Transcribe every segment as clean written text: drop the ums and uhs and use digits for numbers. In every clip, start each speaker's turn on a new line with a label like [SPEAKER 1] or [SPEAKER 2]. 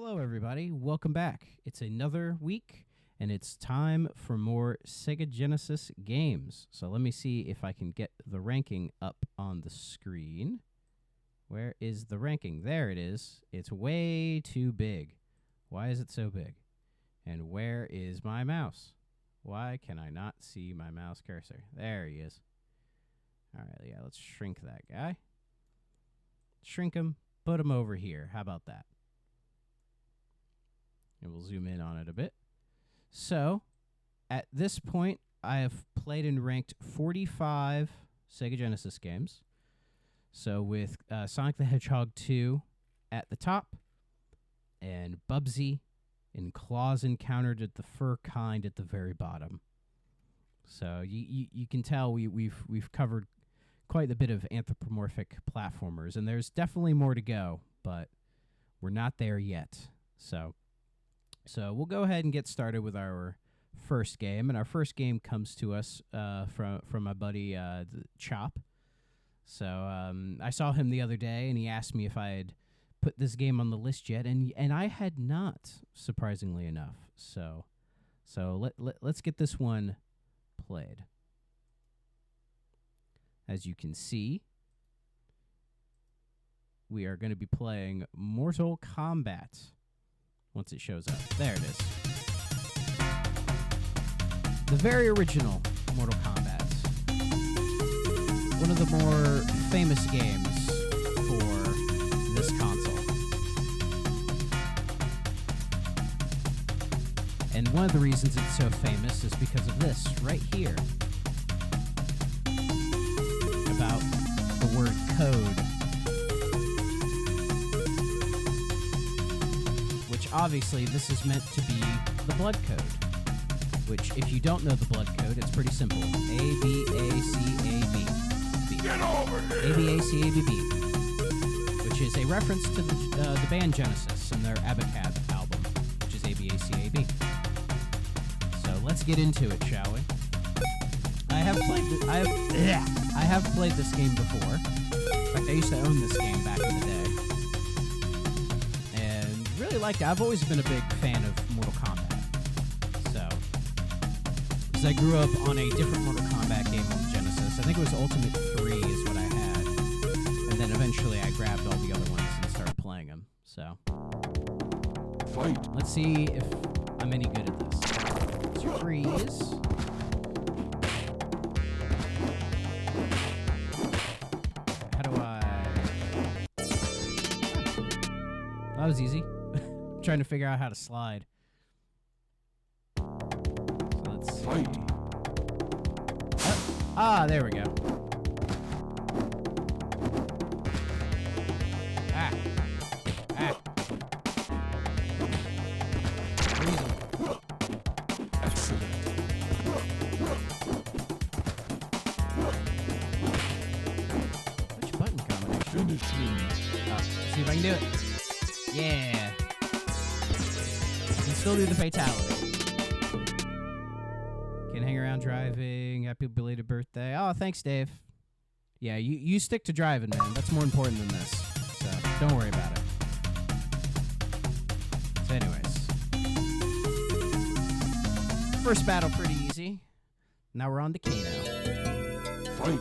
[SPEAKER 1] Hello, everybody. Welcome back. It's another week, and it's time for more Sega Genesis games. So let me see if I can get the ranking up on the screen. Where is the ranking? There it is. It's way too big. Why is it so big? And where is my mouse? Why can I not see my mouse cursor? There he is. All right, yeah, let's shrink that guy. Shrink him, put him over here. How about that? And we'll zoom in on it a bit. So, at this point, I have played and ranked 45 Sega Genesis games. So, with Sonic the Hedgehog 2 at the top, and Bubsy and Claws Encountered at the Fur Kind at the very bottom. So, you can tell we've covered quite a bit of anthropomorphic platformers, and there's definitely more to go, but we're not there yet. So we'll go ahead and get started with our first game, and our first game comes to us from my buddy Chop. So I saw him the other day, and he asked me if I had put this game on the list yet, and I had not, surprisingly enough. So let's get this one played. As you can see, we are going to be playing Mortal Kombat. Once it shows up. There it is. The very original Mortal Kombat. One of the more famous games for this console. And one of the reasons it's so famous is because of this right here. About the word code. Obviously, this is meant to be the blood code, which, if you don't know the blood code, it's pretty simple. A-B-A-C-A-B.
[SPEAKER 2] Get over here!
[SPEAKER 1] A-B-A-C-A-B-B, which is a reference to the band Genesis and their Abacab album, which is A-B-A-C-A-B. So let's get into it, shall we? I have played this game before. In fact, I used to own this game back in the day. Really liked it. I've always been a big fan of Mortal Kombat. So, because I grew up on a different Mortal Kombat game on Genesis. I think it was Ultimate 3 is what I had. And then eventually I grabbed all the other ones and started playing them. So,
[SPEAKER 2] fight.
[SPEAKER 1] Let's see if I'm any good at this. Let's freeze. How do I... That was easy. Trying to figure out how to slide. So let's see. There we go. Which button combination?
[SPEAKER 2] Finish him.
[SPEAKER 1] See if I can do it. Yeah. Still do the fatality. Can hang around driving. Happy belated birthday. Oh, thanks, Dave. Yeah, you stick to driving, man. That's more important than this. So don't worry about it. So anyways. First battle pretty easy. Now we're on to Kano.
[SPEAKER 2] Fight.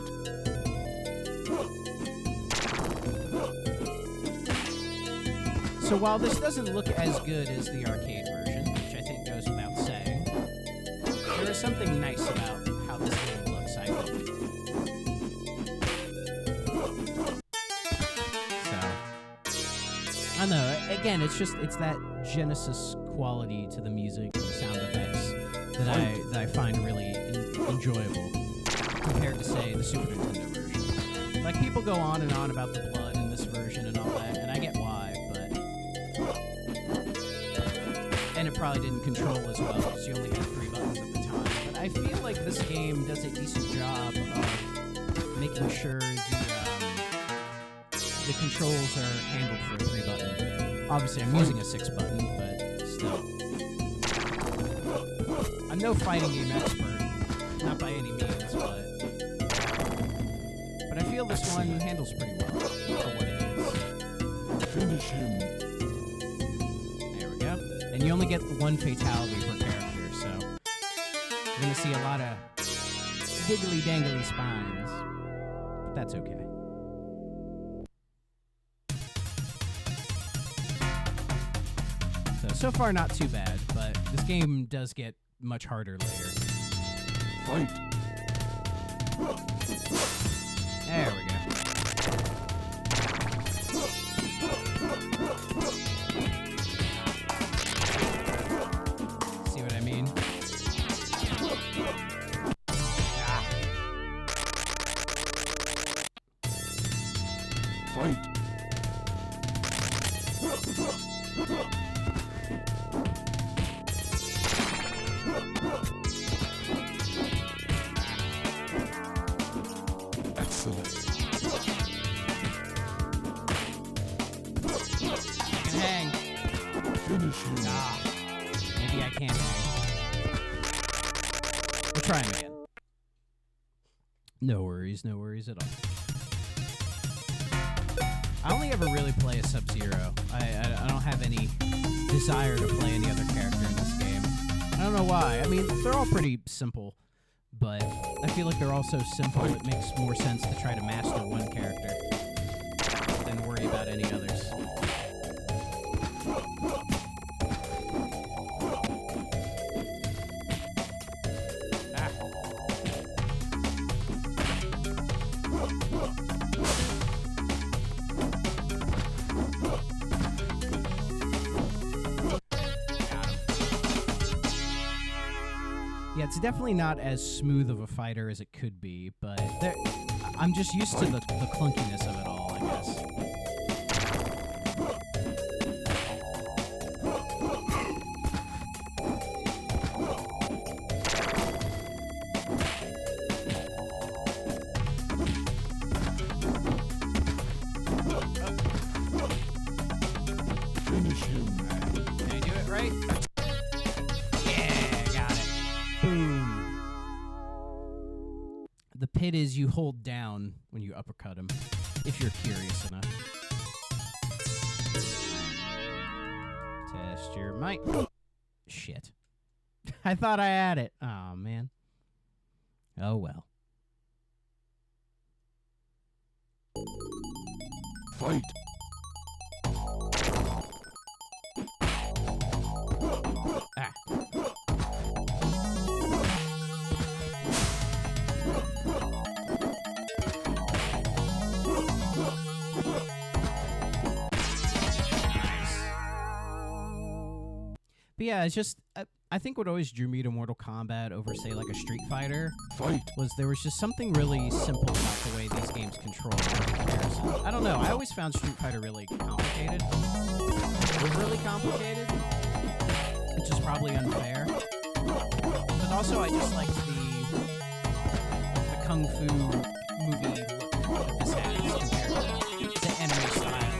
[SPEAKER 1] So while this doesn't look as good as the arcade version, which I think goes without saying, there is something nice about how this game looks, I think. So, I don't know, again, it's that Genesis quality to the music and the sound effects that I find really enjoyable compared to, say, the Super Nintendo version. Like, people go on and on about the blood in this version and all that, and I get why, but... And it probably didn't control as well because you only had 3 buttons at the time. But I feel like this game does a decent job of making sure the controls are handled for a 3-button. Obviously, I'm using a 6-button, but still. I'm no fighting game expert, not by any means, but I feel this one handles pretty well for what it is.
[SPEAKER 2] Finish him.
[SPEAKER 1] And you only get one fatality per character, so you're going to see a lot of diggly dangly spines. But that's okay. So far not too bad, but this game does get much harder later.
[SPEAKER 2] Fight.
[SPEAKER 1] There we go. See what I mean?
[SPEAKER 2] Fight. Excellent.
[SPEAKER 1] I can hang.
[SPEAKER 2] Finish him.
[SPEAKER 1] Maybe I can't hang. We'll try him again. No worries at all. I only ever really play a Sub-Zero. I don't have any desire to play any other character in this game. I don't know why. I mean, they're all pretty simple, but I feel like they're all so simple it makes more sense to try to master one character than worry about any others. Yeah, it's definitely not as smooth of a fighter as it could be, but I'm just used to the clunkiness of it all, I guess.
[SPEAKER 2] Finish him.
[SPEAKER 1] Can I do it right? Yeah, got it. Boom. The pit is you hold down when you uppercut him, if you're curious enough. Test your might. Shit. I thought I had it. Oh, man. Oh, well.
[SPEAKER 2] Fight.
[SPEAKER 1] Ah. But yeah, it's just, I think what always drew me to Mortal Kombat over, say, like a Street Fighter
[SPEAKER 2] Fight.
[SPEAKER 1] was there was just something really simple about the way these games control in comparison. I don't know, I always found Street Fighter really complicated. Overly complicated, which is probably unfair. But also, I just liked the Kung Fu movie look that this has compared to the anime style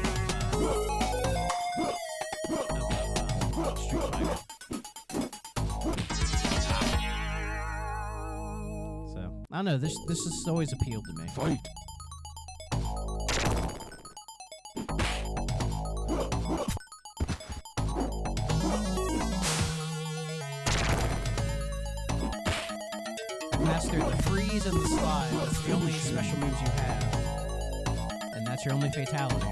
[SPEAKER 1] of Street Fighter. So, I don't know, this has always appealed to me.
[SPEAKER 2] Fight.
[SPEAKER 1] Master the freeze and the slide. That's the only special moves you have. And that's your only fatality.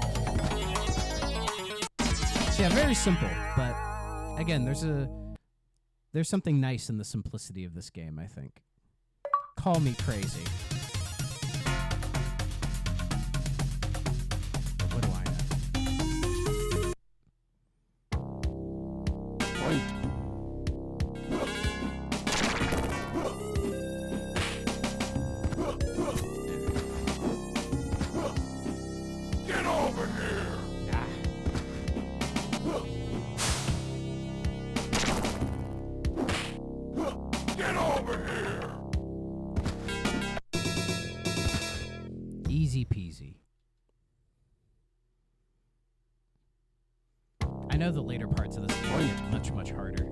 [SPEAKER 1] So yeah, very simple, but again, there's something nice in the simplicity of this game, I think. Call me crazy. What do I know?
[SPEAKER 2] Fight. Get over here. Get over here.
[SPEAKER 1] Easy peasy. I know the later parts of this game get much, much harder.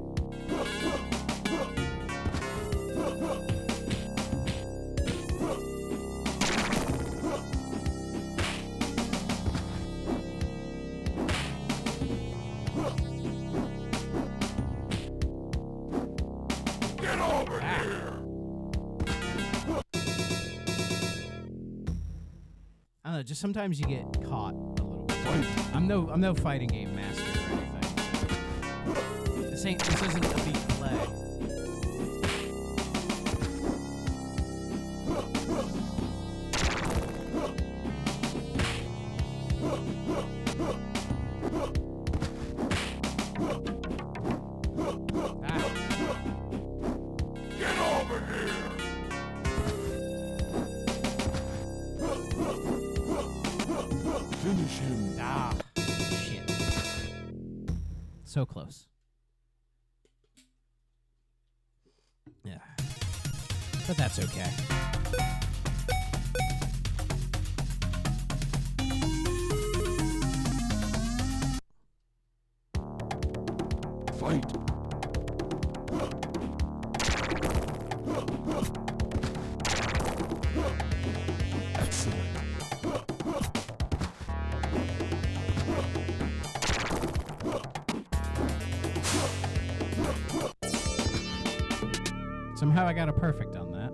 [SPEAKER 1] just sometimes you get caught a little bit. I'm no fighting game master or anything. This isn't elite play.
[SPEAKER 2] Finish him.
[SPEAKER 1] Ah, shit. So close. Yeah. But that's okay.
[SPEAKER 2] Fight. Excellent.
[SPEAKER 1] Somehow I got a perfect on that.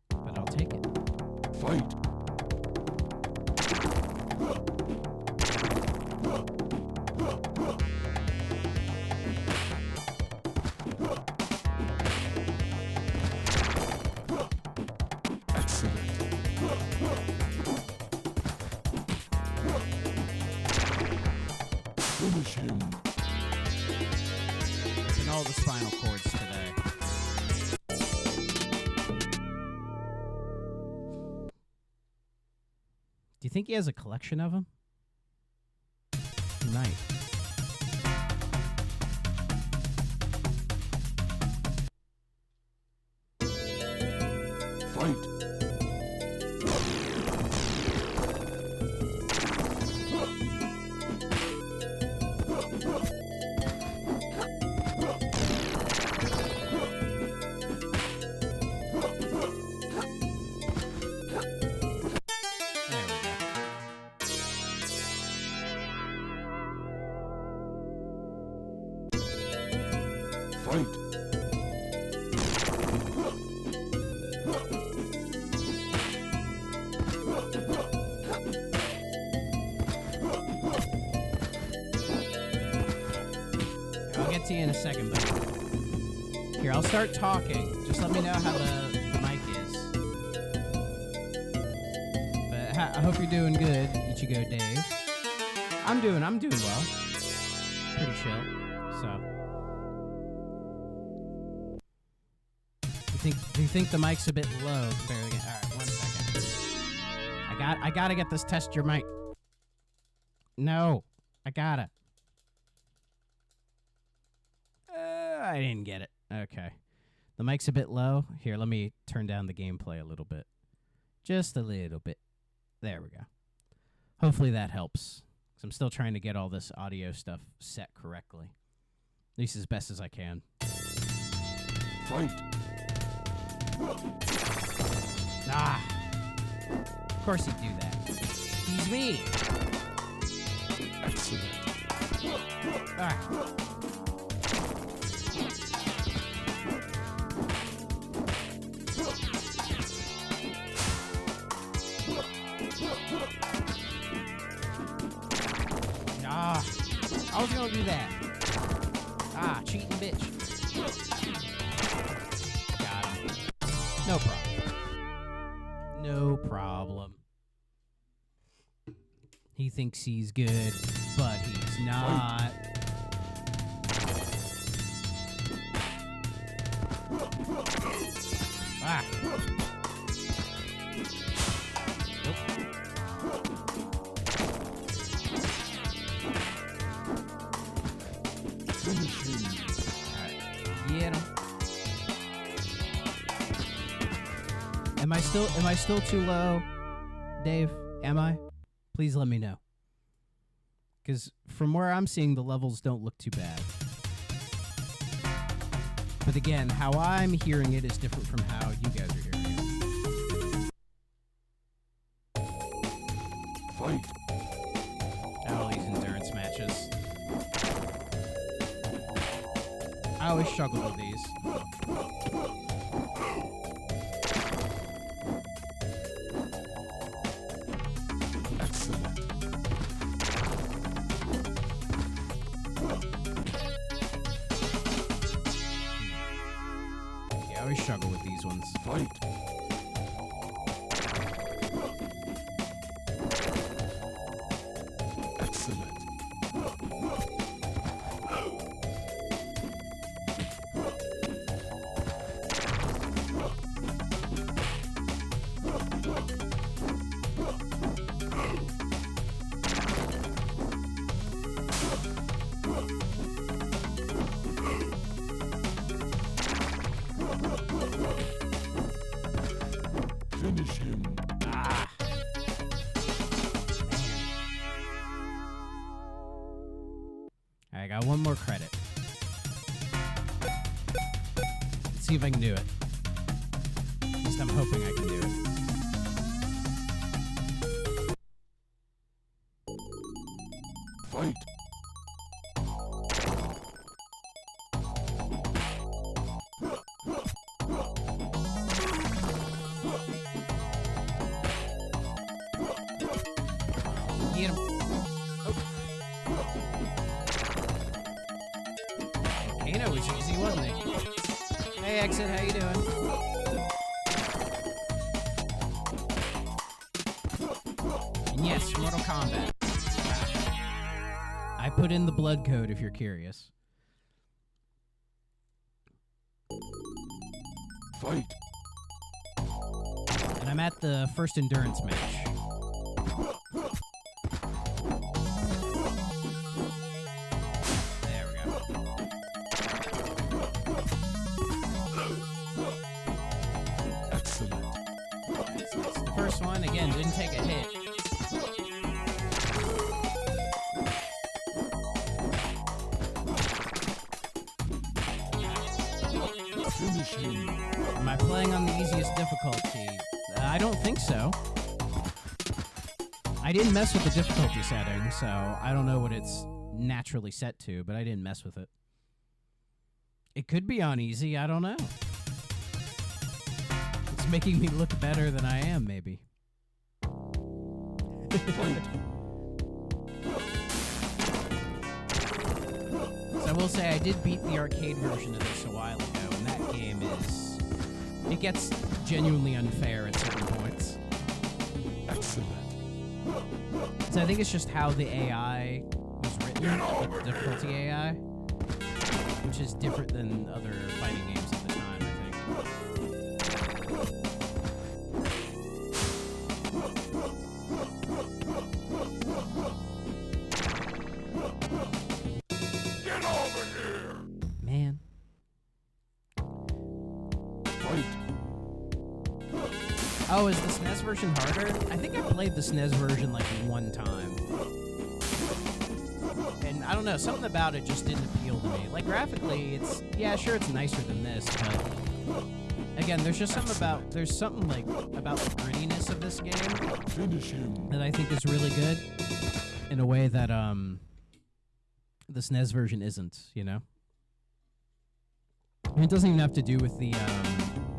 [SPEAKER 1] But I'll take it.
[SPEAKER 2] Fight. Excellent. Finish him.
[SPEAKER 1] And all the spinal cords today. Do you think he has a collection of them? He might.
[SPEAKER 2] Fight. Fight.
[SPEAKER 1] I'll get to you in a second, but here, I'll start talking. Just let me know how the mic is. But I hope you're doing good, Ichigo Dave. I'm doing well. Pretty chill. So, do you think the mic's a bit low compared to? All right, 1 second. I gotta get this test your mic. No, I gotta. I didn't get it. Okay. The mic's a bit low. Here, let me turn down the gameplay a little bit. Just a little bit. There we go. Hopefully that helps. 'Cause I'm still trying to get all this audio stuff set correctly. At least as best as I can.
[SPEAKER 2] Fight.
[SPEAKER 1] Ah. Of course he'd do that. He's me.
[SPEAKER 2] Excellent.
[SPEAKER 1] Ah. Ah, I was gonna do that. Ah, cheating bitch. Got him. No problem. No problem. He thinks he's good, but he's not. Ah. Nope.
[SPEAKER 2] Finish him.
[SPEAKER 1] Alright. Get him. Am I still too low, Dave? Am I? Please let me know. Because from where I'm seeing, the levels don't look too bad. But again, how I'm hearing it is different from how you guys are hearing it.
[SPEAKER 2] Fight.
[SPEAKER 1] All these endurance matches. I always struggle with these. always struggle with these ones.
[SPEAKER 2] Fight. Excellent. Finish him.
[SPEAKER 1] Ah. I got one more credit. Let's see if I can do it. At least I'm hoping I can do it.
[SPEAKER 2] Fight.
[SPEAKER 1] Get him. Kano was easy, wasn't he? Hey, Exit, how you doing? And yes, Mortal Kombat. I put in the blood code if you're curious.
[SPEAKER 2] Fight.
[SPEAKER 1] And I'm at the first endurance match. There we go.
[SPEAKER 2] Excellent.
[SPEAKER 1] So it's the first one. Again, didn't take a hit.
[SPEAKER 2] Finish him.
[SPEAKER 1] Am I playing on the easiest difficulty? I don't think so. I didn't mess with the difficulty setting, so I don't know what it's naturally set to, but I didn't mess with it. It could be on easy, I don't know. It's making me look better than I am, maybe. So I will say I did beat the arcade version of this a while ago, and that game is... It gets genuinely unfair at certain points.
[SPEAKER 2] Excellent.
[SPEAKER 1] So I think it's just how the AI was written, like the difficulty AI, which is different than other fighting games at the time, I think.
[SPEAKER 2] Get over here.
[SPEAKER 1] Man.
[SPEAKER 2] Fight.
[SPEAKER 1] Oh, is the SNES version harder? I think I played the SNES version like one time. And I don't know, something about it just didn't appeal to me. Like graphically, it's, yeah, sure, it's nicer than this, but again, there's just something about, there's something like about the grittiness of this game
[SPEAKER 2] Finish him.
[SPEAKER 1] that I think is really good in a way that the SNES version isn't, you know? And it doesn't even have to do with the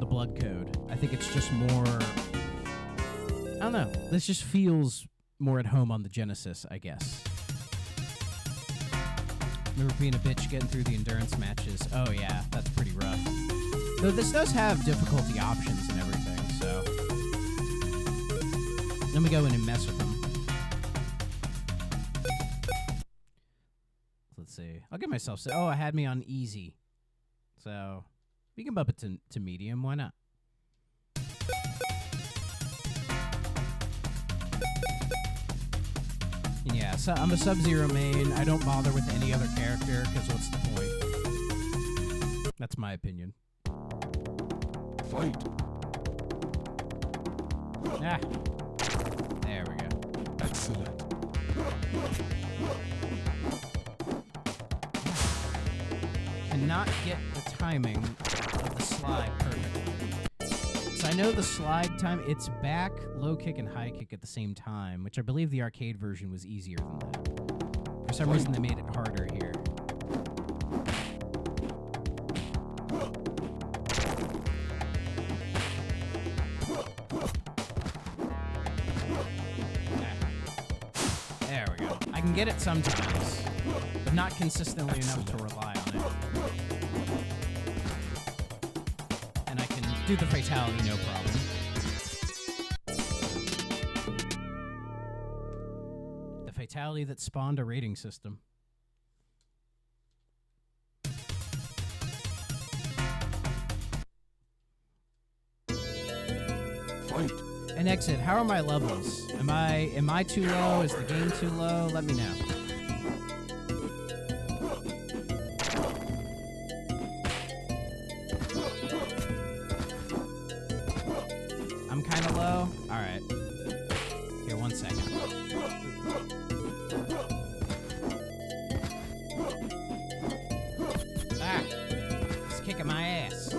[SPEAKER 1] blood code. I think it's just more, I don't know, this just feels more at home on the Genesis, I guess. Remember being a bitch getting through the endurance matches. Oh yeah, that's pretty rough. Though this does have difficulty options and everything, so let me go in and mess with them. Let's see. I'll give myself, I had me on easy. So we can bump it to medium, why not? Yeah, so I'm a Sub-Zero main. I don't bother with any other character, because what's the point? That's my opinion.
[SPEAKER 2] Fight.
[SPEAKER 1] Ah. There we go.
[SPEAKER 2] Excellent.
[SPEAKER 1] Cannot get the timing of the slide perfectly. So I know the slide time, it's back, low kick, and high kick at the same time, which I believe the arcade version was easier than that. For some reason, they made it harder here. There we go. I can get it sometimes, but not consistently enough to rely on it. And I do the fatality, no problem. The fatality that spawned a rating system.
[SPEAKER 2] Fight.
[SPEAKER 1] And exit. How are my levels? Am I too low? Is the game too low? Let me know. I'm kind of low. All right. Here, 1 second. Ah, it's kicking my ass.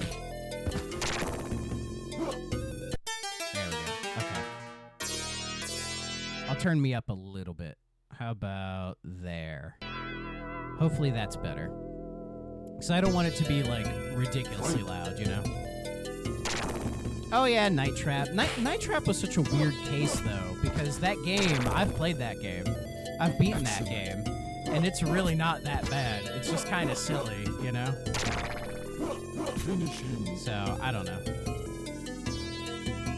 [SPEAKER 1] I'll turn me up a little bit. How about there? Hopefully that's better. Because I don't want it to be, like, ridiculously loud, you know? Oh, yeah, Night Trap. Night Trap was such a weird case, though, because that game, I've played that game. I've beaten that game. And it's really not that bad. It's just kind of silly, you know?
[SPEAKER 2] Finish him.
[SPEAKER 1] So, I don't know.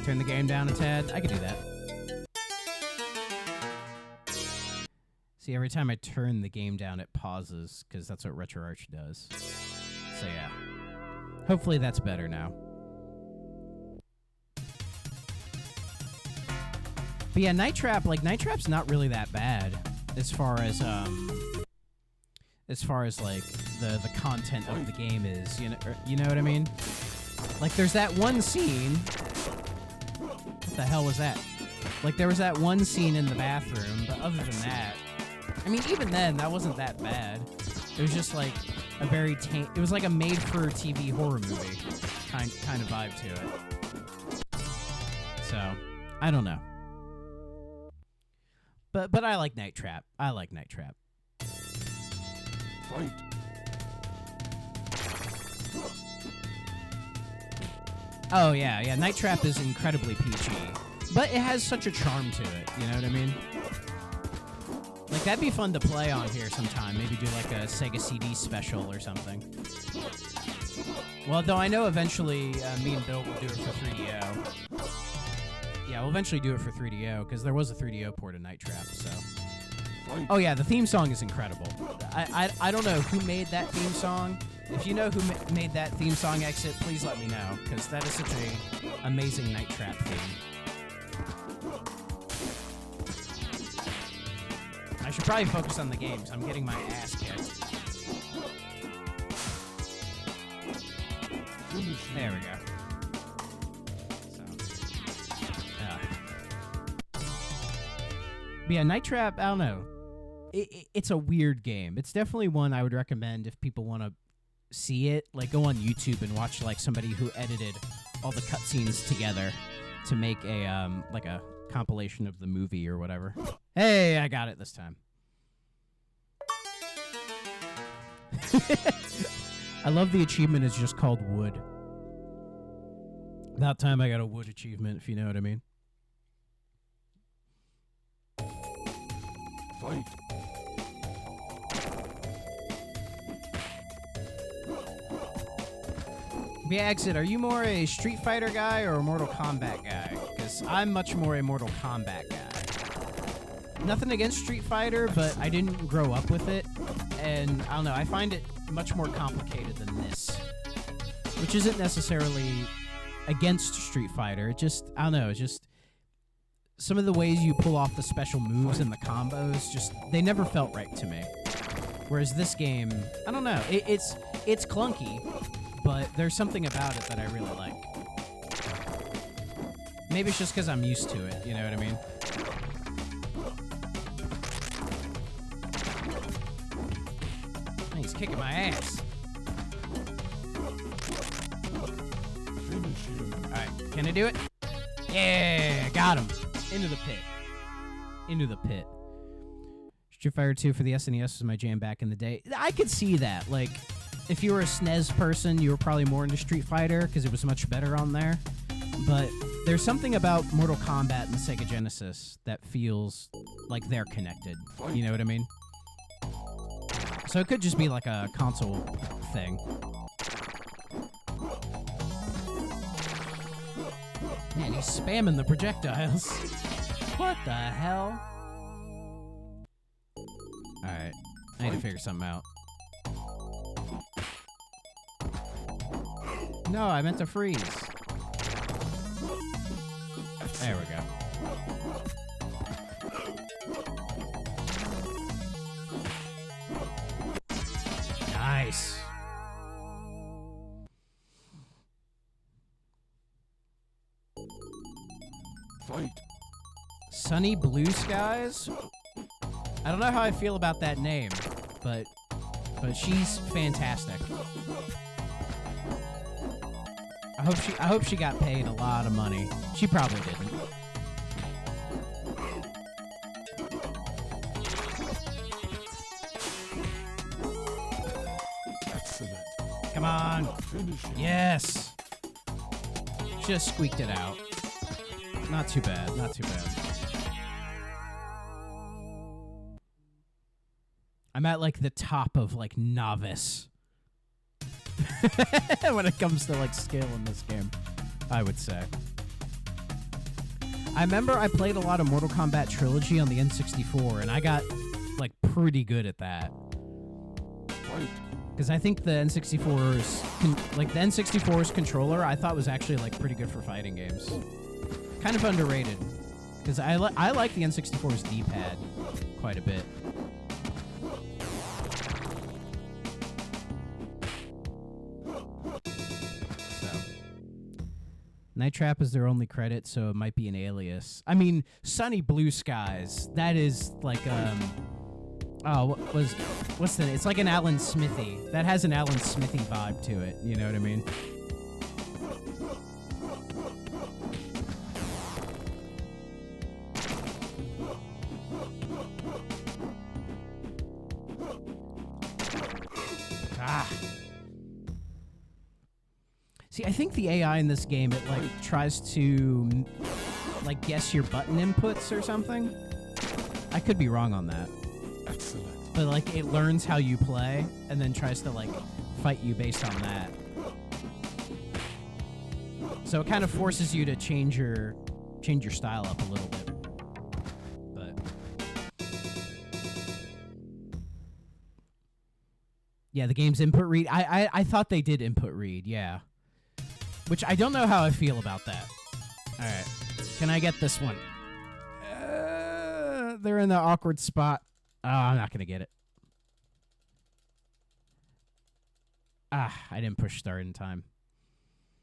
[SPEAKER 1] Turn the game down a tad? I could do that. See, every time I turn the game down, it pauses, because that's what RetroArch does. So, yeah. Hopefully that's better now. But yeah, Night Trap's not really that bad as far as like, the content of the game is, you know what I mean? Like, there's that one scene... What the hell was that? Like, there was that one scene in the bathroom, but other than that... I mean, even then, that wasn't that bad. It was just like a very it was like a made-for-TV horror movie kind of vibe to it. So, I don't know. But I like Night Trap. I like Night Trap.
[SPEAKER 2] Fight.
[SPEAKER 1] Oh yeah. Night Trap is incredibly PG, but it has such a charm to it. You know what I mean? Like, that'd be fun to play on here sometime. Maybe do, like, a Sega CD special or something. Well, though I know eventually me and Bill will do it for 3DO. Yeah, we'll eventually do it for 3DO, because there was a 3DO port of Night Trap, so... Oh, yeah, the theme song is incredible. I don't know who made that theme song. If you know who made that theme song, Exit, please let me know, because that is such a amazing Night Trap theme. I should probably focus on the games. I'm getting my ass kicked. There we go. So, but yeah, Night Trap, I don't know. It's a weird game. It's definitely one I would recommend if people want to see it. Like, go on YouTube and watch, like, somebody who edited all the cutscenes together to make a, like a compilation of the movie or whatever. Hey, I got it this time. I love the achievement is just called wood. About time I got a wood achievement, if you know what I mean.
[SPEAKER 2] Fight.
[SPEAKER 1] Yeah, Exit, are you more a Street Fighter guy or a Mortal Kombat guy? Because I'm much more a Mortal Kombat guy. Nothing against Street Fighter, but I didn't grow up with it, and I don't know, I find it much more complicated than this. Which isn't necessarily against Street Fighter, it just, I don't know, it's just some of the ways you pull off the special moves and the combos, just, they never felt right to me. Whereas this game, I don't know, it's clunky, but there's something about it that I really like. Maybe it's just because I'm used to it, you know what I mean? He's kicking my ass. Alright, can I do it? Yeah, got him. Into the pit. Into the pit. Street Fighter 2 for the SNES was my jam back in the day. I could see that. Like, if you were a SNES person, you were probably more into Street Fighter because it was much better on there. But there's something about Mortal Kombat and the Sega Genesis that feels like they're connected. You know what I mean? So it could just be like a console thing. Man, he's spamming the projectiles. What the hell? Alright. I need to figure something out. No, I meant to freeze. There we go. Nice.
[SPEAKER 2] Fight.
[SPEAKER 1] Sunny Blue Skies? I don't know how I feel about that name, but she's fantastic. I hope she got paid a lot of money. She probably didn't.
[SPEAKER 2] Excellent.
[SPEAKER 1] Come on.
[SPEAKER 2] Finishing.
[SPEAKER 1] Yes. Just squeaked it out. Not too bad. Not too bad. I'm at like the top of like novice when it comes to like skill in this game, I would say. I remember I played a lot of Mortal Kombat Trilogy on the N64, and I got like pretty good at that. Because I think the N64's the N64's controller I thought was actually like pretty good for fighting games. Kind of underrated, because I like the N64's D-pad quite a bit. Night Trap is their only credit, so it might be an alias. I mean, Sunny Blue Skies. That is like what's the? It's like an Alan Smithy. That has an Alan Smithy vibe to it. You know what I mean? See, I think the AI in this game, it like tries to like guess your button inputs or something. I could be wrong on that.
[SPEAKER 2] Excellent.
[SPEAKER 1] But like it learns how you play and then tries to like fight you based on that. So it kind of forces you to change your style up a little bit. But yeah, the game's input read. I thought they did input read, yeah. Which I don't know how I feel about that. All right. Can I get this one? They're in the awkward spot. Oh, I'm not going to get it. I didn't push start in time.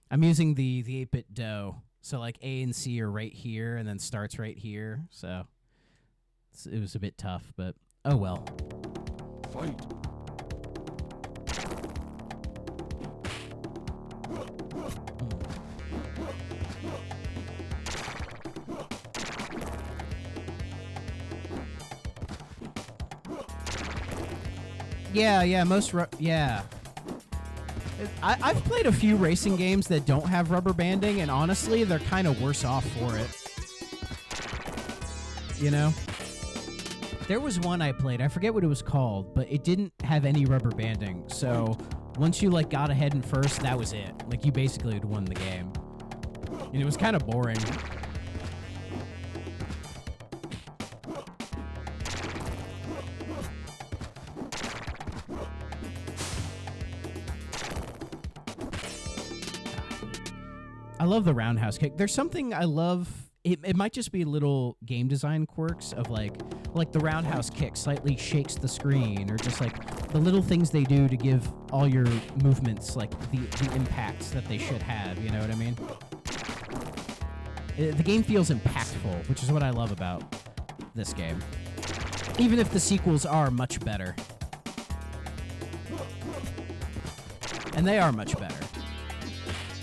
[SPEAKER 1] I'm using the 8-bit dough. So like A and C are right here and then starts right here. So it was a bit tough, but oh well.
[SPEAKER 2] Fight.
[SPEAKER 1] Yeah, yeah. I've played a few racing games that don't have rubber banding, and honestly, they're kind of worse off for it. You know? There was one I played, I forget what it was called, but it didn't have any rubber banding, so once you like got ahead in first, that was it. Like, you basically had won the game. And it was kind of boring. I love the roundhouse kick. There's something I love. It might just be little game design quirks of like the roundhouse kick slightly shakes the screen, or just like the little things they do to give all your movements like the impacts that they should have. You know what I mean? The game feels impactful, which is what I love about this game. Even if the sequels are much better. And they are much better.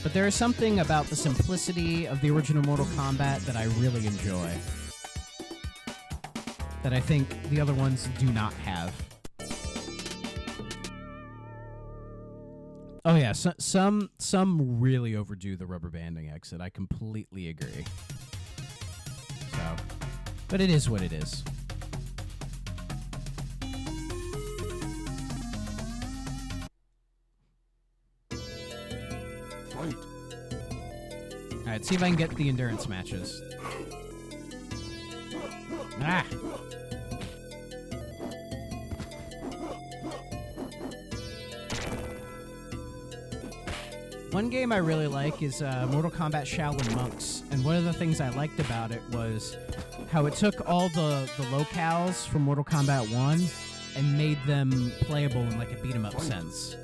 [SPEAKER 1] But there is something about the simplicity of the original Mortal Kombat that I really enjoy. That I think the other ones do not have. Oh yeah, some really overdo the rubber banding exit. I completely agree. So, but it is what it is. All Alright, see if I can get the endurance matches. Ah! One game I really like is Mortal Kombat Shaolin Monks, and one of the things I liked about it was how it took all the locales from Mortal Kombat 1 and made them playable in like a beat-em-up sense.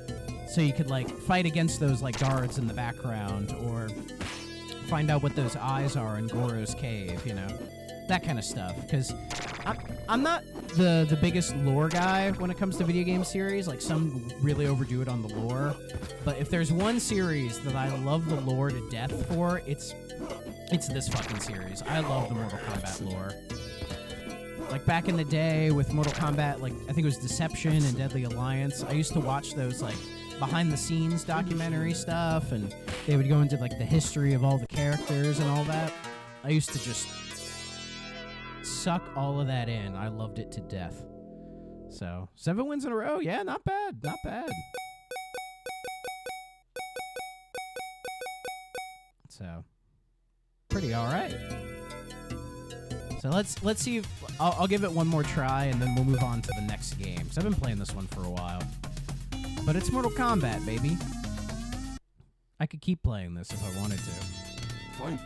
[SPEAKER 1] So you could like fight against those like guards in the background, or find out what those eyes are in Goro's cave, you know? That kind of stuff, because I'm not the biggest lore guy when it comes to video game series. Like, some really overdo it on the lore. But if there's one series that I love the lore to death for, it's this fucking series. I love the Mortal Kombat lore. Like, back in the day with Mortal Kombat, like, I think it was Deception and Deadly Alliance, I used to watch those, like, behind-the-scenes documentary stuff, and they would go into, like, the history of all the characters and all that. I used to just suck all of that in. I loved it to death. So, 7 wins in a row. Yeah, not bad. Not bad. So, pretty all right. So let's see if I'll give it one more try, and then we'll move on to the next game. So I've been playing this one for a while, but it's Mortal Kombat, baby. I could keep playing this if I wanted to.
[SPEAKER 2] Fight.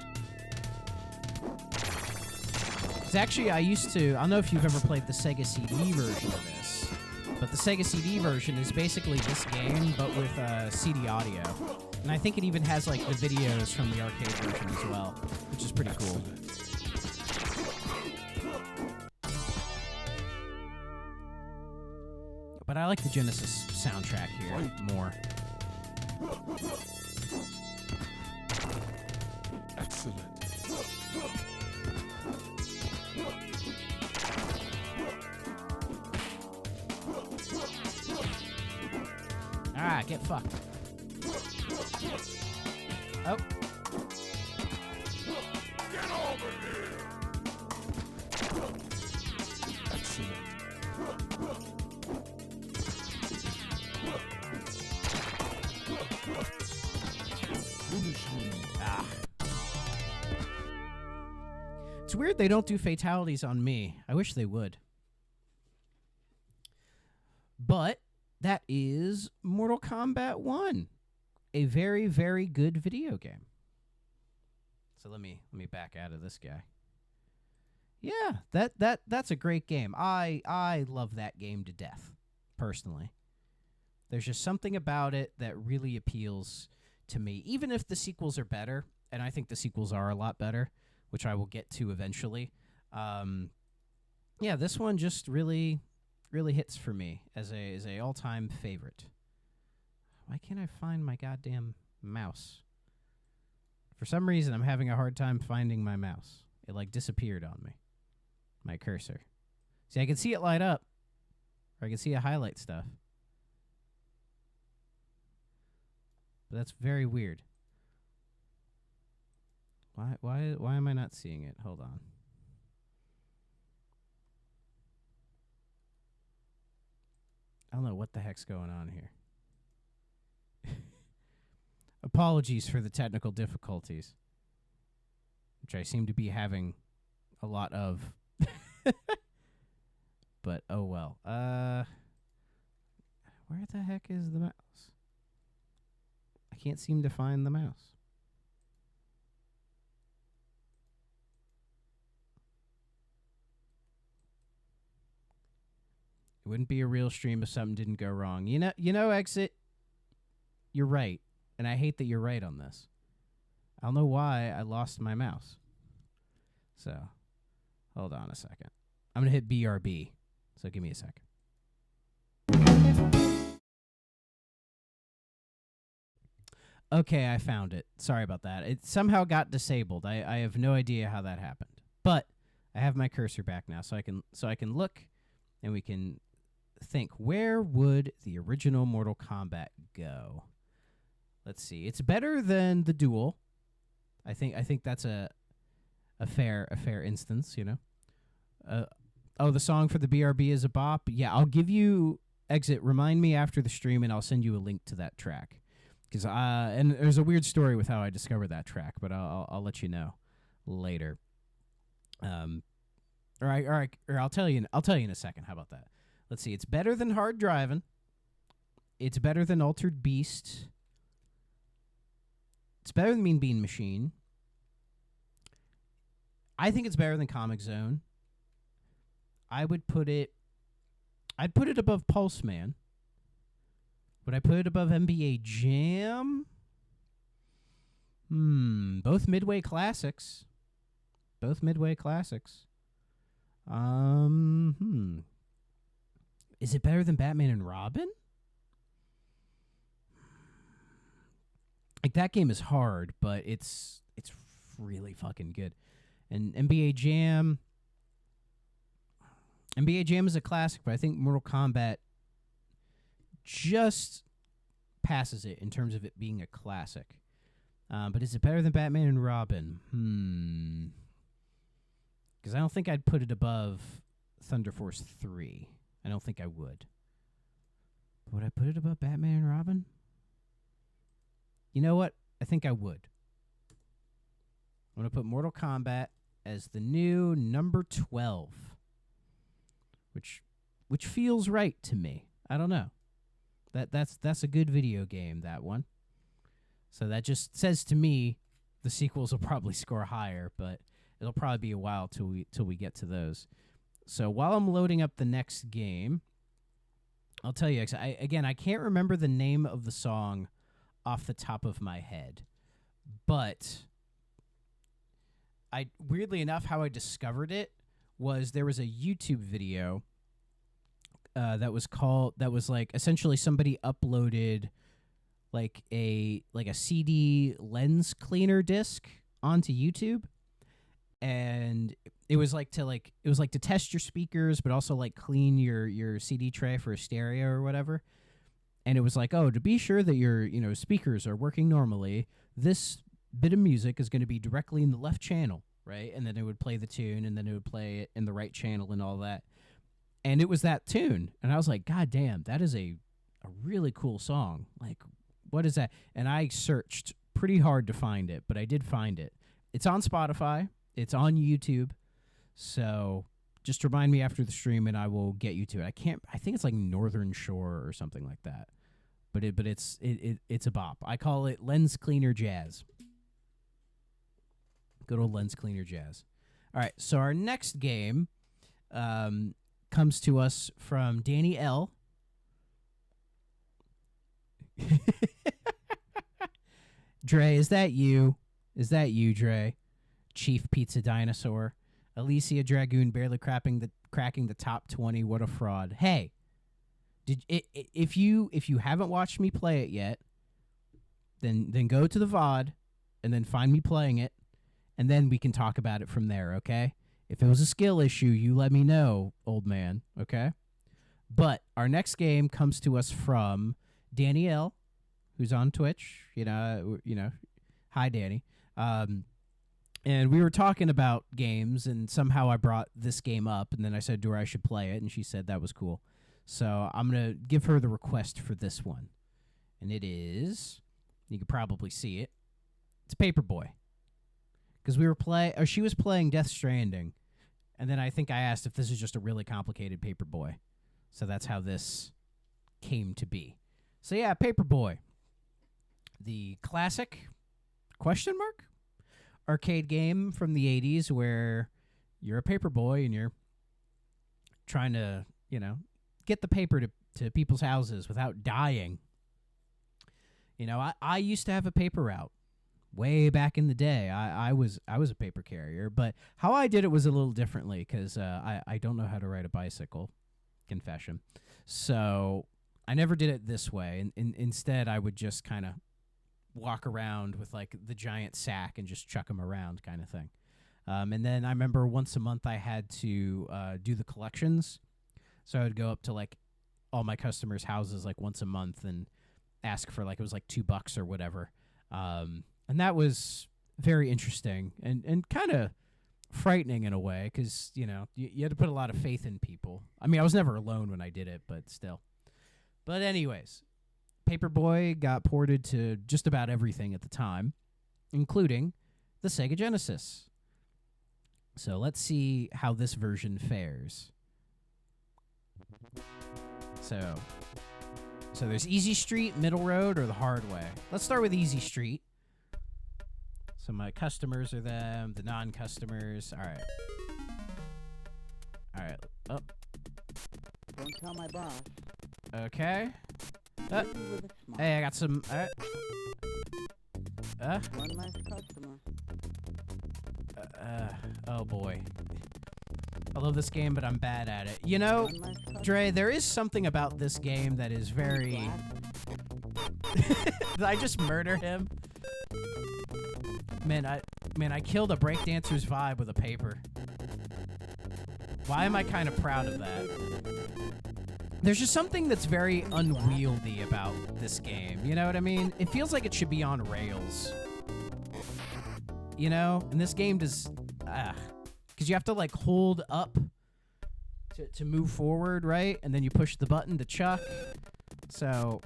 [SPEAKER 1] It's actually, I don't know if you've ever played the Sega CD version of this, but the Sega CD version is basically this game, but with CD audio. And I think it even has like the videos from the arcade version as well, which is pretty cool. But I like the Genesis soundtrack here more.
[SPEAKER 2] Excellent.
[SPEAKER 1] Ah, get fucked. Oh.
[SPEAKER 2] Get over here. Excellent. Finish him.
[SPEAKER 1] Ah. It's weird they don't do fatalities on me. I wish they would. But that is Mortal Kombat 1. A very, very good video game. So let me back out of this guy. Yeah, that's a great game. I love that game to death, personally. There's just something about it that really appeals to me, even if the sequels are better, and I think the sequels are a lot better, which I will get to eventually. Yeah, this one just really hits for me as a all-time favorite. Why can't I find my goddamn mouse? For some reason, I'm having a hard time finding my mouse. It, like, disappeared on me. My cursor. See, I can see it light up. Or I can see it highlight stuff. But that's very weird. Why am I not seeing it? Hold on. I don't know what the heck's going on here. Apologies for the technical difficulties, which I seem to be having a lot of. But oh well. Where the heck is the mouse? I can't seem to find the mouse. It wouldn't be a real stream if something didn't go wrong. You know, Exit, you're right. And I hate that you're right on this. I don't know why I lost my mouse. So, hold on a second. I'm going to hit BRB. So give me a second. Okay, I found it. Sorry about that. It somehow got disabled. I have no idea how that happened. But I have my cursor back now, so I can look and we can think, where would the original Mortal Kombat go? Let's see. It's better than the Duel. I think that's a fair instance, you know. Oh, the song for the BRB is a bop. Yeah, I'll give you Exit. Remind me after the stream, and I'll send you a link to that track Because and there's a weird story with how I discovered that track, but I'll let you know later. Or I'll tell you in a second. How about that? Let's see. It's better than Hard Drivin'. It's better than Altered Beast. It's better than Mean Bean Machine. I think it's better than Comic Zone. I'd put it above Pulse Man. Would I put it above NBA Jam? Both Midway classics. Is it better than Batman and Robin? Like, that game is hard, but it's really fucking good. And NBA Jam is a classic, but I think Mortal Kombat just passes it in terms of it being a classic. But is it better than Batman and Robin? Because I don't think I'd put it above Thunder Force 3. I don't think I would. Would I put it above Batman and Robin? You know what? I think I would. I'm going to put Mortal Kombat as the new number 12. Which feels right to me. I don't know. That's a good video game, that one. So that just says to me the sequels will probably score higher, but it'll probably be a while till we get to those. So while I'm loading up the next game, I'll tell you, I can't remember the name of the song off the top of my head, but weirdly enough, how I discovered it was there was a YouTube video that was like essentially somebody uploaded like a CD lens cleaner disc onto YouTube, and it was like to test your speakers, but also like clean your CD tray for a stereo or whatever. And it was like, oh, to be sure that your speakers are working normally, this bit of music is going to be directly in the left channel, right? And then it would play the tune, and then it would play it in the right channel and all that. And it was that tune, and I was like, God damn, that is a really cool song. Like, what is that? And I searched pretty hard to find it, but I did find it. It's on Spotify. It's on YouTube. So just remind me after the stream, and I will get you to it. I think it's like Northern Shore or something like that. But it's a bop. I call it Lens Cleaner Jazz. Good old Lens Cleaner Jazz. All right, so our next game comes to us from Danny L. Dre, is that you? Is that you, Dre? Chief Pizza Dinosaur. Alicia Dragoon barely cracking the top 20. What a fraud. Hey, if you haven't watched me play it yet, then go to the VOD and then find me playing it, and then we can talk about it from there, okay? If it was a skill issue, you let me know, old man, okay? But our next game comes to us from Danielle, who's on Twitch. Hi, Danny. And we were talking about games, and somehow I brought this game up, and then I said to her I should play it, and she said that was cool. So I'm going to give her the request for this one. And it is, you can probably see it, it's Paperboy. Because she was playing Death Stranding, and then I think I asked if this is just a really complicated Paperboy. So that's how this came to be. So yeah, Paperboy. The classic, question mark? Arcade game from the 80s where you're a paperboy and you're trying to, get the paper to people's houses without dying. I used to have a paper route way back in the day. I was a paper carrier, but how I did it was a little differently because I don't know how to ride a bicycle. Confession. So I never did it this way. And instead, I would just kind of walk around with like the giant sack and just chuck them around kind of thing. And then I remember once a month I had to do the collections. So I would go up to like all my customers' houses like once a month and ask for like, it was like $2 or whatever. And that was very interesting and kind of frightening in a way because, you had to put a lot of faith in people. I mean, I was never alone when I did it, but still. But anyways, Paperboy got ported to just about everything at the time, including the Sega Genesis. So let's see how this version fares. So there's Easy Street, Middle Road, or the hard way. Let's start with Easy Street. So my customers are them, the non-customers. All right. Oh.
[SPEAKER 3] Don't tell my boss.
[SPEAKER 1] Okay.
[SPEAKER 3] Listen with a smile.
[SPEAKER 1] Hey, I got some. All right.
[SPEAKER 3] One less customer.
[SPEAKER 1] Oh boy. I love this game, but I'm bad at it. You know,
[SPEAKER 3] One less customer.
[SPEAKER 1] Dre, there is something about this game that is very... Did I just murder him? Man, I killed a breakdancer's vibe with a paper. Why am I kind of proud of that? There's just something that's very unwieldy about this game. You know what I mean? It feels like it should be on rails. You know? And this game does... Because you have to, like, hold up to move forward, right? And then you push the button to chuck. So...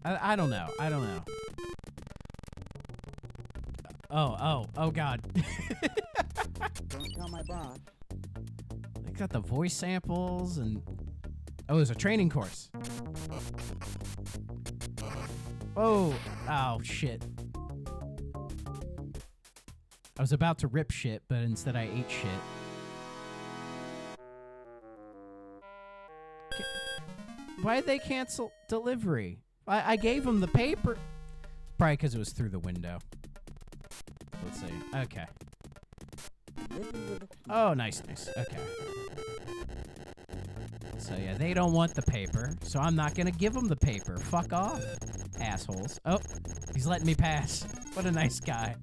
[SPEAKER 1] I don't know. Oh, God.
[SPEAKER 3] Don't tell my boss.
[SPEAKER 1] They got the voice samples and... Oh, there's a training course. Whoa. Oh, shit. I was about to rip shit, but instead I ate shit. Why'd they cancel delivery? I gave them the paper. Probably because it was through the window. Let's see. Okay.
[SPEAKER 3] Listen with a smile.
[SPEAKER 1] Oh, nice. Okay. So, yeah, they don't want the paper, so I'm not going to give them the paper. Fuck off, assholes. Oh, he's letting me pass. What a nice guy.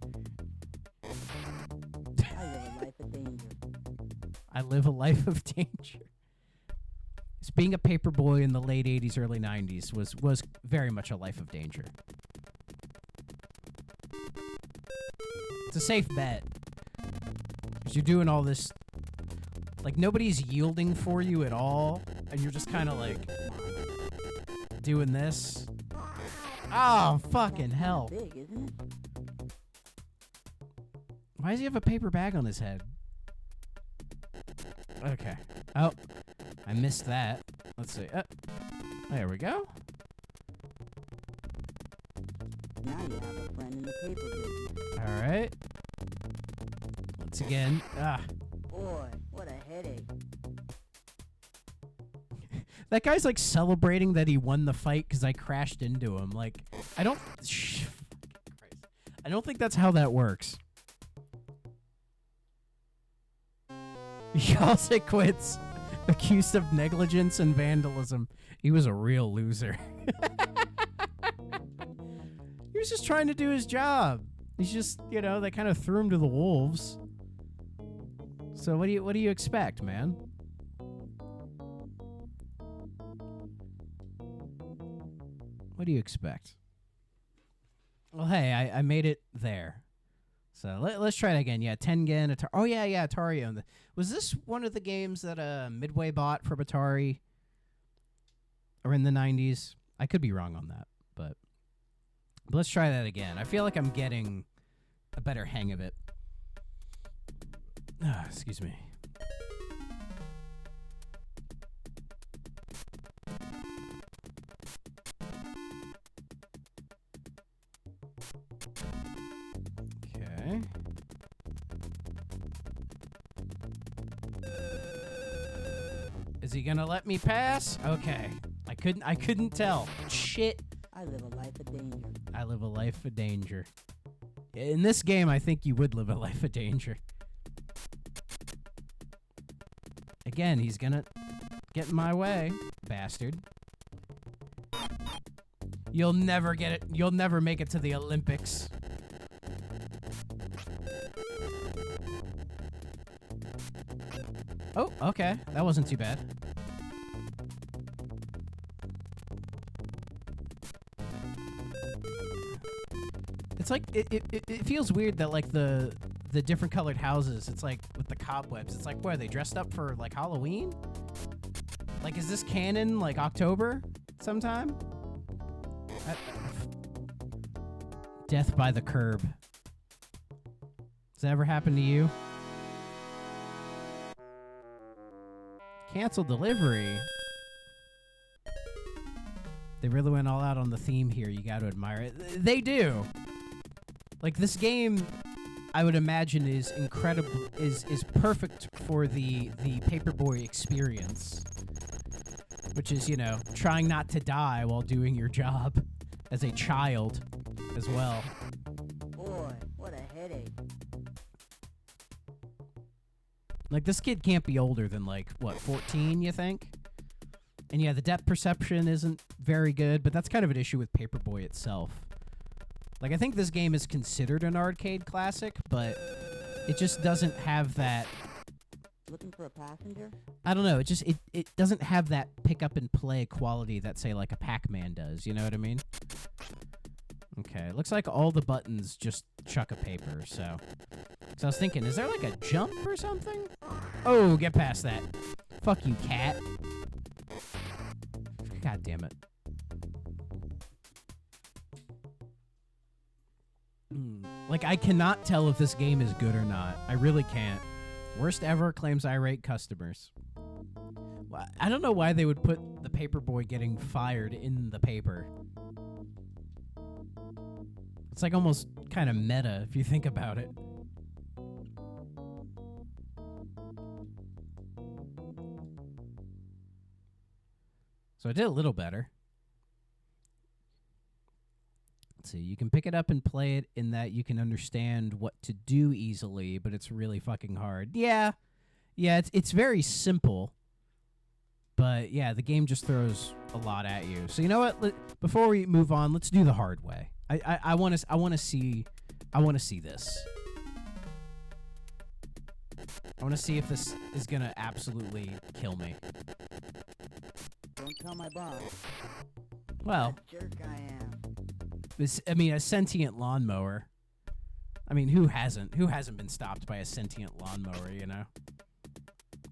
[SPEAKER 3] I live a life of danger.
[SPEAKER 1] I live a life of danger. So being a paper boy in the late 80s, early 90s was very much a life of danger. It's a safe bet. Because you're doing all this... Like, nobody's yielding for you at all, and you're just kind of, like, doing this. Oh, fucking hell.
[SPEAKER 3] Big, isn't it?
[SPEAKER 1] Why does he have a paper bag on his head? Okay. Oh, I missed that. Let's see. There we go.
[SPEAKER 3] Now you have a friend in the paper business.
[SPEAKER 1] All right. Once again.
[SPEAKER 3] Boy, what a headache.
[SPEAKER 1] That guy's like celebrating that he won the fight because I crashed into him. Like, I don't think that's how that works. He also quits, accused of negligence and vandalism. He was a real loser. He was just trying to do his job. He's just, you know, they kind of threw him to the wolves. So what do you expect, man? What do you expect? Well, hey, I made it there. So let's try it again. Yeah, Tengen, Atari. Oh, yeah, Atari owned it. Was this one of the games that Midway bought from Atari? Or in the 90s? I could be wrong on that, but let's try that again. I feel like I'm getting a better hang of it. Excuse me. Okay. Is he gonna let me pass? Okay. I couldn't tell. Shit.
[SPEAKER 3] I live a life of danger.
[SPEAKER 1] I live a life of danger. In this game, I think you would live a life of danger. Again, he's gonna get in my way, bastard. You'll never get it. You'll never make it to the Olympics. Oh, okay. That wasn't too bad. It's like it feels weird that like the different colored houses, it's like with the cobwebs. It's like, where are they dressed up for like Halloween? Like, is this canon like October sometime? Death by the curb. Does that ever happen to you? Cancel delivery. They really went all out on the theme here. You got to admire it. They do. Like, this game, I would imagine, is incredible. Is perfect for the Paperboy experience, which is, you know, trying not to die while doing your job as a child as well.
[SPEAKER 3] Boy, what a headache.
[SPEAKER 1] Like, this kid can't be older than, like, what, 14, you think? And yeah, the depth perception isn't very good, but that's kind of an issue with Paperboy itself. Like, I think this game is considered an arcade classic, but it just doesn't have that...
[SPEAKER 3] Looking for a passenger?
[SPEAKER 1] I don't know, it doesn't have that pick-up-and-play quality that, say, like a Pac-Man does, you know what I mean? Okay, looks like all the buttons just chuck a paper, so... So I was thinking, is there like a jump or something? Oh, get past that. Fuck you, cat. God damn it. Like, I cannot tell if this game is good or not. I really can't. Worst ever, claims irate customers. Well, I don't know why they would put the Paperboy getting fired in the paper. It's like almost kind of meta if you think about it. So I did a little better. Let's see, you can pick it up and play it in that you can understand what to do easily, but it's really fucking hard. Yeah, it's very simple, but yeah, the game just throws a lot at you. So you know what? Before we move on, let's do the hard way. I want to see this. I want to see if this is gonna absolutely kill me.
[SPEAKER 3] Don't tell my boss.
[SPEAKER 1] Well,
[SPEAKER 3] What a jerk I am.
[SPEAKER 1] I mean, a sentient lawnmower. I mean, who hasn't been stopped by a sentient lawnmower, you know?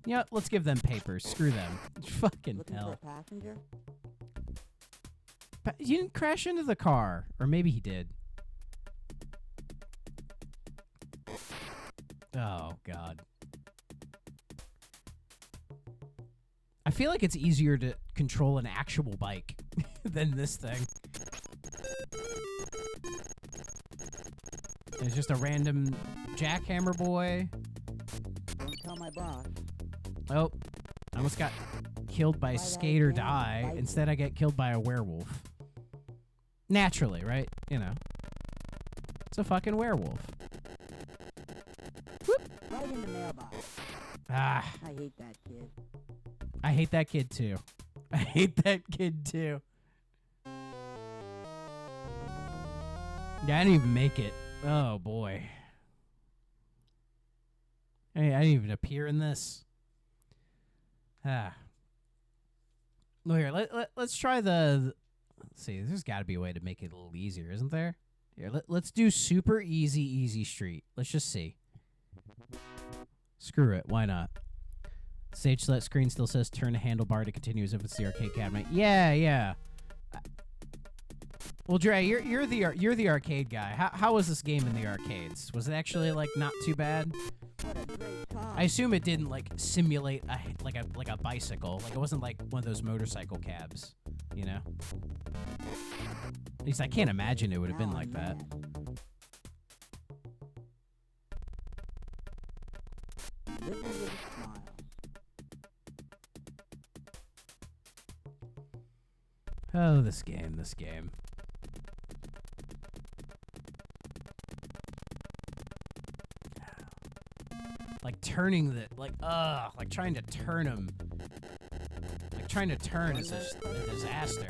[SPEAKER 1] Yeah, let's give them papers. Screw them. Fucking
[SPEAKER 3] Looking
[SPEAKER 1] hell.
[SPEAKER 3] for a passenger?
[SPEAKER 1] You didn't crash into the car. Or maybe he did. Oh, God. I feel like it's easier to control an actual bike than this thing. It's just a random jackhammer boy.
[SPEAKER 3] Don't tell my boss.
[SPEAKER 1] Oh, I almost got killed by skate or die. Instead, I get killed by a werewolf. Naturally, right? You know. It's a fucking werewolf. Whoop.
[SPEAKER 3] Right in the mailbox.
[SPEAKER 1] Ah.
[SPEAKER 3] I hate that kid.
[SPEAKER 1] I hate that kid, too. I hate that kid, too. Yeah, I didn't even make it. Oh, boy. Hey, I didn't even appear in this. Ah. Well, here, let's try the... Let's see, there's got to be a way to make it a little easier, isn't there? Here, let's do super easy street. Let's just see. Screw it, why not? Stage select screen still says turn the handlebar to continue as if it's the arcade cabinet. Yeah. Well, Dre, you're the arcade guy. How was this game in the arcades? Was it actually like not too bad?
[SPEAKER 3] What a great car.
[SPEAKER 1] I assume it didn't like simulate like a bicycle. Like it wasn't like one of those motorcycle cabs, you know? At least I can't imagine it would have been
[SPEAKER 3] Now
[SPEAKER 1] like
[SPEAKER 3] I'm
[SPEAKER 1] that.
[SPEAKER 3] mad. Live with a smile.
[SPEAKER 1] Oh, this game. Like turning like trying to turn them. Like trying to turn is a disaster.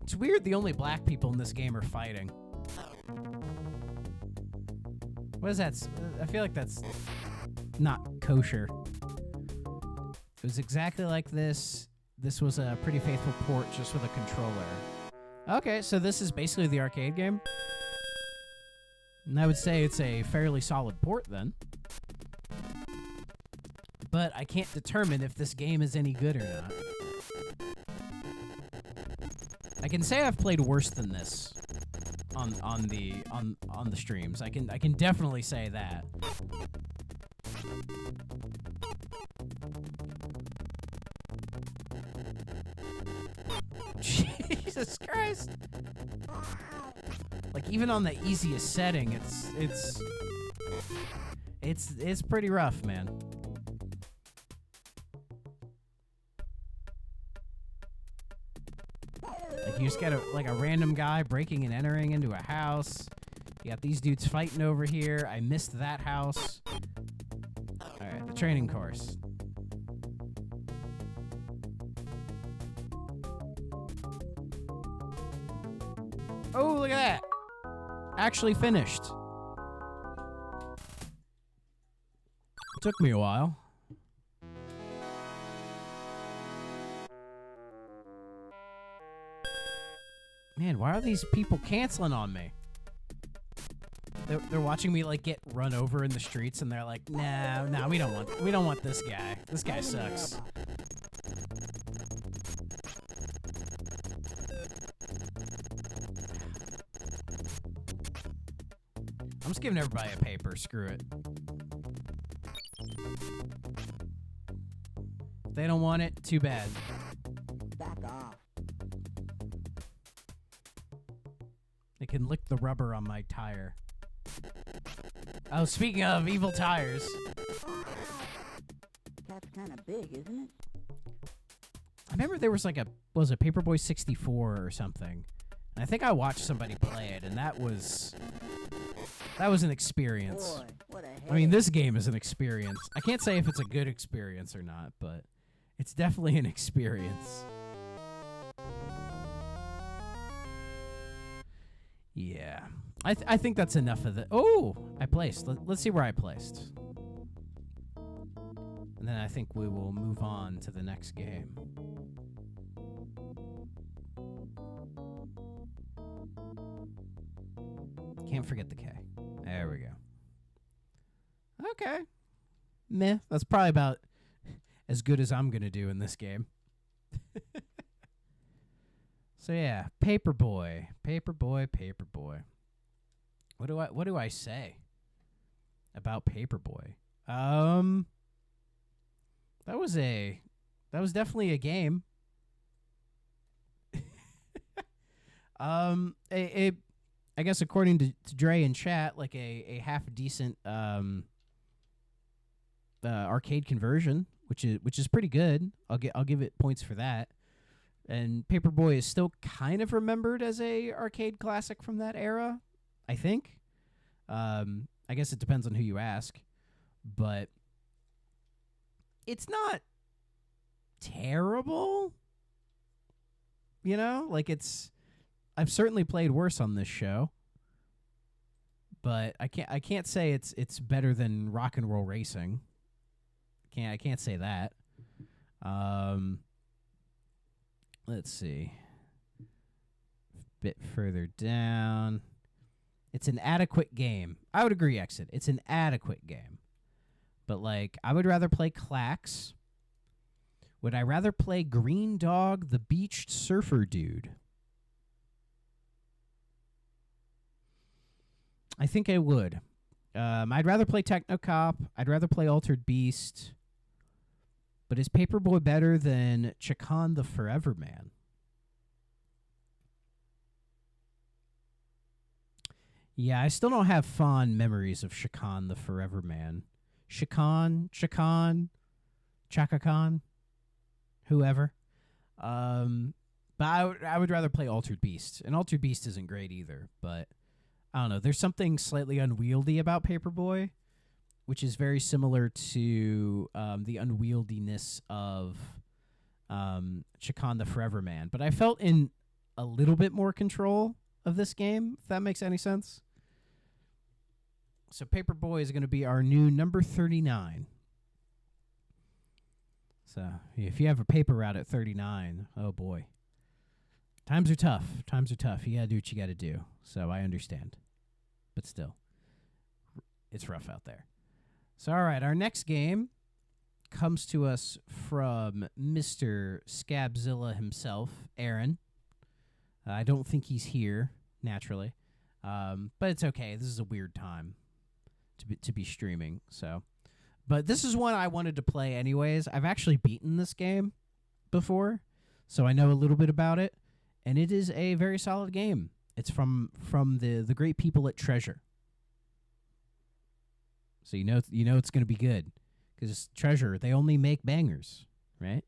[SPEAKER 1] It's weird the only black people in this game are fighting. What is that? I feel like that's not kosher. It was exactly like this this was a pretty faithful port just with a controller. Okay, so this is basically the arcade game. And I would say it's a fairly solid port then. But I can't determine if this game is any good or not. I can say I've played worse than this on the streams. I can definitely say that. Jesus Christ! Like even on the easiest setting, it's pretty rough, man. Like you just got a random guy breaking and entering into a house. You got these dudes fighting over here. I missed that house. All right, the training course. Oh, look at that. Actually finished. Took me a while. Man, why are these people canceling on me? They're watching me like get run over in the streets, and they're like, "No, we don't want this guy. This guy sucks." I'm just giving everybody a paper. Screw it. If they don't want it, too bad.
[SPEAKER 3] Back off.
[SPEAKER 1] They can lick the rubber on my tire. Oh, speaking of evil tires.
[SPEAKER 3] Cat's kind of big, isn't it?
[SPEAKER 1] I remember there was like a Paperboy 64 or something. And I think I watched somebody play it, and that was an experience.
[SPEAKER 3] Boy, what a head.
[SPEAKER 1] I mean, this game is an experience. I can't say if it's a good experience or not, but it's definitely an experience. Yeah. I think that's enough of the... Oh! I placed. Let's see where I placed. And then I think we will move on to the next game. Can't forget the K. There we go. Okay. Meh. That's probably about as good as I'm going to do in this game. So yeah, Paperboy. What do I say about Paperboy? That was definitely a game. I guess according to Dre in chat, like a half decent arcade conversion, which is pretty good. I'll give it points for that. And Paperboy is still kind of remembered as a arcade classic from that era, I think. I guess it depends on who you ask, but it's not terrible. You know, like I've certainly played worse on this show, but I can't say it's better than Rock and Roll Racing. I can't say that. Let's see. A bit further down. It's an adequate game. I would agree, Exit. It's an adequate game. But, like, I would rather play Clax. Would I rather play Green Dog, the Beached Surfer Dude? I think I would. I'd rather play Technocop. I'd rather play Altered Beast. But is Paperboy better than Chakan the Forever Man? Yeah, I still don't have fond memories of Chakan the Forever Man. Chakan, Chaka Khan, whoever. But I would rather play Altered Beast. And Altered Beast isn't great either, but I don't know. There's something slightly unwieldy about Paperboy, which is very similar to the unwieldiness of Chakan the Forever Man. But I felt in a little bit more control of this game, if that makes any sense. So Paperboy is going to be our new number 39. So if you have a paper route at 39, oh boy. Times are tough. Times are tough. You got to do what you got to do. So I understand. But still, it's rough out there. So, all right, our next game comes to us from Mr. Scabzilla himself, Aaron. I don't think he's here, naturally. But it's okay. This is a weird time to be streaming. So, but this is one I wanted to play anyways. I've actually beaten this game before, so I know a little bit about it, and it is a very solid game. It's from the great people at Treasure. So you know it's going to be good, because Treasure, they only make bangers, right?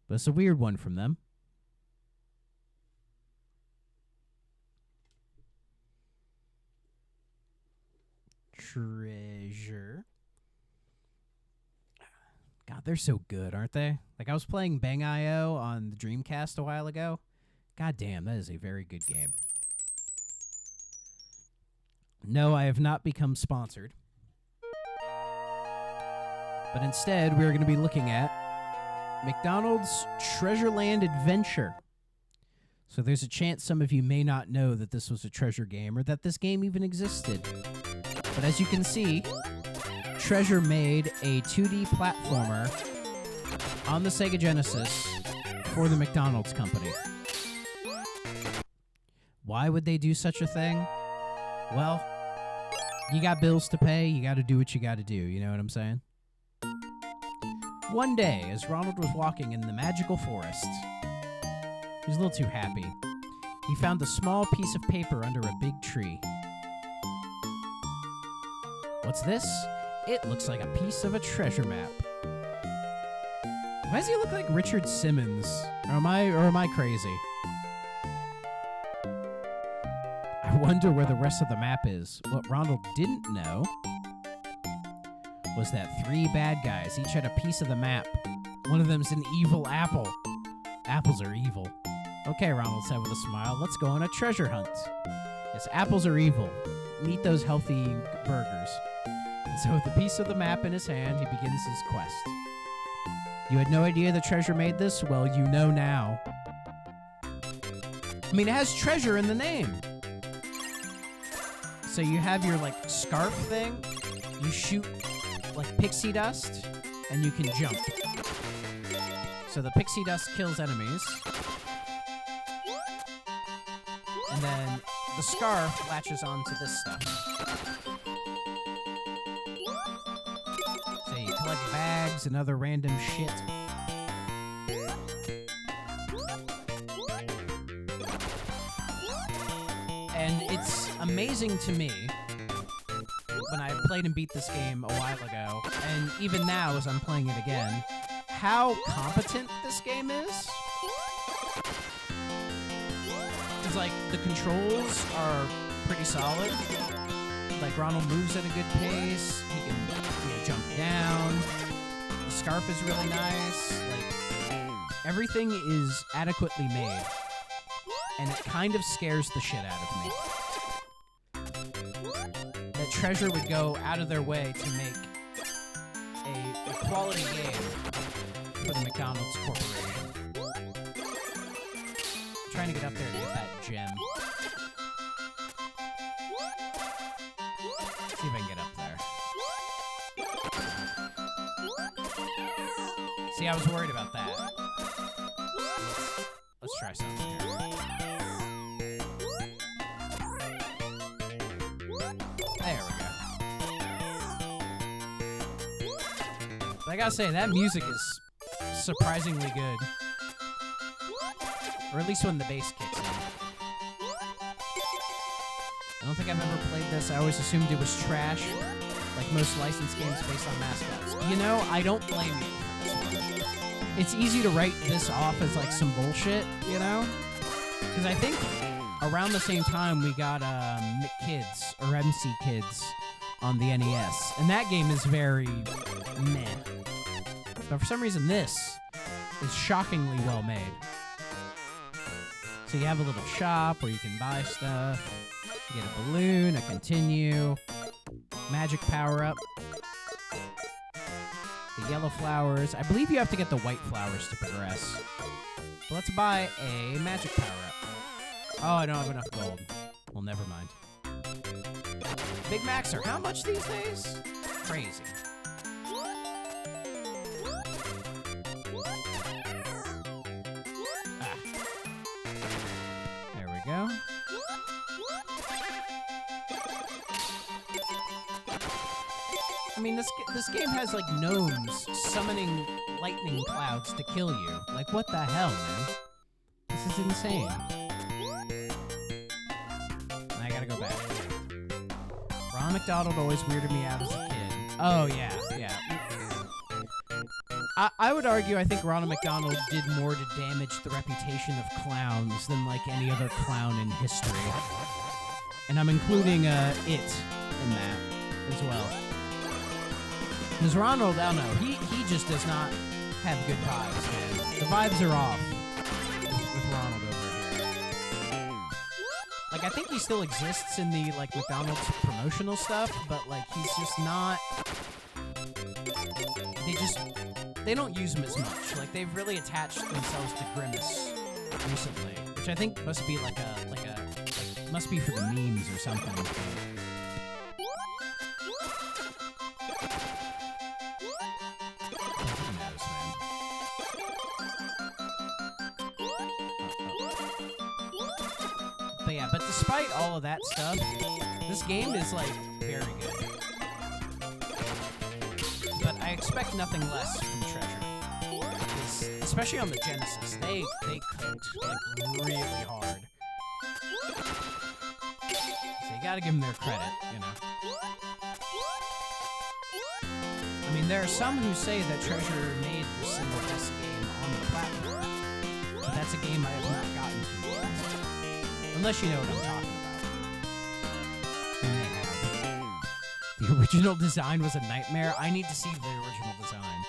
[SPEAKER 1] But it's a weird one from them. Treasure. God, they're so good, aren't they? Like, I was playing Bang.io on the Dreamcast a while ago. God damn, that is a very good game. No, I have not become sponsored. But instead, we're going to be looking at McDonald's Treasureland Adventure. So there's a chance some of you may not know that this was a Treasure game or that this game even existed. But as you can see, Treasure made a 2D platformer on the Sega Genesis for the McDonald's company. Why would they do such a thing? Well, you got bills to pay, you got to do what you got to do, you know what I'm saying? One day, as Ronald was walking in the magical forest, he was a little too happy. He found a small piece of paper under a big tree. What's this? It looks like a piece of a treasure map. Why does he look like Richard Simmons? Or am I crazy? I wonder where the rest of the map is. What Ronald didn't know was that 3 bad guys each had a piece of the map. One of them's an evil apple. Apples are evil. Okay, Ronald said with a smile, let's go on a treasure hunt. Yes, apples are evil. Eat those healthy burgers. And so with a piece of the map in his hand, he begins his quest. You had no idea the Treasure made this? Well, you know now. I mean, it has treasure in the name. So you have your, like, scarf thing. You shoot, like, pixie dust, and you can jump. So the pixie dust kills enemies. And then the scarf latches onto this stuff. So you collect bags and other random shit. And it's amazing to me, when I played and beat this game a while ago, and even now as I'm playing it again, how competent this game is. It's like, the controls are pretty solid. Like, Ronald moves at a good pace. He can, jump down. The scarf is really nice. Like, everything is adequately made. And it kind of scares the shit out of me. That Treasure would go out of their way to make a quality game for the McDonald's Corporation. I'm trying to get up there to get that gem. See if I can get up there. See, I was worried about that. Let's try something here. There we go. But I gotta say, that music is surprisingly good. Or at least when the bass kicks in. I don't think I've ever played this. I always assumed it was trash, like most licensed games based on mascots. You know, I don't blame you for this one. It's easy to write this off as like some bullshit, you know? Because I think around the same time we got McKids, or MC Kids, on the NES. And that game is very meh. But for some reason this is shockingly well made. So you have a little shop where you can buy stuff. You get a balloon, a continue, magic power-up. the yellow flowers. I believe you have to get the white flowers to progress. So let's buy a magic power-up. Oh, I don't have enough gold. Well, never mind. Big Macs are how much these days? Crazy. Ah. There we go. I mean, this game has, like, gnomes summoning lightning clouds to kill you. Like, what the hell, man? This is insane. I gotta go back. Ronald McDonald always weirded me out as a kid. Oh, yeah. I would argue I think Ronald McDonald did more to damage the reputation of clowns than, like, any other clown in history. And I'm including it in that as well. Because Ronald, I don't know, he just does not have good vibes, man. The vibes are off with Ronald over here. Like, I think he still exists in the, like, McDonald's promotional stuff, but, like, he's just not... They don't use him as much. Like, they've really attached themselves to Grimace recently, which I think must be must be for the memes or something. Who knows, man? But yeah, but despite all of that stuff, this game is, like, very good. But I expect nothing less from Treasure. Especially on the Genesis, they cooked, like, really hard. So you gotta give them their credit, you know. I mean, there are some who say that Treasure made the single best game on the platform, but that's a game I have not gotten to yet. Unless you know what I'm talking about. You may have. The original design was a nightmare. I need to see the original design.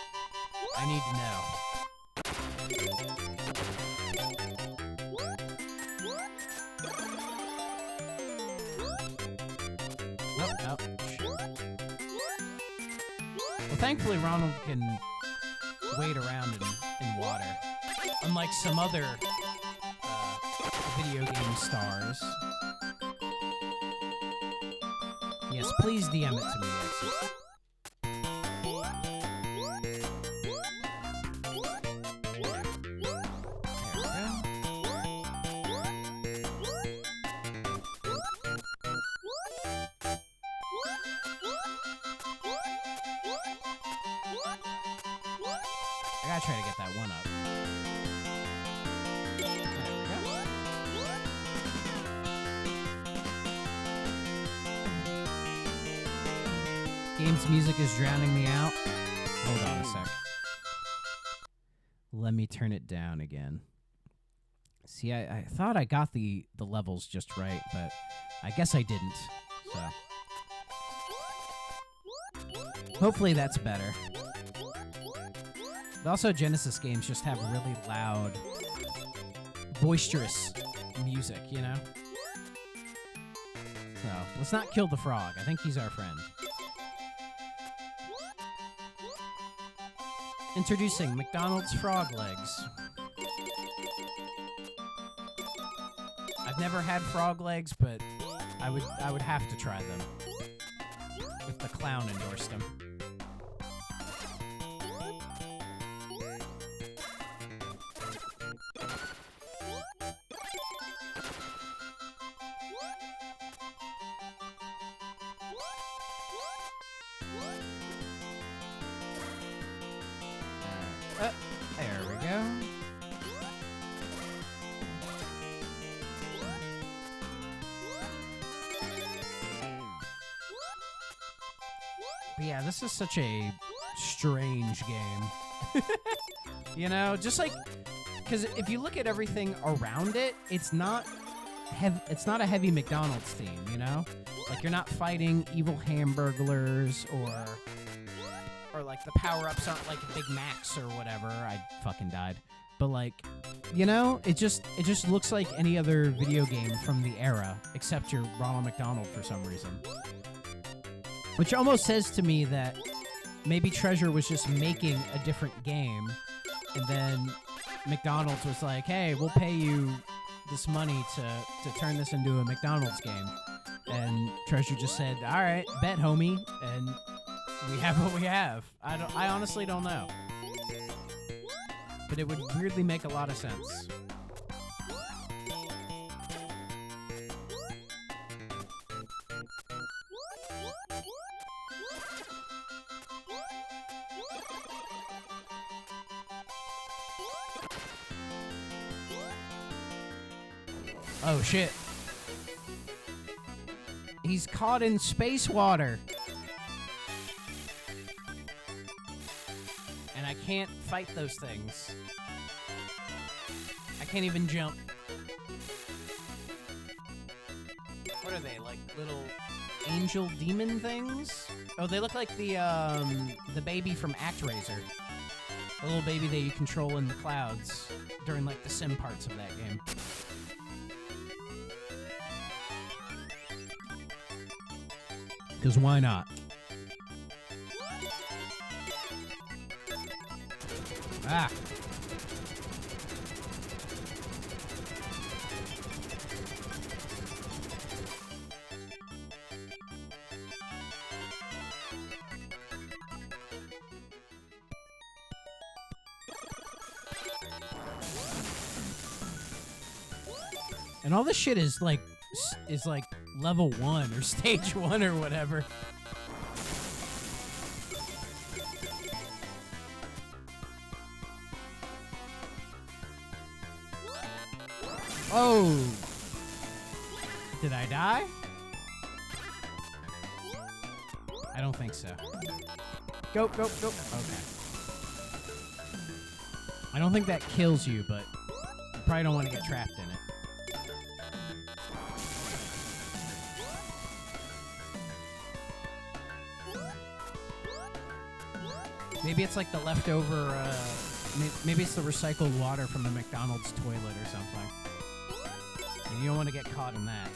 [SPEAKER 1] I need to know. Oh, shit. Well, thankfully Ronald can wade around in water. Unlike some other video game stars. Yes, please DM it to me, Exit. I gotta try to get that one up. There we go. Game's music is drowning me out. Hold on a sec. Let me turn it down again. See, I thought I got the levels just right, but I guess I didn't. So hopefully that's better. But also, Genesis games just have really loud, boisterous music, you know? So, let's not kill the frog. I think he's our friend. Introducing McDonald's frog legs. I've never had frog legs, but I would have to try them if the clown endorsed them. There we go. But yeah, this is such a strange game. You know, just like, because if you look at everything around it, it's not a heavy McDonald's theme, you know? Like, you're not fighting evil hamburglers or like the power-ups aren't like Big Macs or whatever. I fucking died. But like, you know, it just looks like any other video game from the era, except you're Ronald McDonald for some reason. Which almost says to me that maybe Treasure was just making a different game, and then McDonald's was like, hey, we'll pay you this money to turn this into a McDonald's game. And Treasure just said, all right, bet, homie, and we have what we have. I honestly don't know. But it would weirdly make a lot of sense. Oh, shit. He's caught in space water. And I can't fight those things. I can't even jump. What are they, like little angel demon things? Oh, they look like the baby from ActRaiser. The little baby that you control in the clouds during like the sim parts of that game. Because why not? Ah. And all this shit is like level 1 or stage 1 or whatever. Oh! Did I die? I don't think so. Go, go, go. Okay. I don't think that kills you, but you probably don't want to get trapped in it. Maybe it's like the leftover, maybe it's the recycled water from the McDonald's toilet or something. And you don't want to get caught in that.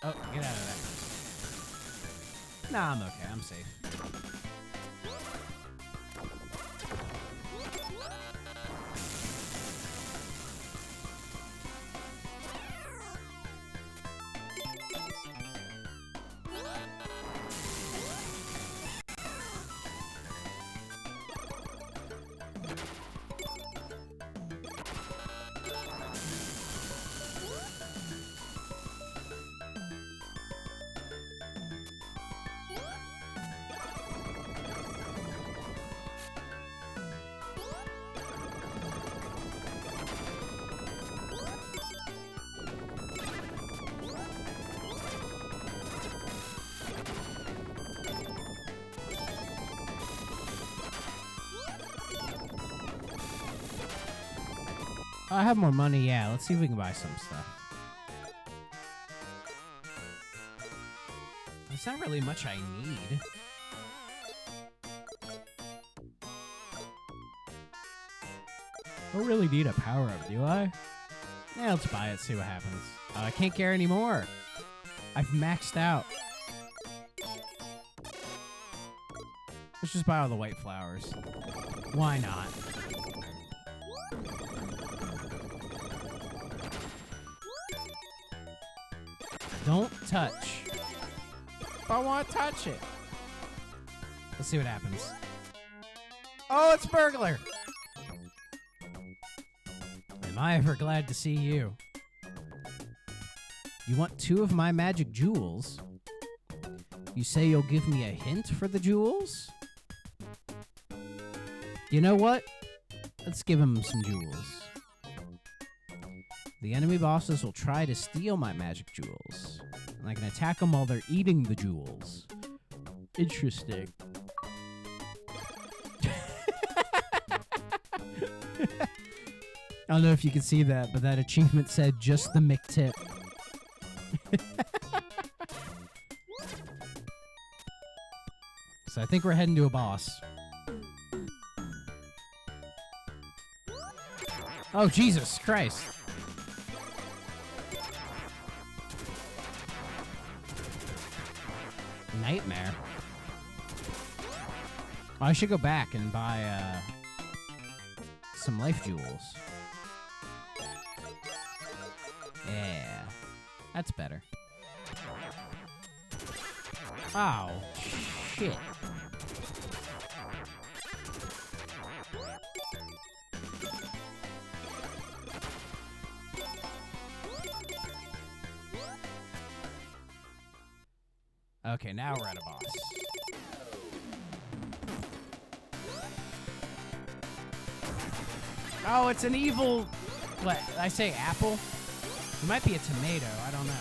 [SPEAKER 1] Oh, get out of there. Nah, I'm okay. I'm safe. I have more money, yeah. Let's see if we can buy some stuff. There's not really much I need. I don't really need a power-up, do I? Yeah, let's buy it, see what happens. Oh, I can't care anymore. I've maxed out. Let's just buy all the white flowers. Why not? Don't touch. If I want to touch it. Let's see what happens. Oh, it's burglar. Am I ever glad to see you? You want 2 of my magic jewels? You say you'll give me a hint for the jewels? You know what? Let's give him some jewels. The enemy bosses will try to steal my magic jewels, and I can attack them while they're eating the jewels. Interesting. I don't know if you can see that, but that achievement said just the McTip. So I think we're heading to a boss. Oh, Jesus Christ. Nightmare. Oh, I should go back and buy some life jewels. Yeah. That's better. Oh, shit. Okay, now we're at a boss. Oh, it's an evil... What? Did I say apple? It might be a tomato. I don't know.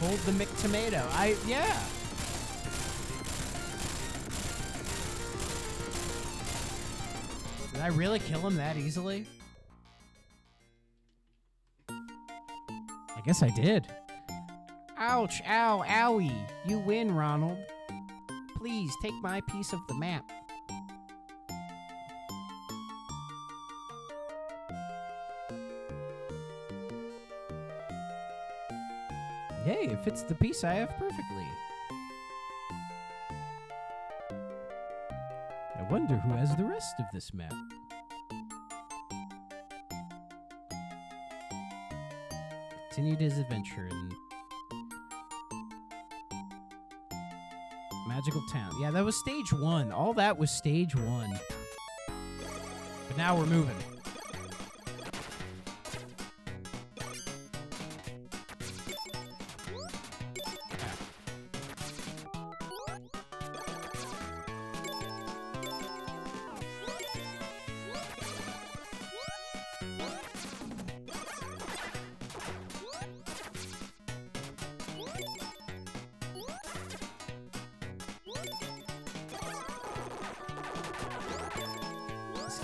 [SPEAKER 1] Hold the McTomato. Yeah. Did I really kill him that easily? I guess I did. Ouch, ow, owie. You win, Ronald. Please, take my piece of the map. Yay, it fits the piece I have perfectly. I wonder who has the rest of this map. Continued his adventure in Magical Town. Yeah, that was stage 1. All that was stage 1. But now we're moving.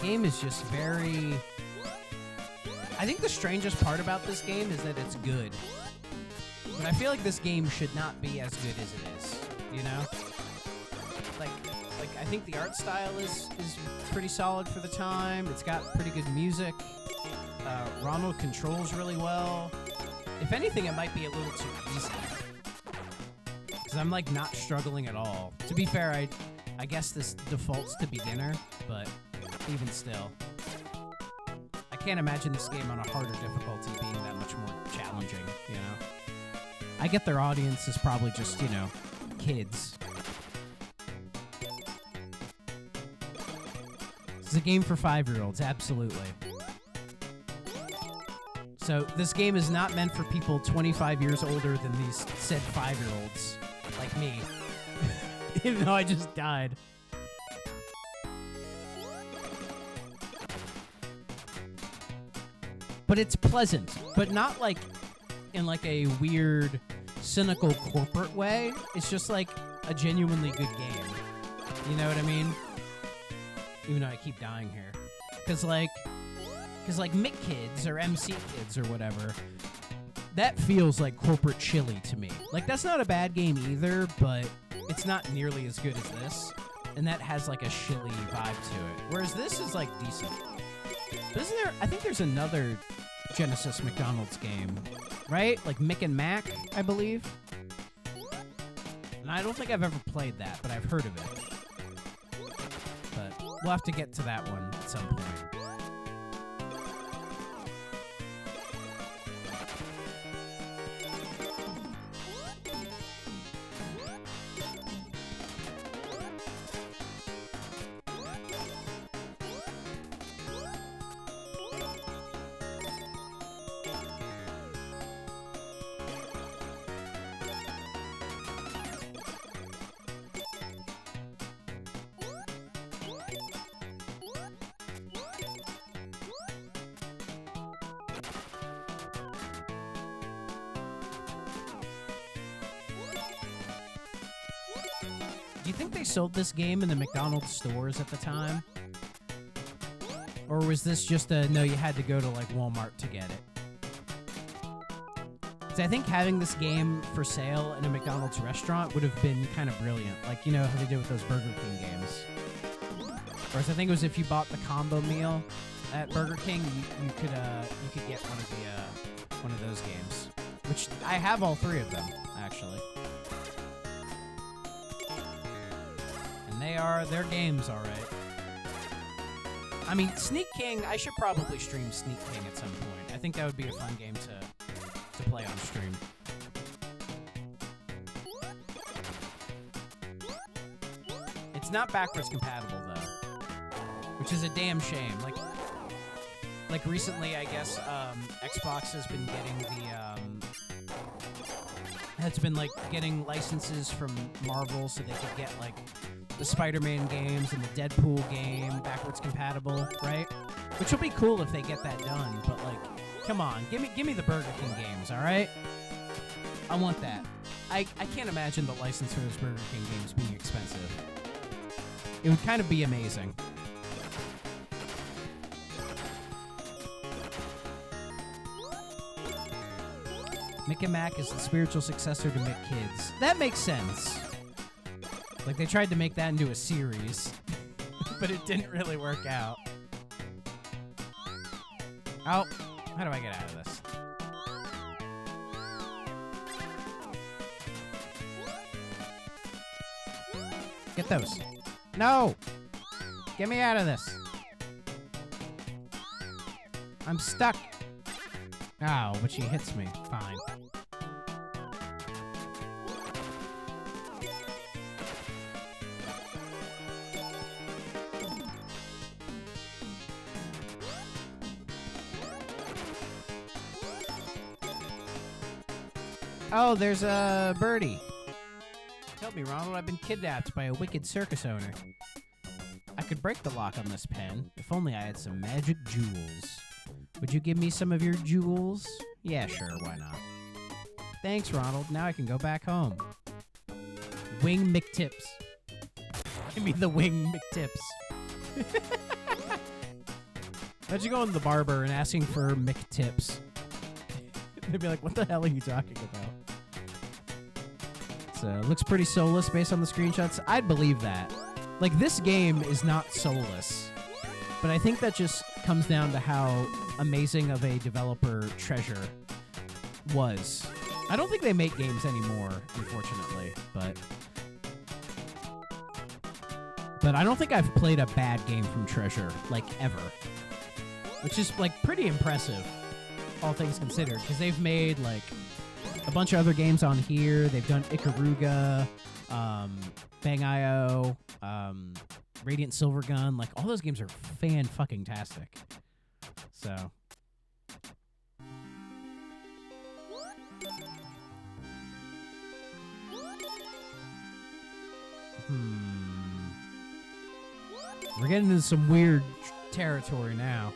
[SPEAKER 1] Game is just very... I think the strangest part about this game is that it's good. But I feel like this game should not be as good as it is, you know? Like I think the art style is pretty solid for the time. It's got pretty good music. Ronald controls really well. If anything, it might be a little too easy. Because I'm like not struggling at all. To be fair, I guess this defaults to beginner, but... even still. I can't imagine this game on a harder difficulty being that much more challenging, you know? I get their audience is probably just, you know, kids. This is a game for 5-year-olds, absolutely. So this game is not meant for people 25 years older than these said 5-year-olds, like me. Even though I just died. But it's pleasant, but not like in like a weird, cynical corporate way. It's just like a genuinely good game. You know what I mean? Even though I keep dying here. Because like Mick Kids or MC Kids or whatever, that feels like corporate chili to me. Like that's not a bad game either, but it's not nearly as good as this. And that has like a chilly vibe to it. Whereas this is like decent. But isn't there, I think there's another Genesis McDonald's game, right? Like Mick and Mac, I believe. And I don't think I've ever played that, but I've heard of it. But we'll have to get to that one at some point. Do you think they sold this game in the McDonald's stores at the time? Or was this just a, no, you had to go to, like, Walmart to get it? So I think having this game for sale in a McDonald's restaurant would have been kind of brilliant. Like, you know how they did with those Burger King games. Whereas I think it was if you bought the combo meal at Burger King, you could get one of those games. Which, I have all 3 of them, actually. And they're games, alright. I mean, Sneak King, I should probably stream Sneak King at some point. I think that would be a fun game to play on stream. It's not backwards compatible, though. Which is a damn shame. Like recently, I guess, Xbox has been getting licenses from Marvel so they could get, like, the Spider-Man games and the Deadpool game backwards compatible, right? Which will be cool if they get that done, but, like, come on, give me the Burger King games, all right? I want that. I can't imagine the license for those Burger King games being expensive. It would kind of be amazing. Mick and Mac is the spiritual successor to McKids. That makes sense. Like, they tried to make that into a series, but it didn't really work out. Oh, how do I get out of this? Get those. No! Get me out of this. I'm stuck. Ow, but she hits me. Fine. Oh, there's a birdie. Help me, Ronald. I've been kidnapped by a wicked circus owner. I could break the lock on this pen, if only I had some magic jewels. Would you give me some of your jewels? Yeah, sure, why not? Thanks, Ronald. Now I can go back home. Wing McTips. Give me the wing McTips. Imagine going to the barber and asking for McTips. They'd be like, what the hell are you talking about? So, it looks pretty soulless based on the screenshots. I'd believe that. Like, this game is not soulless. But I think that just comes down to how amazing of a developer Treasure was. I don't think they make games anymore, unfortunately, but I don't think I've played a bad game from Treasure, like, ever. Which is, like, pretty impressive, all things considered, because they've made, like, a bunch of other games on here. They've done Ikaruga, Bang.io, Radiant Silvergun. Like, all those games are fan-fucking-tastic. So. We're getting into some weird territory now.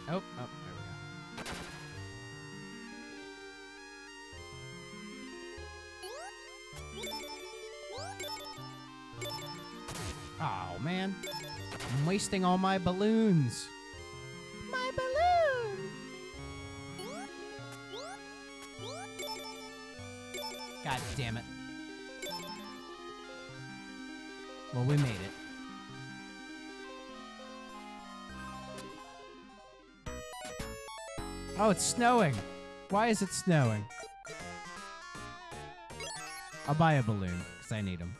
[SPEAKER 1] Oh, there we go. Oh, man. I'm wasting all my balloons. My balloon! God damn it. Well, we made it. Oh, it's snowing. Why is it snowing? I'll buy a balloon, because I need them.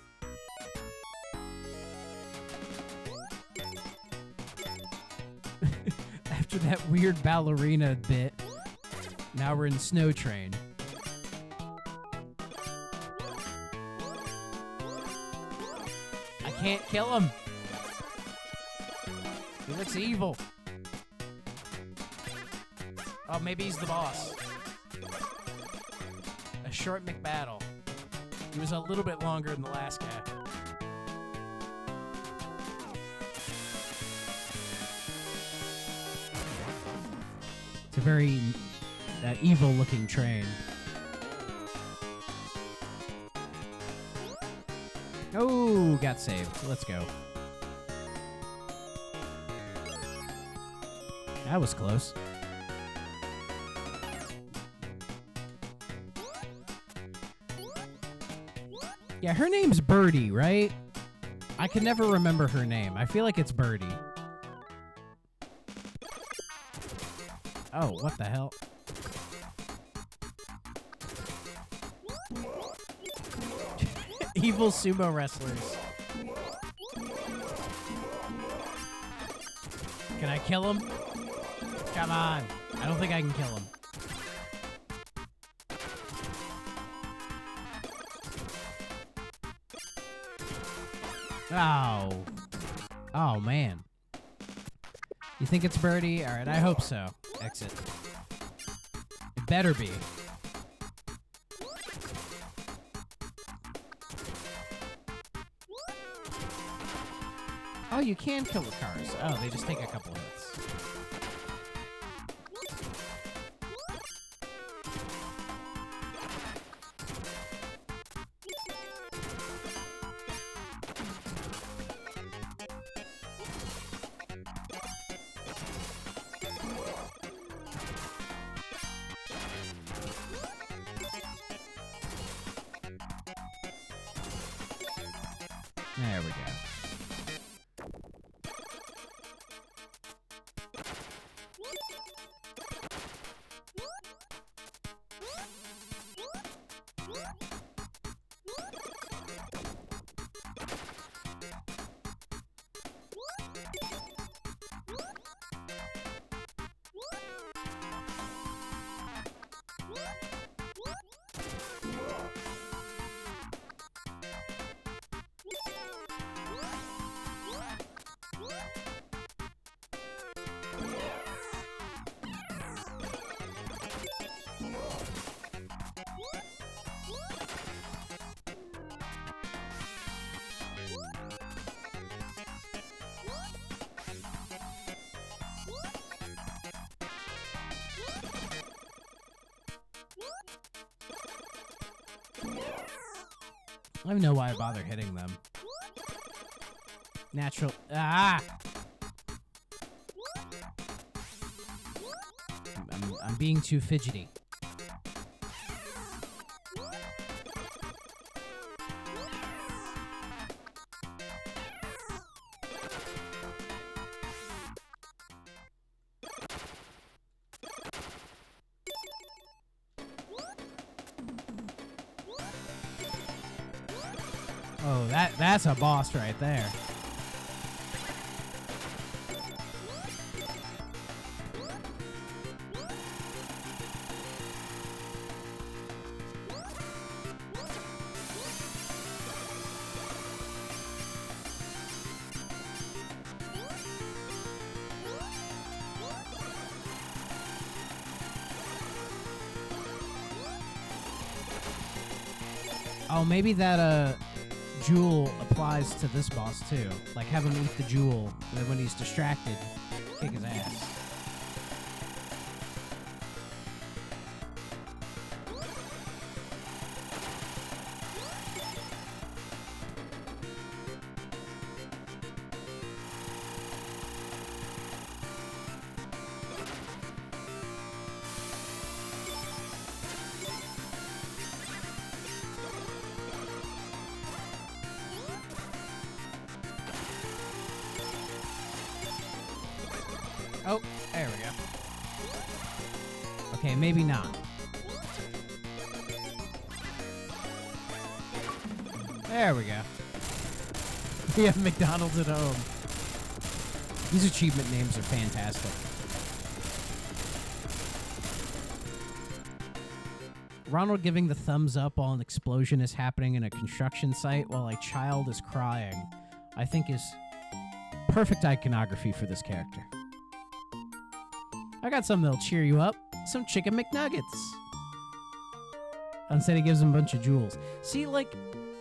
[SPEAKER 1] After that weird ballerina bit, now we're in Snow Train. I can't kill him. He looks evil. Oh, maybe he's the boss. A short McBattle. He was a little bit longer than the last guy. It's a very evil-looking train. Oh, got saved. Let's go. That was close. Yeah, her name's Birdie, right? I can never remember her name. I feel like it's Birdie. Oh, what the hell? Evil sumo wrestlers. Can I kill him? Come on. I don't think I can kill him. Oh. Oh, man. You think it's Birdie? All right, I hope so. Exit. It better be. Oh, you can kill the cars. Oh, they just take a couple hits. There we go. I don't know why I bother hitting them. Natural. Ah! I'm being too fidgety. Oh, that's a boss right there. Oh, maybe that jewel applies to this boss too. Like have him eat the jewel, and then when he's distracted, kick his ass. Oh, there we go. Okay, maybe not. There we go. We have McDonald's at home. These achievement names are fantastic. Ronald giving the thumbs up while an explosion is happening in a construction site while a child is crying, I think is perfect iconography for this character. I got something that'll cheer you up. Some chicken McNuggets. Instead, he gives him a bunch of jewels. See, like,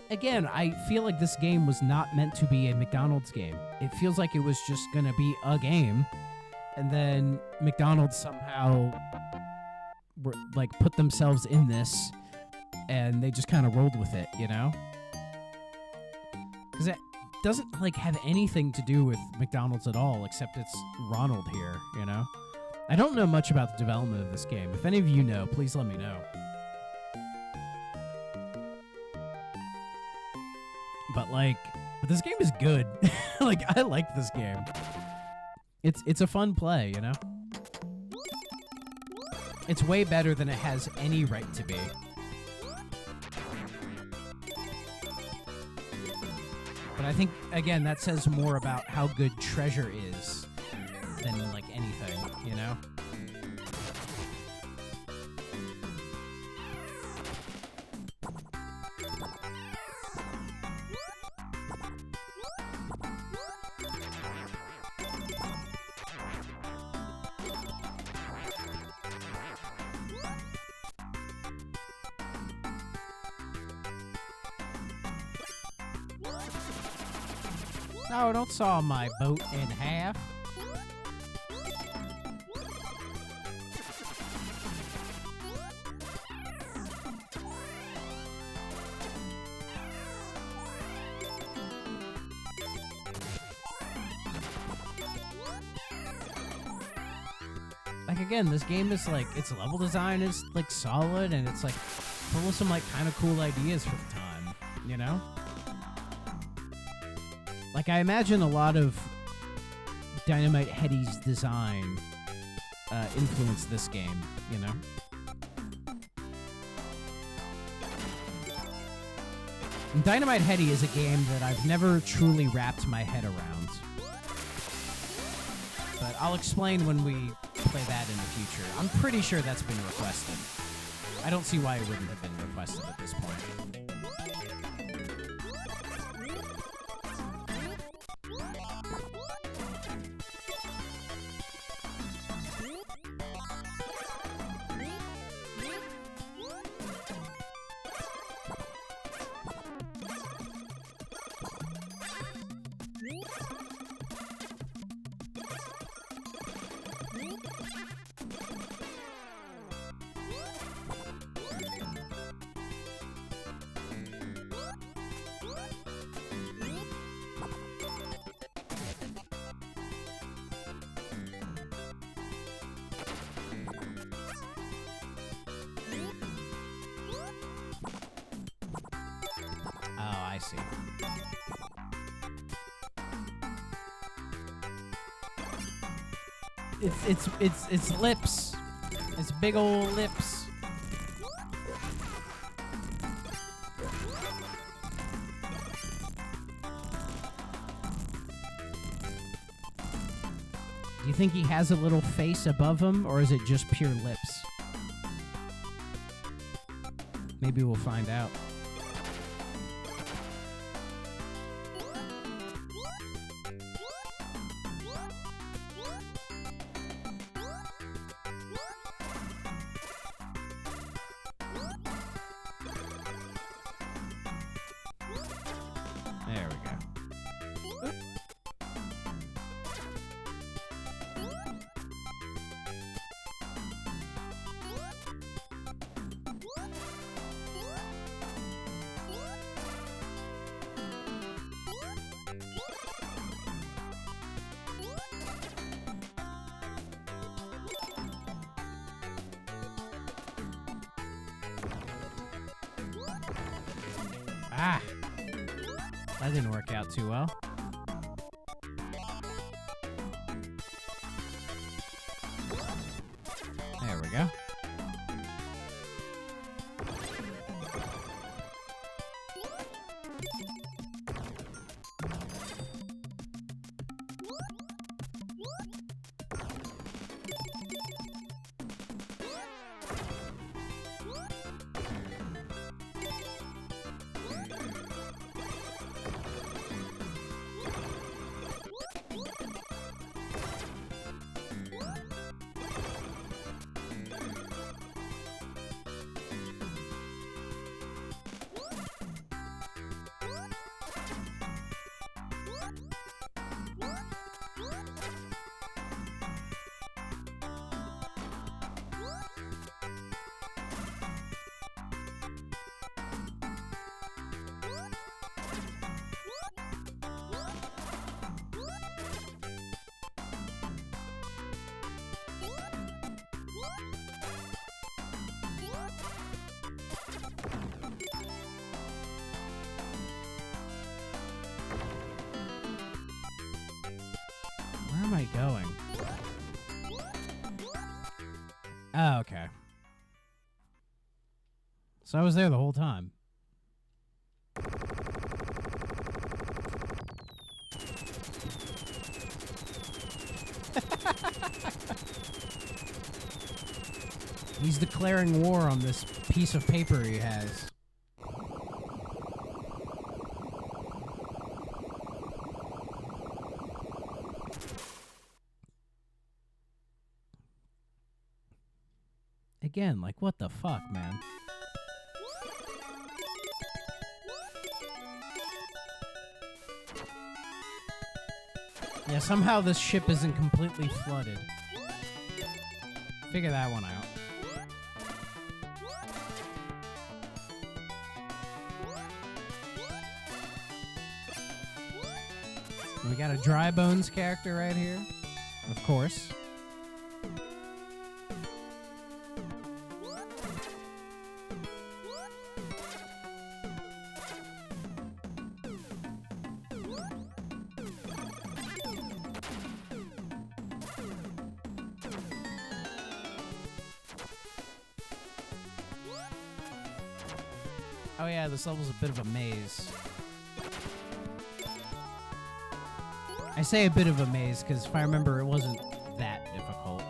[SPEAKER 1] again, I feel like this game was not meant to be a McDonald's game. It feels like it was just going to be a game. And then McDonald's somehow put themselves in this. And they just kind of rolled with it, you know? Because it doesn't like have anything to do with McDonald's at all, except it's Ronald here, you know? I don't know much about the development of this game. If any of you know, please let me know. But this game is good. Like, I like this game. It's a fun play, you know? It's way better than it has any right to be. But I think, again, that says more about how good Treasure is than, like, anything, you know? No, don't saw my boat in half. Like, again, this game is like, its level design is like solid, and it's like full of some like kind of cool ideas for the time, you know? Like, I imagine a lot of Dynamite Heady's design influenced this game, you know? And Dynamite Heady is a game that I've never truly wrapped my head around. But I'll explain when we play that in the future. I'm pretty sure that's been requested. I don't see why it wouldn't have been requested at this point. I see. It's lips. It's big old lips. Do you think he has a little face above him, or is it just pure lips? Maybe we'll find out. There we go. Oop. Ah! That didn't work out too well. There we go. going? Oh, okay. So I was there the whole time. He's declaring war on this piece of paper he has. Again, like, what the fuck, man? Yeah, somehow this ship isn't completely flooded. Figure that one out. We got a Dry Bones character right here, of course. Oh yeah, this level's a bit of a maze. I say a bit of a maze because if I remember, it wasn't that difficult.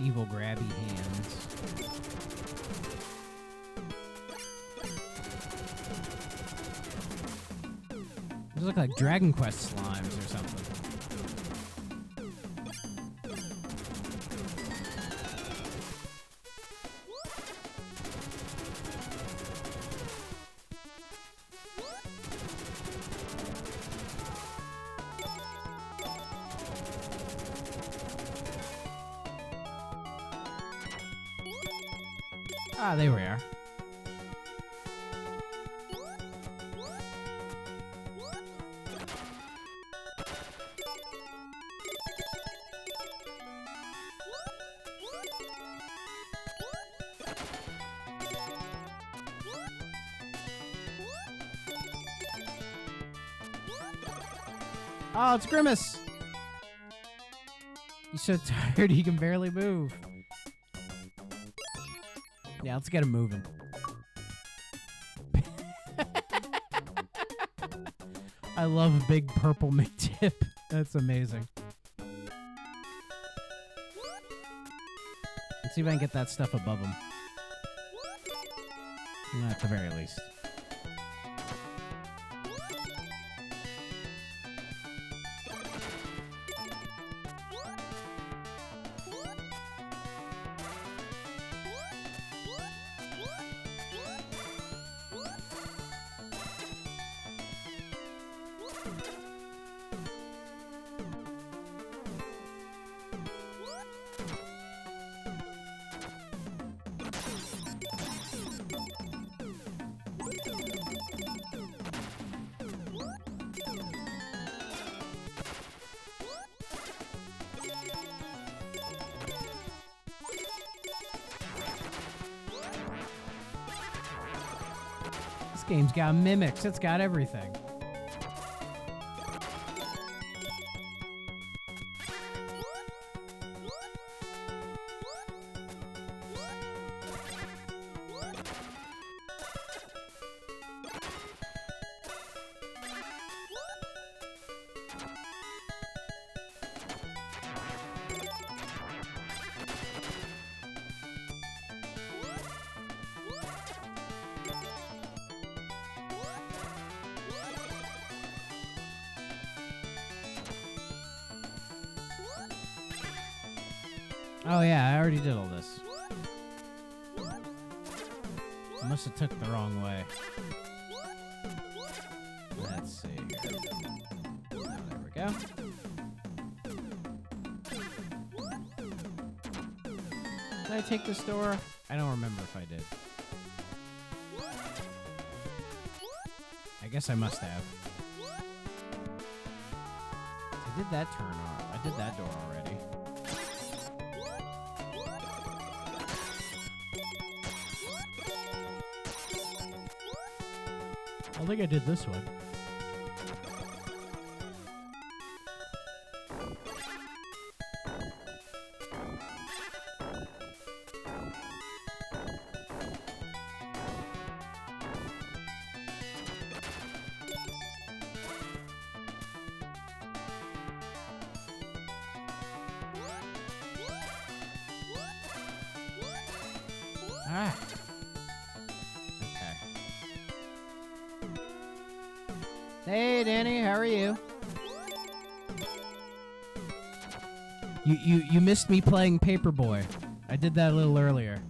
[SPEAKER 1] Evil grabby hands. These look like Dragon Quest slimes or something. Ah, there we are. Oh, it's Grimace! He's so tired he can barely move. Yeah, let's get him moving. I love big purple McTip. That's amazing. Let's see if I can get that stuff above him. At the very least. This game's got mimics. It's got everything. Oh yeah, I already did all this. I must have took the wrong way. Let's see here. Oh, there we go. Did I take this door? I don't remember if I did. I guess I must have. I did that turn on. I did that door already. I think I did this one. Ah. Okay. Hey, Danny, how are you? You missed me playing Paperboy. I did that a little earlier.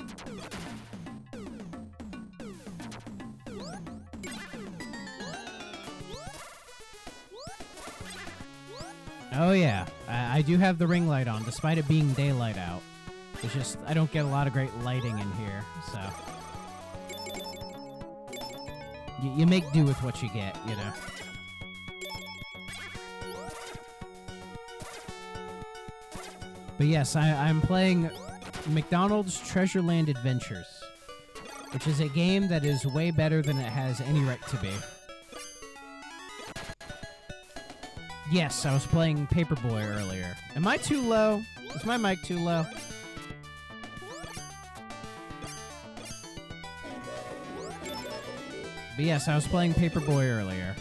[SPEAKER 1] Oh yeah, I do have the ring light on, despite it being daylight out. It's just, I don't get a lot of great lighting in here, so... You make do with what you get, you know? But yes, I'm playing McDonald's Treasureland Adventures, which is a game that is way better than it has any right to be. Yes, I was playing Paperboy earlier. Am I too low? Is my mic too low? But yes, I was playing Paperboy earlier.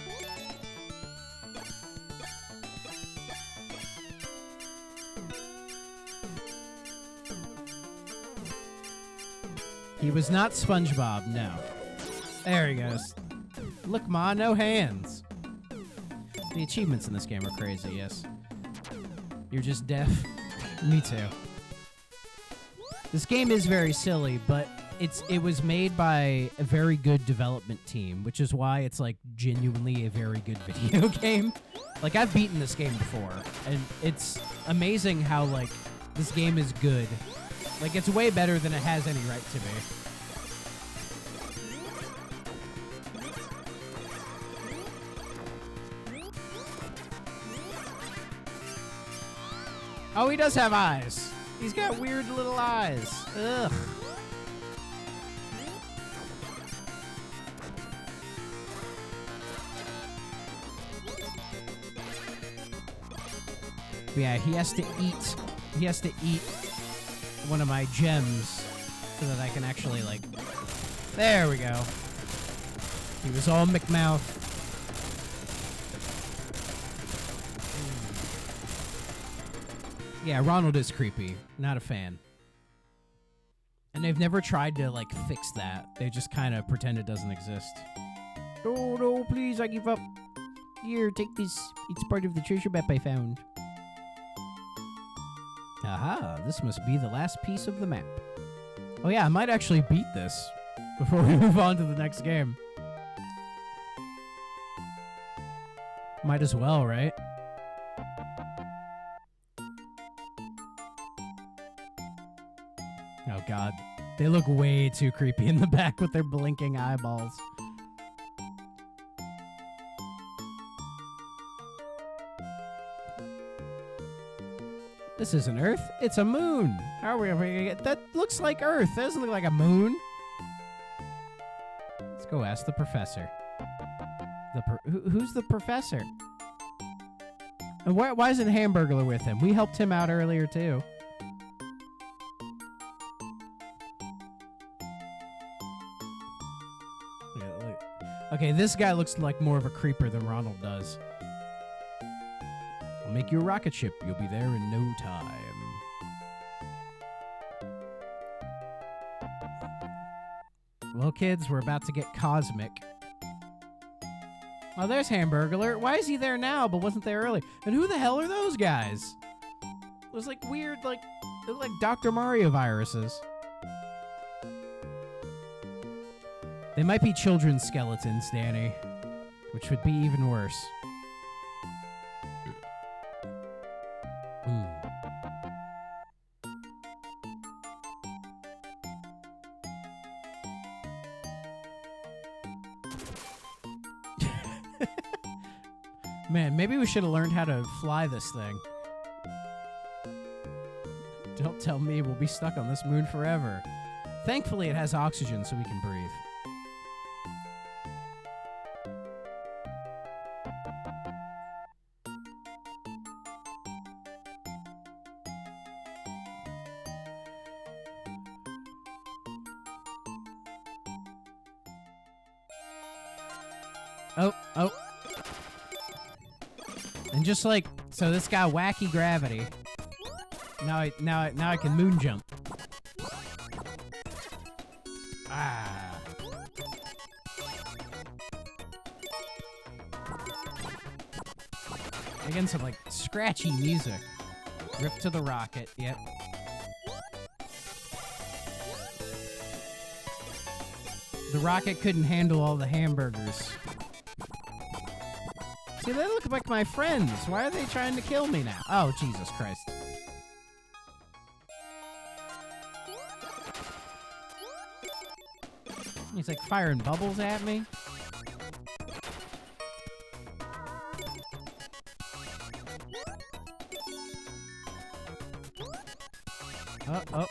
[SPEAKER 1] He was not SpongeBob, no. There he goes. Look, Ma, no hands. The achievements in this game are crazy, yes. You're just deaf? Me too. This game is very silly, but it was made by a very good development team, which is why it's like genuinely a very good video game. Like, I've beaten this game before, and it's amazing how like this game is good. Like, it's way better than it has any right to be. Oh, he does have eyes. He's got weird little eyes. Ugh. But yeah, he has to eat. He has to eat one of my gems so that I can actually, like... There we go. He was all McMouth. Yeah, Ronald is creepy. Not a fan. And they've never tried to, like, fix that. They just kind of pretend it doesn't exist. No, no, please, I give up. Here, take this. It's part of the treasure map I found. Aha, this must be the last piece of the map. Oh yeah, I might actually beat this before we move on to the next game. Might as well, right? Oh god, they look way too creepy in the back with their blinking eyeballs. This isn't Earth, it's a moon. How are we ever gonna get that? Looks like Earth. That doesn't look like a moon. Let's go ask the professor. Who's the professor? And why isn't Hamburglar with him? We helped him out earlier too. Okay, this guy looks like more of a creeper than Ronald does. I'll make you a rocket ship. You'll be there in no time. Well, kids, we're about to get cosmic. Oh, there's Hamburglar. Why is he there now but wasn't there earlier? And who the hell are those guys? It was like weird, like, they look like Dr. Mario viruses. They might be children's skeletons, Danny. which would be even worse. Man, maybe we should have learned how to fly this thing. Don't tell me we'll be stuck on this moon forever. Thankfully, it has oxygen so we can breathe. Oh. And just like, so this got wacky gravity. Now I can moon jump. Ah. Again, some like scratchy music. Rip to the rocket, yep. The rocket couldn't handle all the hamburgers. See, they look like my friends. Why are they trying to kill me now? Oh, Jesus Christ. He's like firing bubbles at me. Oh.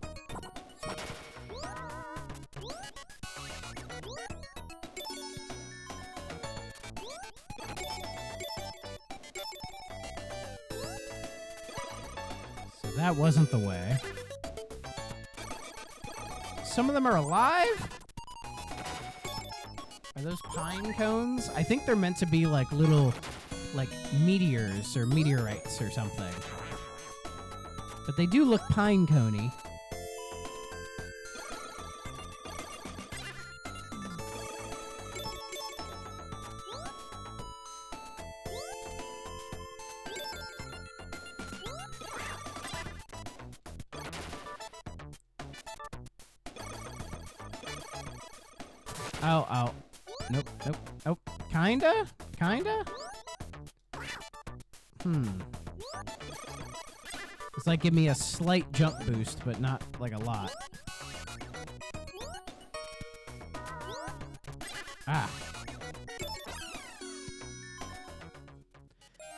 [SPEAKER 1] So that wasn't the way. Some of them are alive? Are those pine cones? I think they're meant to be like little, like meteors or meteorites or something. But they do look pine coney. Oh. Nope. Oh, kinda? It's like give me a slight jump boost, but not like a lot. Ah.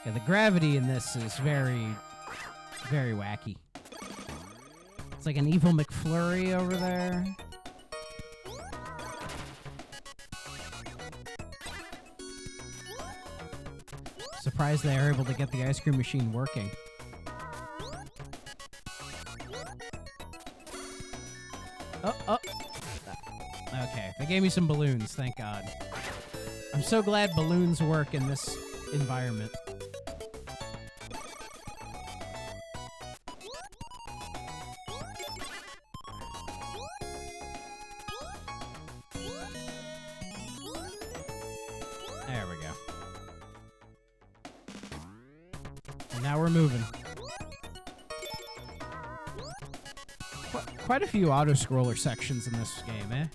[SPEAKER 1] Yeah, the gravity in this is very, very wacky. It's like an evil McFlurry over there. Surprised they are able to get the ice cream machine working. Oh. Okay, they gave me some balloons, thank God. I'm so glad balloons work in this environment. There we go. And now we're moving. Quite a few auto-scroller sections in this game, eh?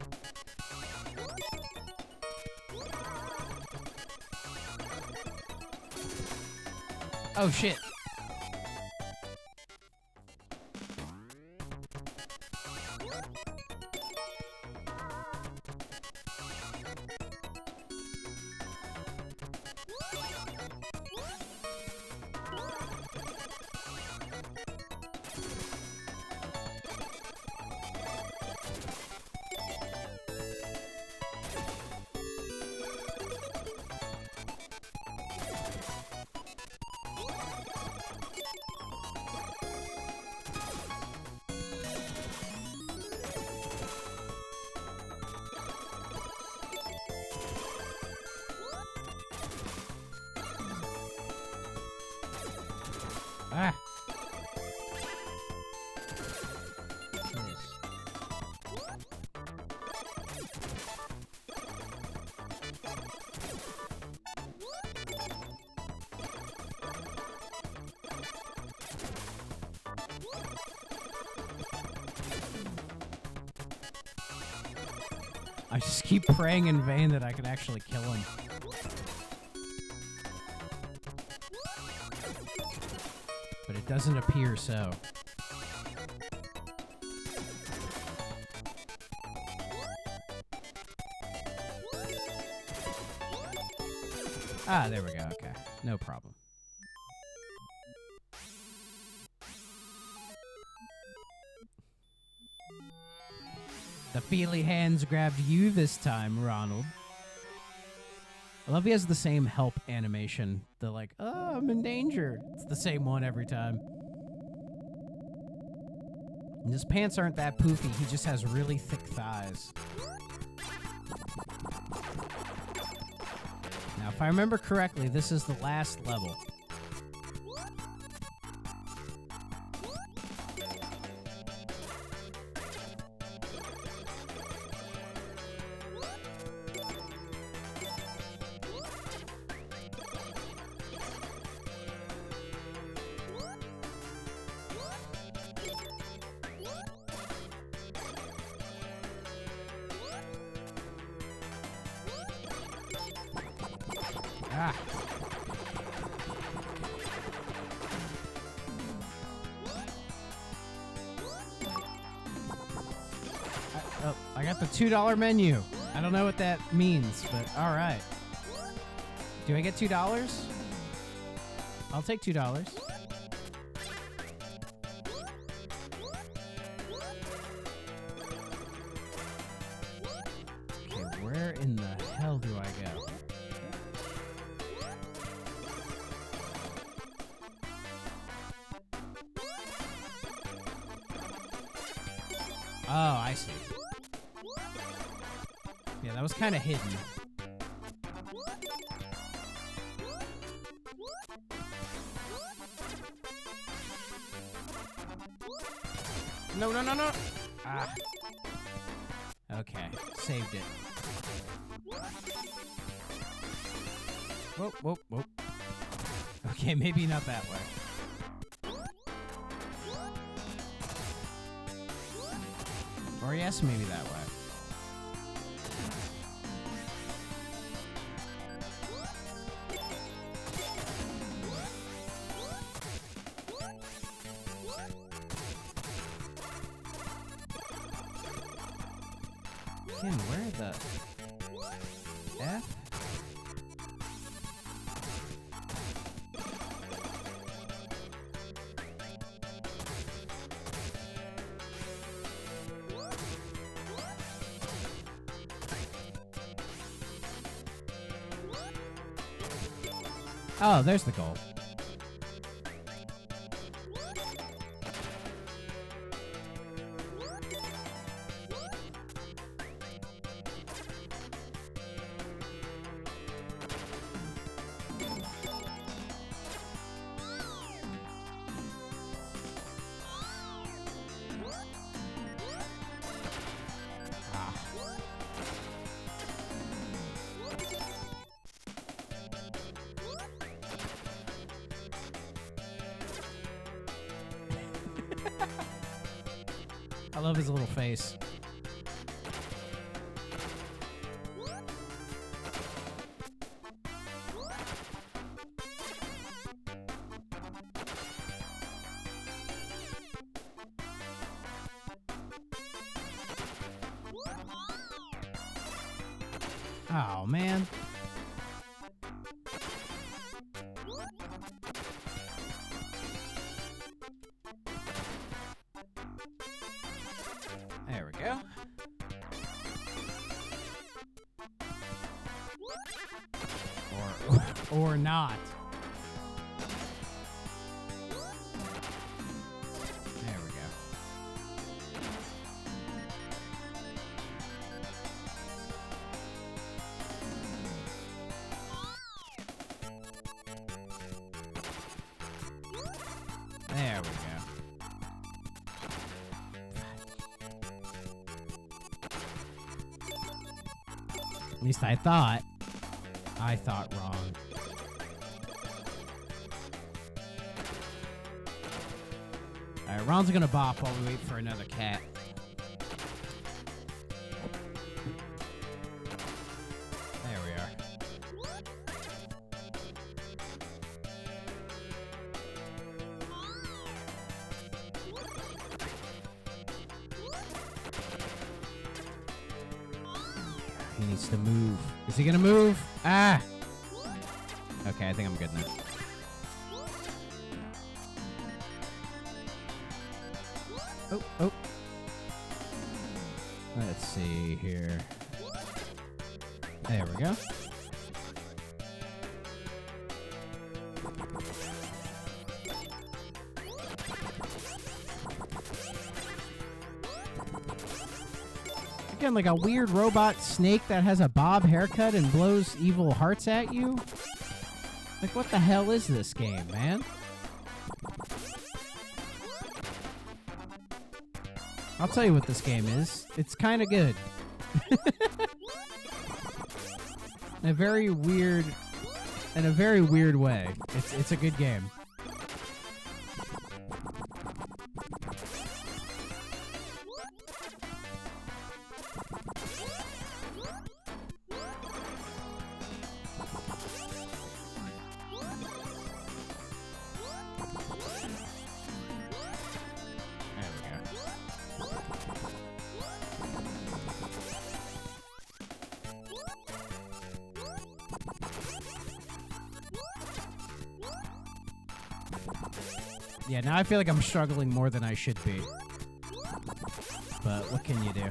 [SPEAKER 1] Oh, shit. Ah. I just keep praying in vain that I could actually kill him. doesn't appear so. Ah, there we go. Okay. No problem. The feely hands grabbed you this time, Ronald. I love he has the same help animation. The like, oh, I'm in danger. It's the same one every time. And his pants aren't that poofy. He just has really thick thighs. Now, if I remember correctly, this is the last level. Ah. I got the $2 menu. I don't know what that means, but all right. Do I get $2? I'll take $2. Okay, where in the hell do I go? Oh, I see. Yeah, that was kind of hidden. No, no, no, no! Ah. Okay, saved it. Whoa, whoa, whoa. Okay, maybe not that way. Or yes, maybe that way. Again, where the F? Oh, there's the goal. I love his little face. Oh, man. There we go. Or not. There we go. There we go. At least I thought. I thought wrong. Alright, Ron's gonna bop while we wait for another cat. There we are. he needs to move. Is he gonna move? Ah! Okay, I think I'm good now. Oh, oh. Let's see here. There we go. Again, like a weird robot snake that has a bob haircut and blows evil hearts at you? Like, what the hell is this game, man? I'll tell you what this game is. It's kind of good. In a very weird way. It's a good game. Yeah, now I feel like I'm struggling more than I should be. But what can you do?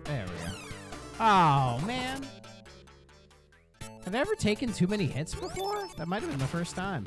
[SPEAKER 1] There we go. Oh, man. Have I ever taken too many hits before? That might have been the first time.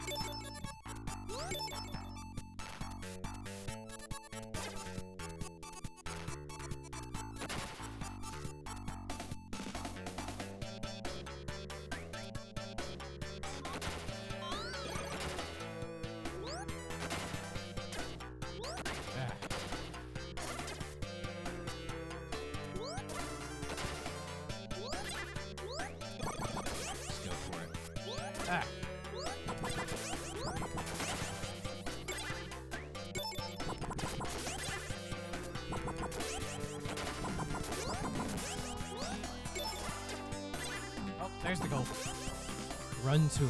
[SPEAKER 1] Oh, there's the goal. Run to it.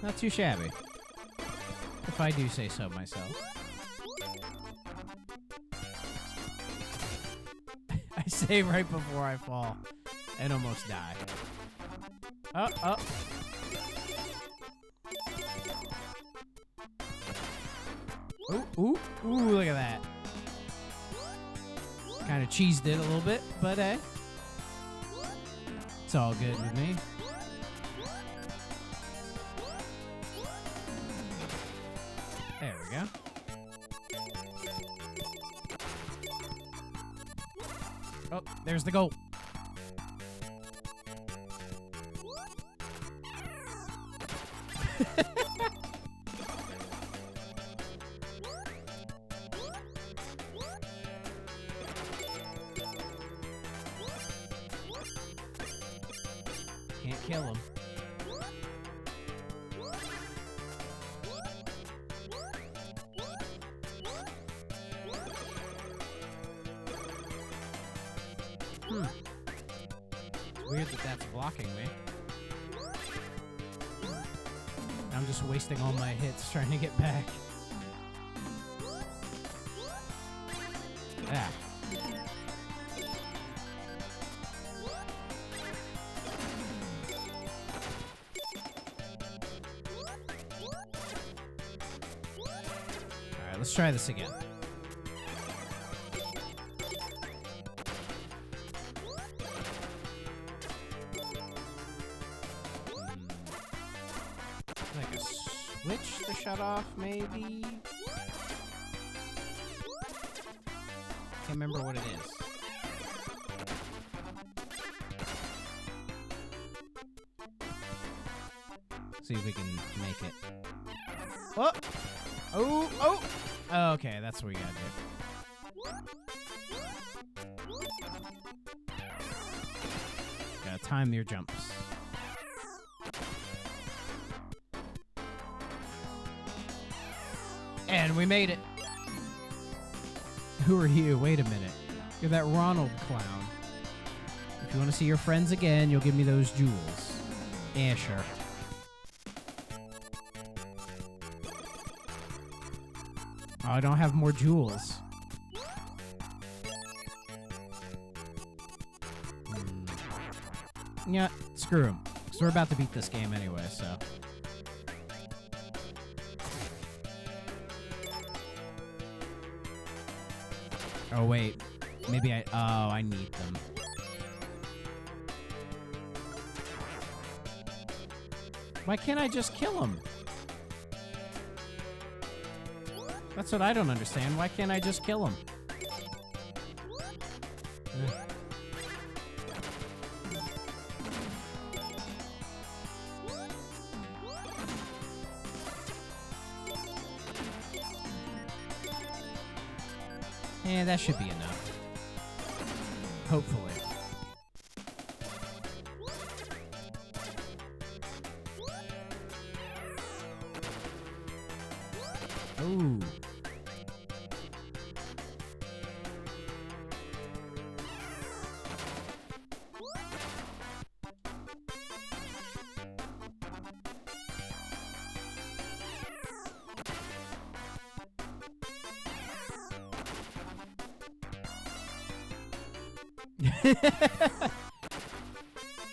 [SPEAKER 1] Not too shabby, if I do say so myself. I say right before I fall and almost die. Oh, oh. Ooh, ooh, ooh, look at that. Kind of cheesed it a little bit, but hey. It's all good with me. There we go. Oh, there's the goal. Can't kill him. It's weird that that's blocking me. I'm just wasting all my hits trying to get back. Ah. Alright, let's try this again. Like a switch to shut off, maybe? Can't remember what it is. See if we can make it. Oh! Oh! Oh! Okay, that's what we gotta do. Gotta time your jumps. And we made it. Who are you? Wait a minute. You're that Ronald clown. If you want to see your friends again, you'll give me those jewels. Yeah, sure. Oh, I don't have more jewels. Yeah, screw him. Because we're about to beat this game anyway, so... Oh, wait. Maybe I need them. Why can't I just kill him? That's what I don't understand. Why can't I just kill him? Yeah, that should be enough. Hopefully. Ooh.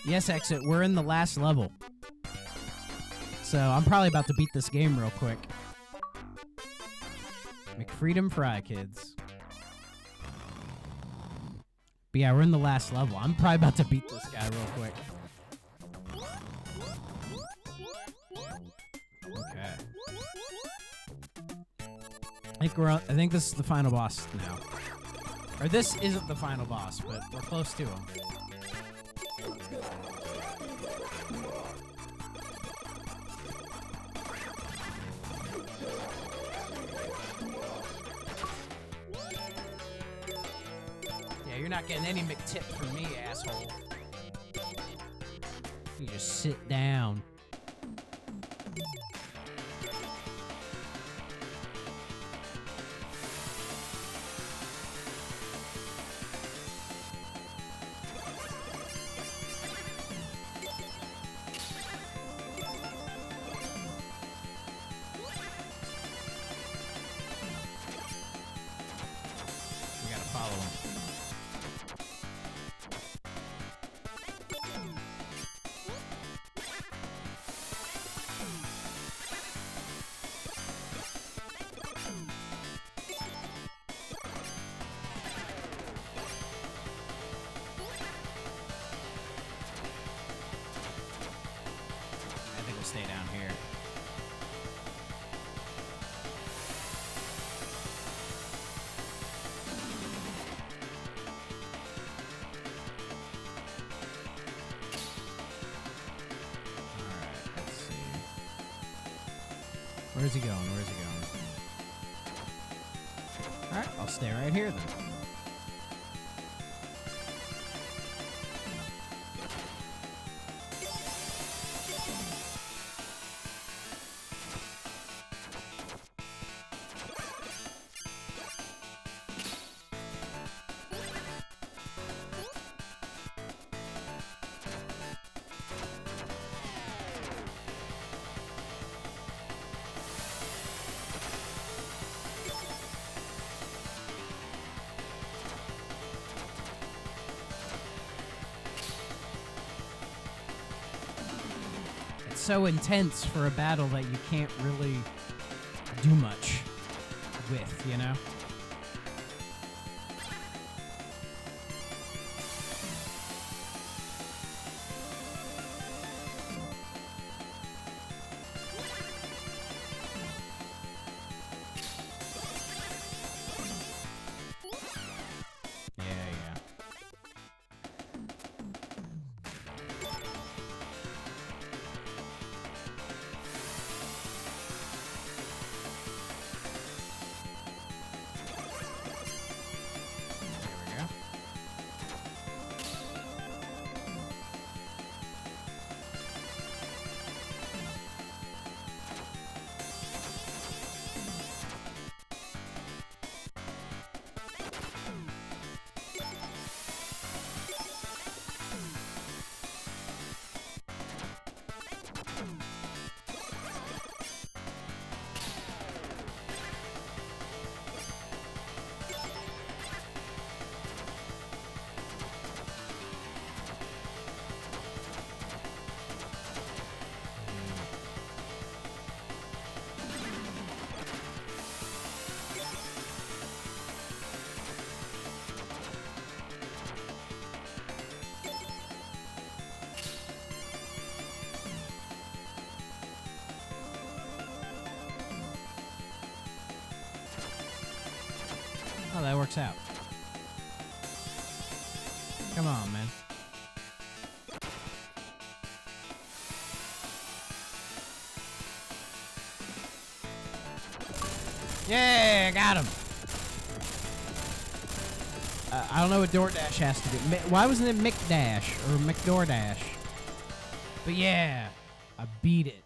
[SPEAKER 1] Yes, Exit, we're in the last level. So I'm probably about to beat this game real quick. McFreedom Fry, kids. But yeah, we're in the last level. I'm probably about to beat this guy real quick. Okay. I think this is the final boss now. Or this isn't the final boss, but we're close to him. Yeah, you're not getting any McTip from me, asshole. You just sit down. Stay down here. Alright, let's see. Where's he going? Where's he going? Alright, I'll stay right here then. So intense for a battle that you can't really do much with, you know? Oh, that works out. Come on, man. Yeah, got him. I don't know what DoorDash has to do. Why wasn't it McDash or McDoordash? But yeah, I beat it.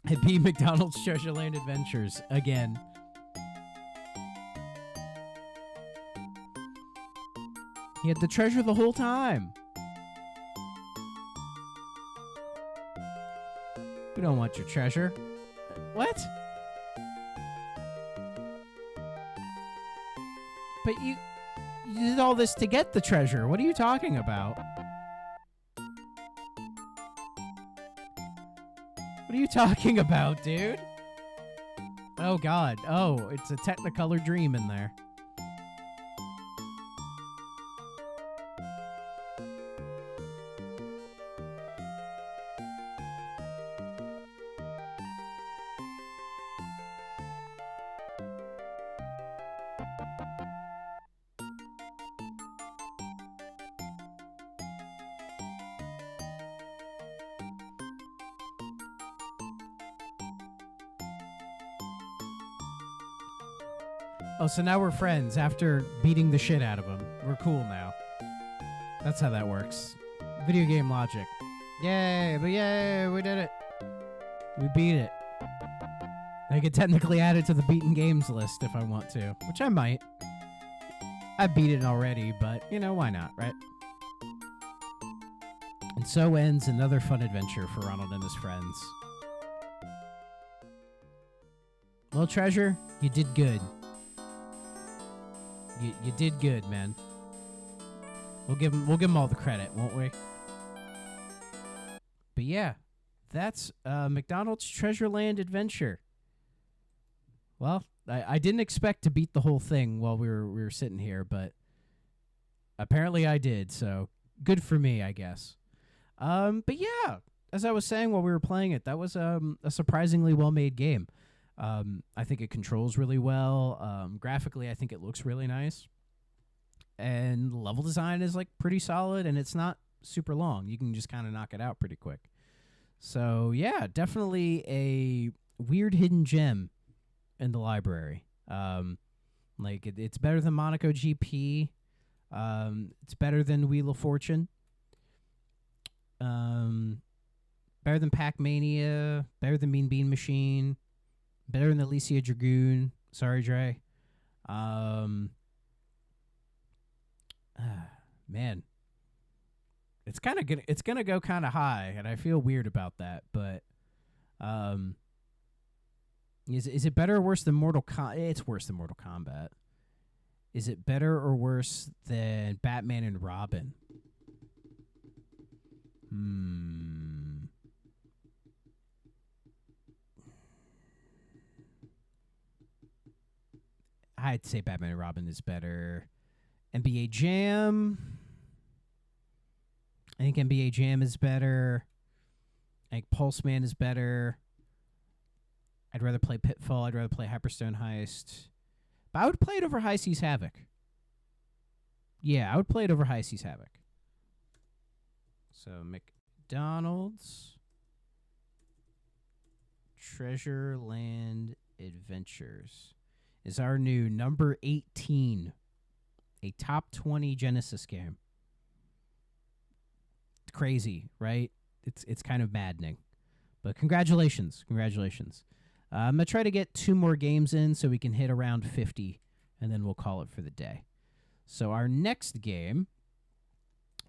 [SPEAKER 1] I beat McDonald's Treasureland Adventures again. He had the treasure the whole time. We don't want your treasure. What? But you did all this to get the treasure. What are you talking about? What are you talking about, dude? Oh, God. Oh, it's a Technicolor dream in there. Oh, so now we're friends after beating the shit out of him. We're cool now. That's how that works. Video game logic. Yay, but yay, we did it. We beat it. I could technically add it to the beaten games list if I want to, which I might. I beat it already, but, you know, why not, right? And so ends another fun adventure for Ronald and his friends. Well, Treasure, you did good. You did good, man. We'll give him all the credit, won't we? But yeah, that's McDonald's Treasureland Adventure. Well, I didn't expect to beat the whole thing while we were sitting here, but apparently I did. So good for me, I guess. But yeah, as I was saying while we were playing it, that was a surprisingly well-made game. I think it controls really well. Graphically, I think it looks really nice. And level design is like pretty solid, and it's not super long. You can just kind of knock it out pretty quick. So yeah, definitely a weird hidden gem in the library. Like it's better than Monaco GP. It's better than Wheel of Fortune. Better than Pac-Mania. Better than Mean Bean Machine. Better than Alicia Dragoon. Sorry, Dre. Man, it's kind of it's gonna go kind of high, and I feel weird about that. But is it better or worse than Mortal Kombat? It's worse than Mortal Kombat. Is it better or worse than Batman and Robin? I'd say Batman and Robin is better. NBA Jam. I think NBA Jam is better. I think Pulse Man is better. I'd rather play Pitfall. I'd rather play Hyperstone Heist. But I would play it over High Seas Havoc. Yeah, I would play it over High Seas Havoc. So McDonald's Treasureland Adventures is our new number 18. A top 20 Genesis game. It's crazy, right? It's kind of maddening. But congratulations. I'm going to try to get 2 more games in so we can hit around 50, and then we'll call it for the day. So our next game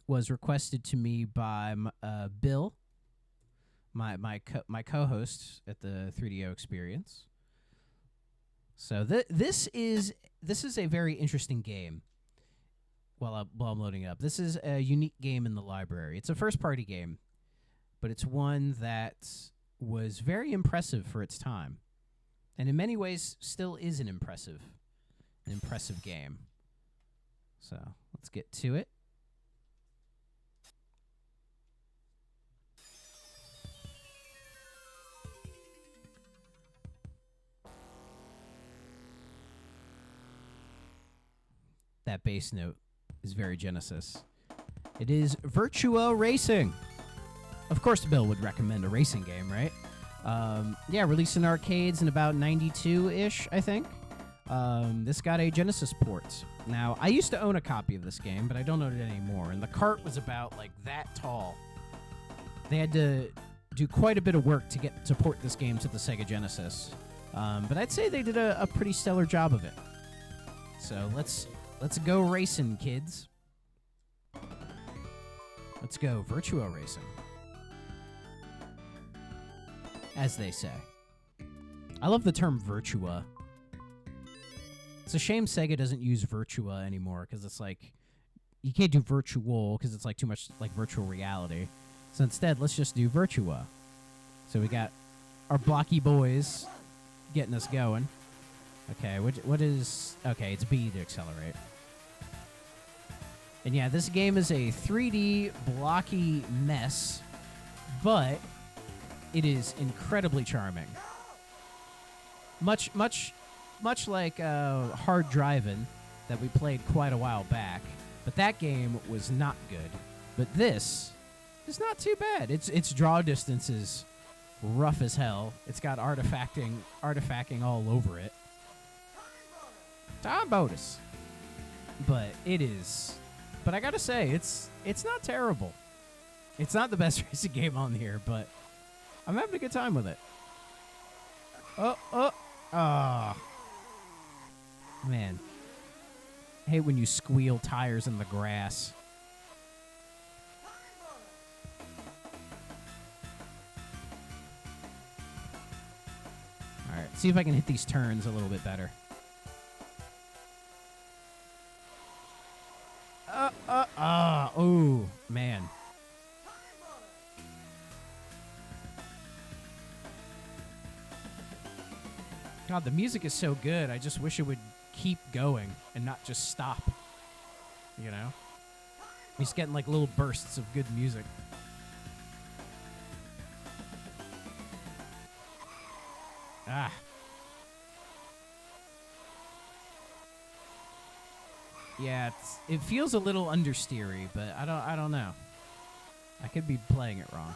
[SPEAKER 1] was requested to me by Bill, my co-host at the 3DO Experience. So this is a very interesting game. While I'm loading it up, this is a unique game in the library. It's a first-party game, but it's one that was very impressive for its time, and in many ways still is an impressive game. So let's get to it. that bass note is very Genesis. It is Virtua Racing. Of course, Bill would recommend a racing game, right? Yeah, released in arcades in about 92-ish, I think. This got a Genesis port. Now, I used to own a copy of this game, but I don't own it anymore. And the cart was about, like, that tall. They had to do quite a bit of work to port this game to the Sega Genesis. But I'd say they did a pretty stellar job of it. So let's go racing, kids. Let's go Virtua Racing. As they say. I love the term Virtua. It's a shame Sega doesn't use Virtua anymore, because it's like, you can't do virtual, because it's like too much like virtual reality. So instead, let's just do Virtua. So we got our blocky boys getting us going. Okay, what is... Okay, it's B to accelerate. And yeah, this game is a 3D blocky mess, but it is incredibly charming. Much like Hard Drivin' that we played quite a while back, but that game was not good. But this is not too bad. Its draw distance is rough as hell. It's got artifacting all over it. Time bonus. But it is. But I gotta say, it's not terrible. It's not the best racing game on here, but I'm having a good time with it. Man. I hate when you squeal tires in the grass. Alright, see if I can hit these turns a little bit better. Oh, man. God, the music is so good. I just wish it would keep going and not just stop. You know? He's getting like little bursts of good music. Ah. Yeah, it feels a little understeery, but I don't know. I could be playing it wrong.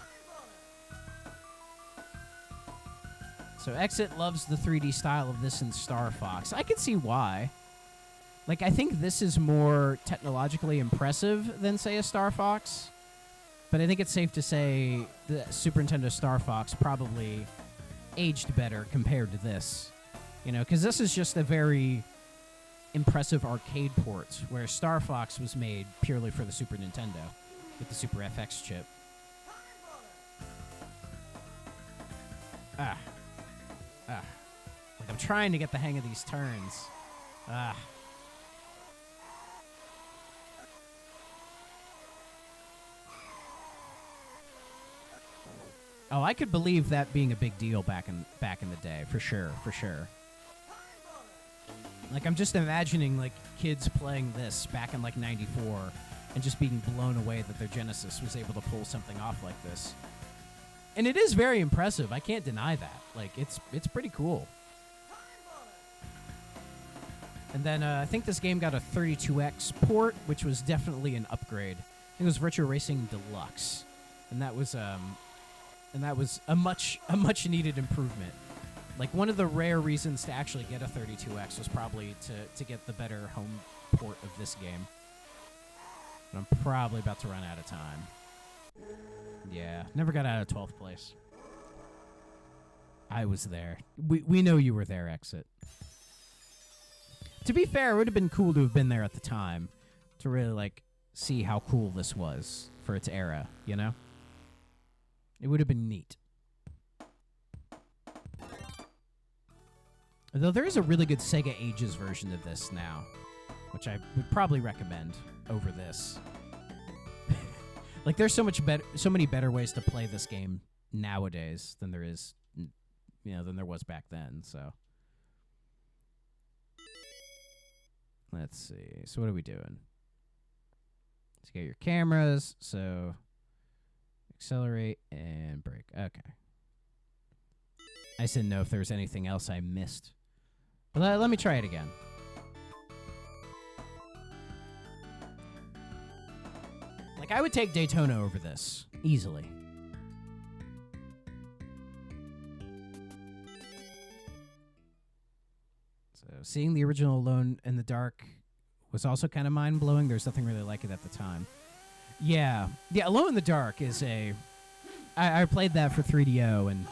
[SPEAKER 1] So Exit loves the 3D style of this in Star Fox. I can see why. Like, I think this is more technologically impressive than, say, a Star Fox. But I think it's safe to say the Super Nintendo Star Fox probably aged better compared to this. You know, because this is just a very impressive arcade port, where Star Fox was made purely for the Super Nintendo with the Super FX chip. Like, I'm trying to get the hang of these turns. Oh, I could believe that being a big deal back in the day, for sure. Like, I'm just imagining, like, kids playing this back in, like, 94 and just being blown away that their Genesis was able to pull something off like this. And it is very impressive. I can't deny that. Like, it's pretty cool. And then I think this game got a 32X port, which was definitely an upgrade. I think it was Virtua Racing Deluxe. And that was a much needed improvement. Like, one of the rare reasons to actually get a 32X was probably to get the better home port of this game. But I'm probably about to run out of time. Yeah, never got out of 12th place. I was there. We know you were there, Exit. To be fair, it would have been cool to have been there at the time to really, like, see how cool this was for its era, you know? It would have been neat. Though there is a really good Sega Ages version of this now, which I would probably recommend over this. Like, there's so many better ways to play this game nowadays than there is, than there was back then. So, let's see. So, what are we doing? Let's get your cameras. So, accelerate and brake. Okay. I just didn't know if there was anything else I missed. But let me try it again. Like, I would take Daytona over this easily. So, seeing the original Alone in the Dark was also kind of mind-blowing. There's nothing really like it at the time. Yeah, Alone in the Dark is a... I played that for 3DO, and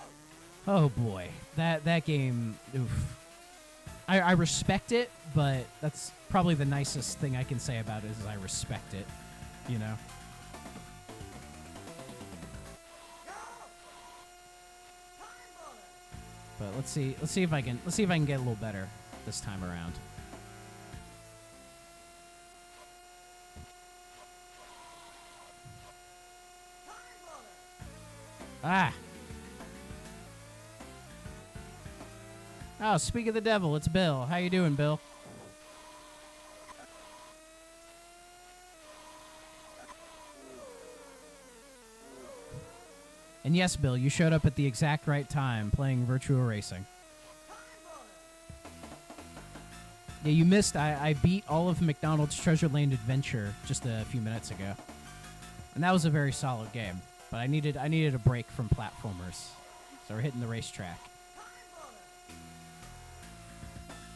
[SPEAKER 1] oh boy, that game, oof. I respect it, but that's probably the nicest thing I can say about it is I respect it, you know? But let's see if I can get a little better this time around. Ah. Oh, speak of the devil, it's Bill. How you doing, Bill? And yes, Bill, you showed up at the exact right time playing Virtua Racing. Yeah, you missed. I beat all of McDonald's Treasureland Adventure just a few minutes ago. And that was a very solid game. But I needed a break from platformers. So we're hitting the racetrack.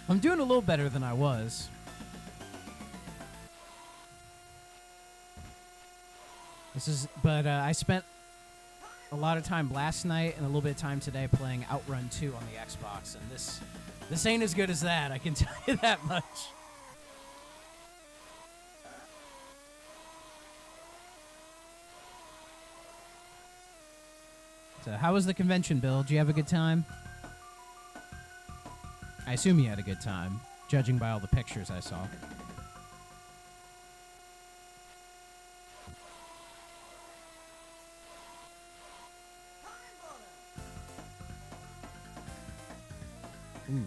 [SPEAKER 1] I'm doing a little better than I was. But I spent a lot of time last night and a little bit of time today playing Outrun 2 on the Xbox, and this ain't as good as that, I can tell you that much. So how was the convention, Bill? Did you have a good time? I assume you had a good time, judging by all the pictures I saw. Ooh.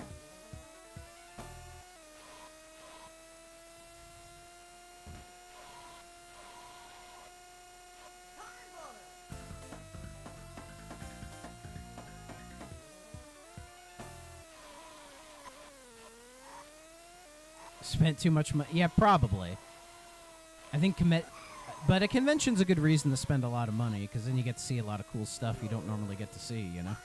[SPEAKER 1] Spent too much money. Yeah, probably. I think but a convention's a good reason to spend a lot of money, because then you get to see a lot of cool stuff you don't normally get to see, you know?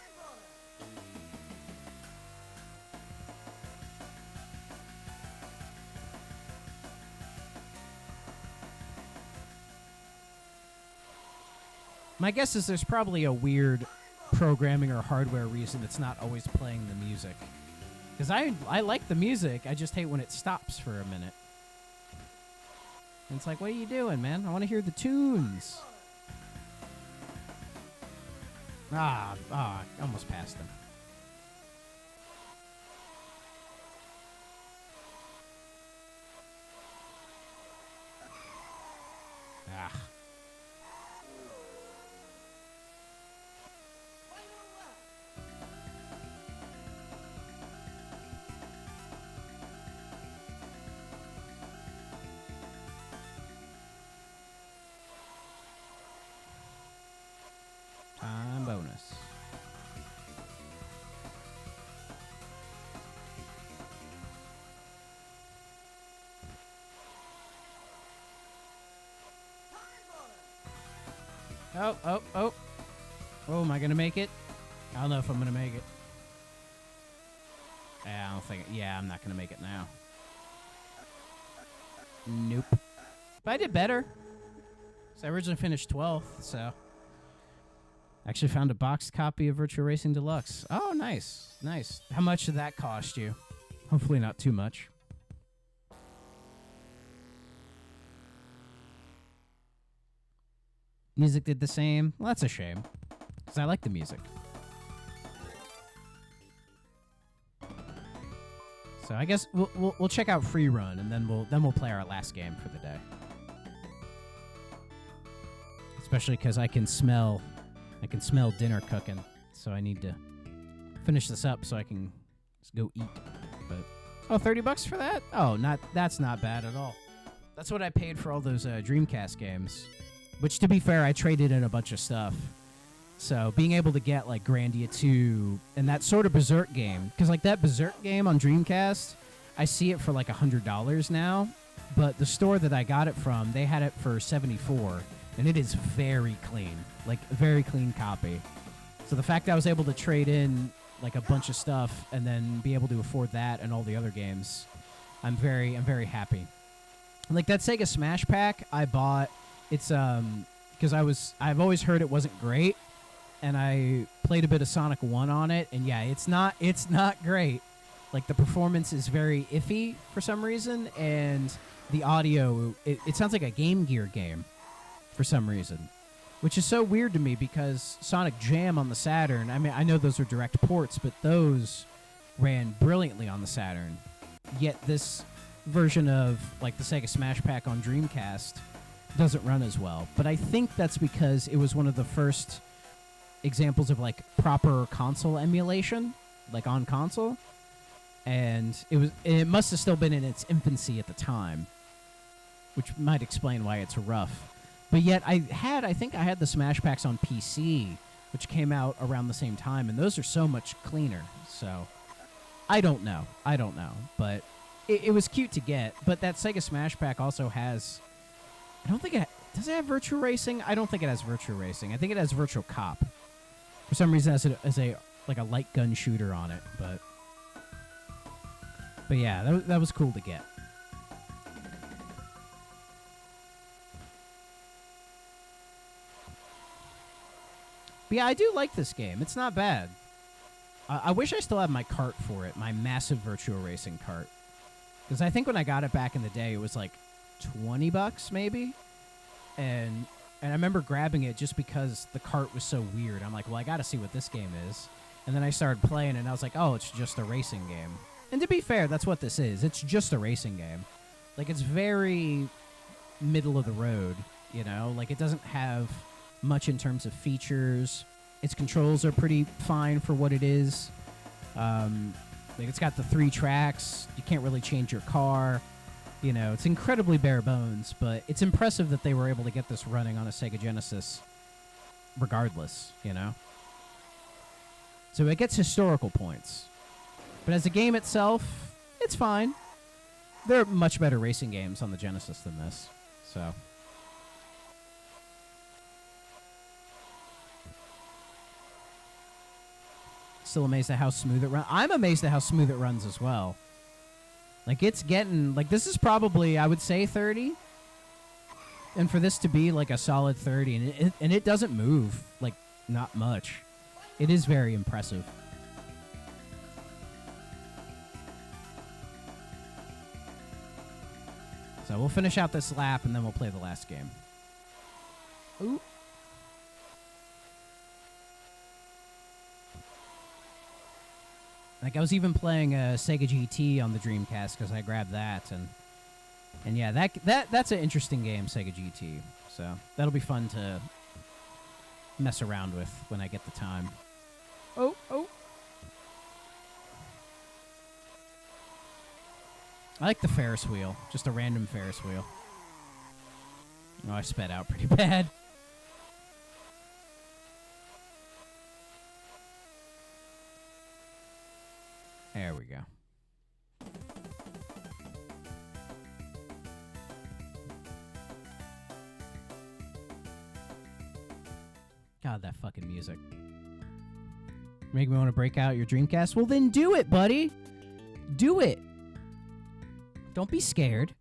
[SPEAKER 1] My guess is there's probably a weird programming or hardware reason it's not always playing the music. Because I like the music, I just hate when it stops for a minute. And it's like, what are you doing, man? I want to hear the tunes. I almost passed him. Ah. Time bonus. Oh. Oh, am I going to make it? I don't know if I'm going to make it. I don't think... Yeah, I'm not going to make it now. Nope. But I did better. So I originally finished 12th, so... Actually found a boxed copy of Virtua Racing Deluxe. Oh, nice. Nice. How much did that cost you? Hopefully not too much. Music did the same. Well, that's a shame, because I like the music. So I guess we'll check out Free Run, and then we'll play our last game for the day. Especially because I can smell dinner cooking, so I need to finish this up so I can just go eat. But $30 for that? Oh, that's not bad at all. That's what I paid for all those Dreamcast games. Which, to be fair, I traded in a bunch of stuff. So being able to get like Grandia 2 and that sort of Berserk game, because like that Berserk game on Dreamcast, I see it for like $100 now, but the store that I got it from, they had it for $74, and it is very clean, like very clean copy. So the fact that I was able to trade in like a bunch of stuff and then be able to afford that and all the other games, I'm very happy. Like that Sega Smash Pack I bought, it's because I've always heard it wasn't great, and I played a bit of Sonic 1 on it, and yeah, it's not great. Like the performance is very iffy for some reason, and the audio, it sounds like a Game Gear game for some reason, which is so weird to me because Sonic Jam on the Saturn, I mean, I know those are direct ports, but those ran brilliantly on the Saturn. Yet this version of like the Sega Smash Pack on Dreamcast doesn't run as well. But I think that's because it was one of the first examples of like proper console emulation, like on console. And it must have still been in its infancy at the time, which might explain why it's rough. But yet I think I had the Smash Packs on PC, which came out around the same time, and those are so much cleaner. So I don't know. But it was cute to get. But that Sega Smash Pack also has, I don't think does it have Virtua Racing? I don't think it has Virtua Racing. I think it has Virtual Cop. For some reason, as a like a light gun shooter on it. But yeah, that was cool to get. But yeah, I do like this game. It's not bad. I wish I still had my cart for it, my massive Virtua Racing cart. Because I think when I got it back in the day, it was like $20 maybe. And I remember grabbing it just because the cart was so weird. I'm like, well, I got to see what this game is. And then I started playing, and I was like, oh, it's just a racing game. And to be fair, that's what this is. It's just a racing game. Like, it's very middle of the road, you know? Like, it doesn't have much in terms of features. Its controls are pretty fine for what it is. Like, it's got the 3 tracks. You can't really change your car. You know, it's incredibly bare bones, but it's impressive that they were able to get this running on a Sega Genesis regardless, you know? So it gets historical points. But as a game itself, it's fine. There are much better racing games on the Genesis than this, so. Still amazed at how smooth it runs. I'm amazed at how smooth it runs as well. Like, it's getting, like, this is probably, I would say 30. And for this to be, like, a solid 30, and it doesn't move, like, not much. It is very impressive. So we'll finish out this lap, and then we'll play the last game. Ooh. Like, I was even playing a Sega GT on the Dreamcast because I grabbed that, and yeah, that's an interesting game, Sega GT. So that'll be fun to mess around with when I get the time. Oh. I like the Ferris wheel, just a random Ferris wheel. Oh, I sped out pretty bad. There we go. God, that fucking music. Make me want to break out your Dreamcast? Well, then do it, buddy. Do it. Don't be scared.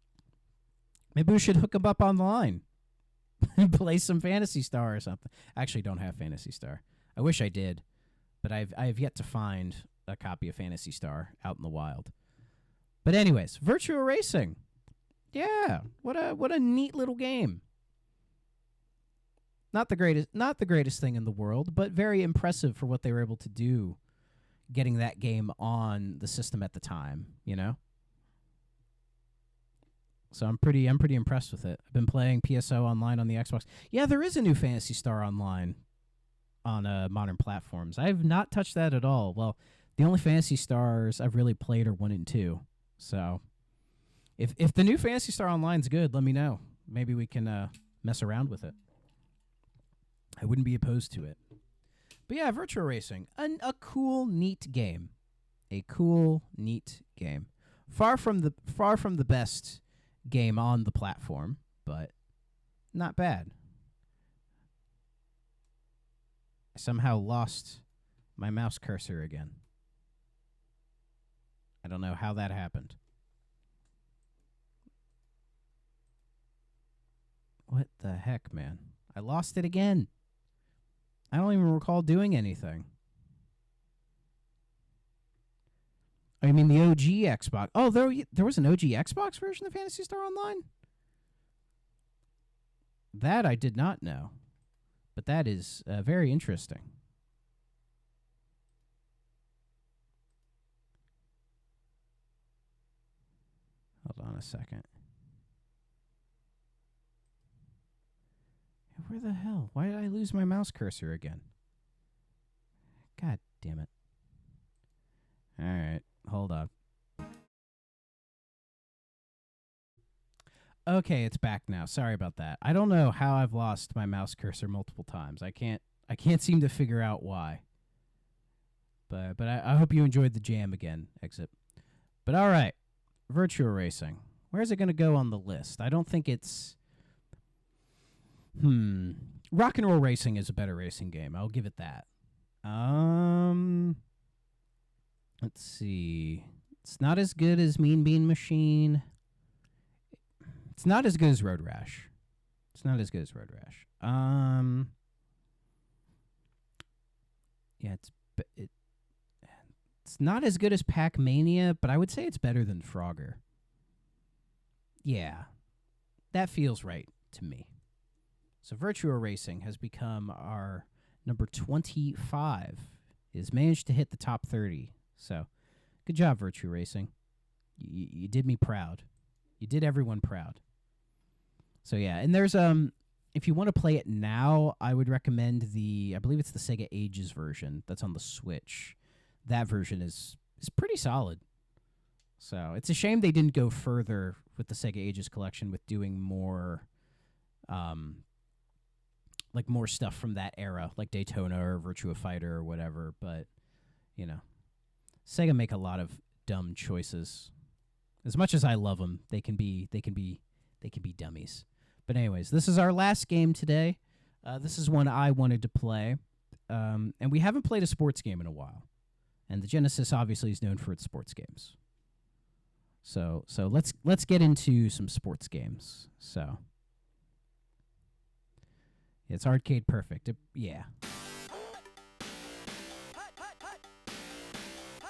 [SPEAKER 1] Maybe we should hook them up online and play some Phantasy Star or something. I actually don't have Phantasy Star. I wish I did, but I've yet to find a copy of Phantasy Star out in the wild. But anyways, Virtua Racing. Yeah, what a neat little game. Not the greatest thing in the world, but very impressive for what they were able to do getting that game on the system at the time, you know? So I'm pretty impressed with it. I've been playing PSO online on the Xbox. Yeah, there is a new Phantasy Star online on modern platforms. I have not touched that at all. Well, the only Phantasy Stars I've really played are 1 and 2. So if the new Phantasy Star Online's good, let me know. Maybe we can mess around with it. I wouldn't be opposed to it. But yeah, Virtua Racing, a cool, neat game. A cool, neat game. Far from the best game on the platform, but not bad. I somehow lost my mouse cursor again. I don't know how that happened. What the heck, man? I lost it again. I don't even recall doing anything. I mean, the OG Xbox. Oh, there was an OG Xbox version of Phantasy Star Online? That I did not know. But that is very interesting. Hold on a second. Where the hell? Why did I lose my mouse cursor again? God damn it. All right, hold on. Okay, it's back now. Sorry about that. I don't know how I've lost my mouse cursor multiple times. I can't seem to figure out why. But I hope you enjoyed the jam again, Exit. But all right, Virtua Racing. Where's it going to go on the list? I don't think it's... Rock and Roll Racing is a better racing game. I'll give it that. Let's see. It's not as good as Mean Bean Machine. It's not as good as Road Rash. Yeah, it's not as good as Pac-Mania, but I would say it's better than Frogger. Yeah, that feels right to me. So Virtua Racing has become our number 25. It's managed to hit the top 30. So good job, Virtua Racing. You did me proud. You did everyone proud. So yeah, and there's if you want to play it now, I would recommend I believe it's the Sega Ages version that's on the Switch. That version is pretty solid. So it's a shame they didn't go further with the Sega Ages collection with doing more like more stuff from that era, like Daytona or Virtua Fighter or whatever, but you know, Sega make a lot of dumb choices. As much as I love them, they can be dummies. But anyways, this is our last game today. This is one I wanted to play, and we haven't played a sports game in a while. And the Genesis obviously is known for its sports games. So let's get into some sports games. So it's arcade perfect. Yeah.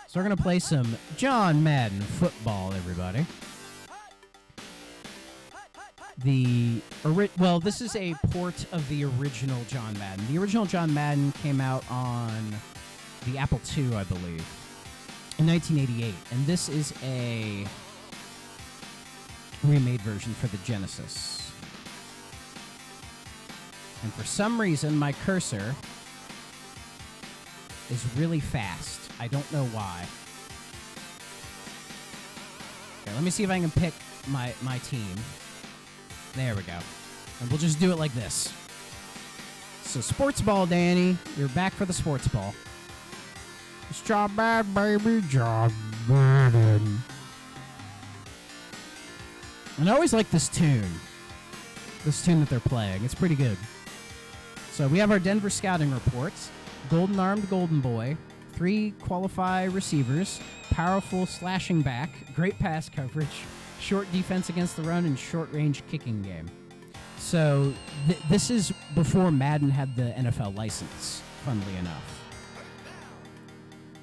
[SPEAKER 1] So we're going to play some John Madden football, everybody. This is a port of the original John Madden. The original John Madden came out on the Apple II, I believe, in 1988. And this is a remade version for the Genesis. And for some reason, my cursor is really fast. I don't know why. Okay, let me see if I can pick my team. There we go. And we'll just do it like this. So sports ball, Danny. You're back for the sports ball. It's John Madden, baby. John Madden. And I always like this tune. This tune that they're playing. It's pretty good. So we have our Denver scouting reports. Golden armed golden boy. 3 qualify receivers. Powerful slashing back. Great pass coverage. Short defense against the run and short-range kicking game. So this is before Madden had the NFL license, funnily enough.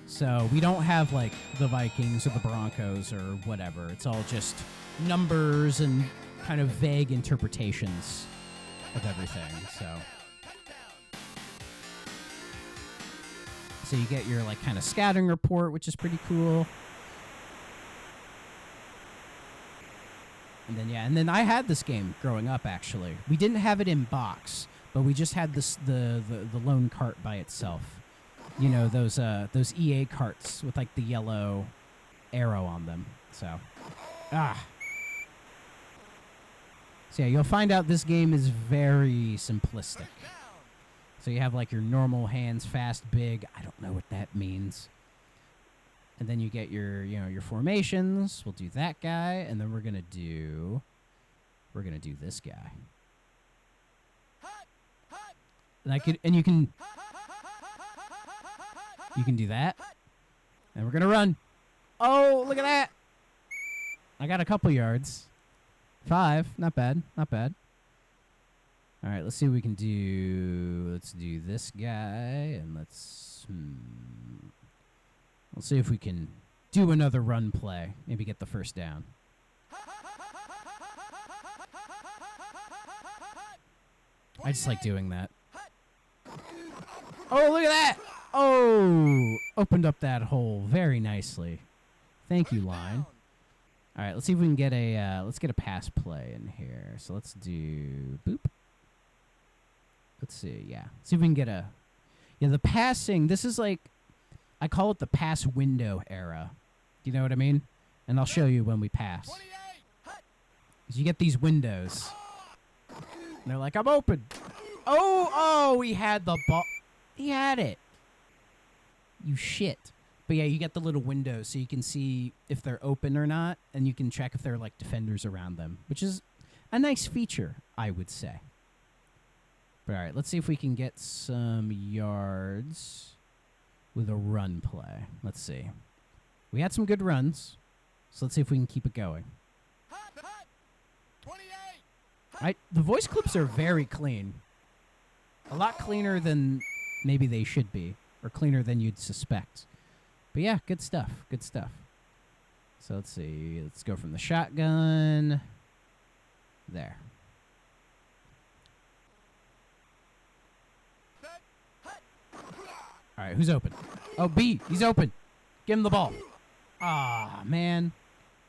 [SPEAKER 1] So we don't have, like, the Vikings or the Broncos or whatever. It's all just numbers and kind of vague interpretations of everything. So you get your, like, kind of scouting report, which is pretty cool. And then I had this game growing up, actually. We didn't have it in box, but we just had the lone cart by itself. You know, those EA carts with, like, the yellow arrow on them. So yeah, you'll find out this game is very simplistic. So you have, like, your normal hands, fast, big. I don't know what that means. And then you get your formations. We'll do that guy, and then we're gonna do we're going to do this guy. And you can do that. And we're going to run. Oh, look at that. I got a couple yards. 5. Not bad. Not bad. All right, let's see what we can do. Let's do this guy, and let's see if we can do another run play. Maybe get the first down. I just like doing that. Oh, look at that! Oh, opened up that hole very nicely. Thank you, line. All right, let's see if we can get a let's get a pass play in here. So let's do boop. Let's see, yeah. See if we can get the passing. This is like, I call it the pass window era. Do you know what I mean? And I'll show you when we pass. 'Cause you get these windows. And they're like, I'm open. Oh, he had the ball. He had it. You shit. But yeah, you get the little windows so you can see if they're open or not, and you can check if there are like defenders around them, which is a nice feature, I would say. But all right, let's see if we can get some yards with a run play. Let's see. We had some good runs, so let's see if we can keep it going. The voice clips are very clean. A lot cleaner than maybe they should be, or cleaner than you'd suspect. But yeah, good stuff. Good stuff. So let's see. Let's go from the shotgun. There. All right, who's open? Oh, B. He's open. Give him the ball. Ah, man.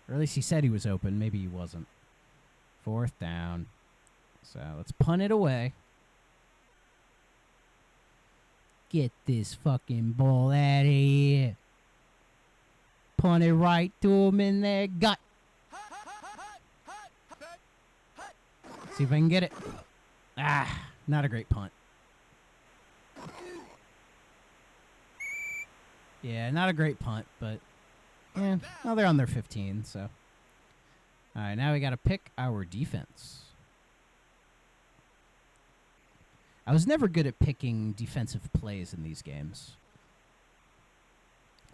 [SPEAKER 1] Or at least he said he was open. Maybe he wasn't. 4th down. So let's punt it away. Get this fucking ball out of here. Punt it right to him in their gut. See if I can get it. Ah, not a great punt. Yeah, not a great punt, but yeah, well, they're on their 15, so. All right, now we got to pick our defense. I was never good at picking defensive plays in these games.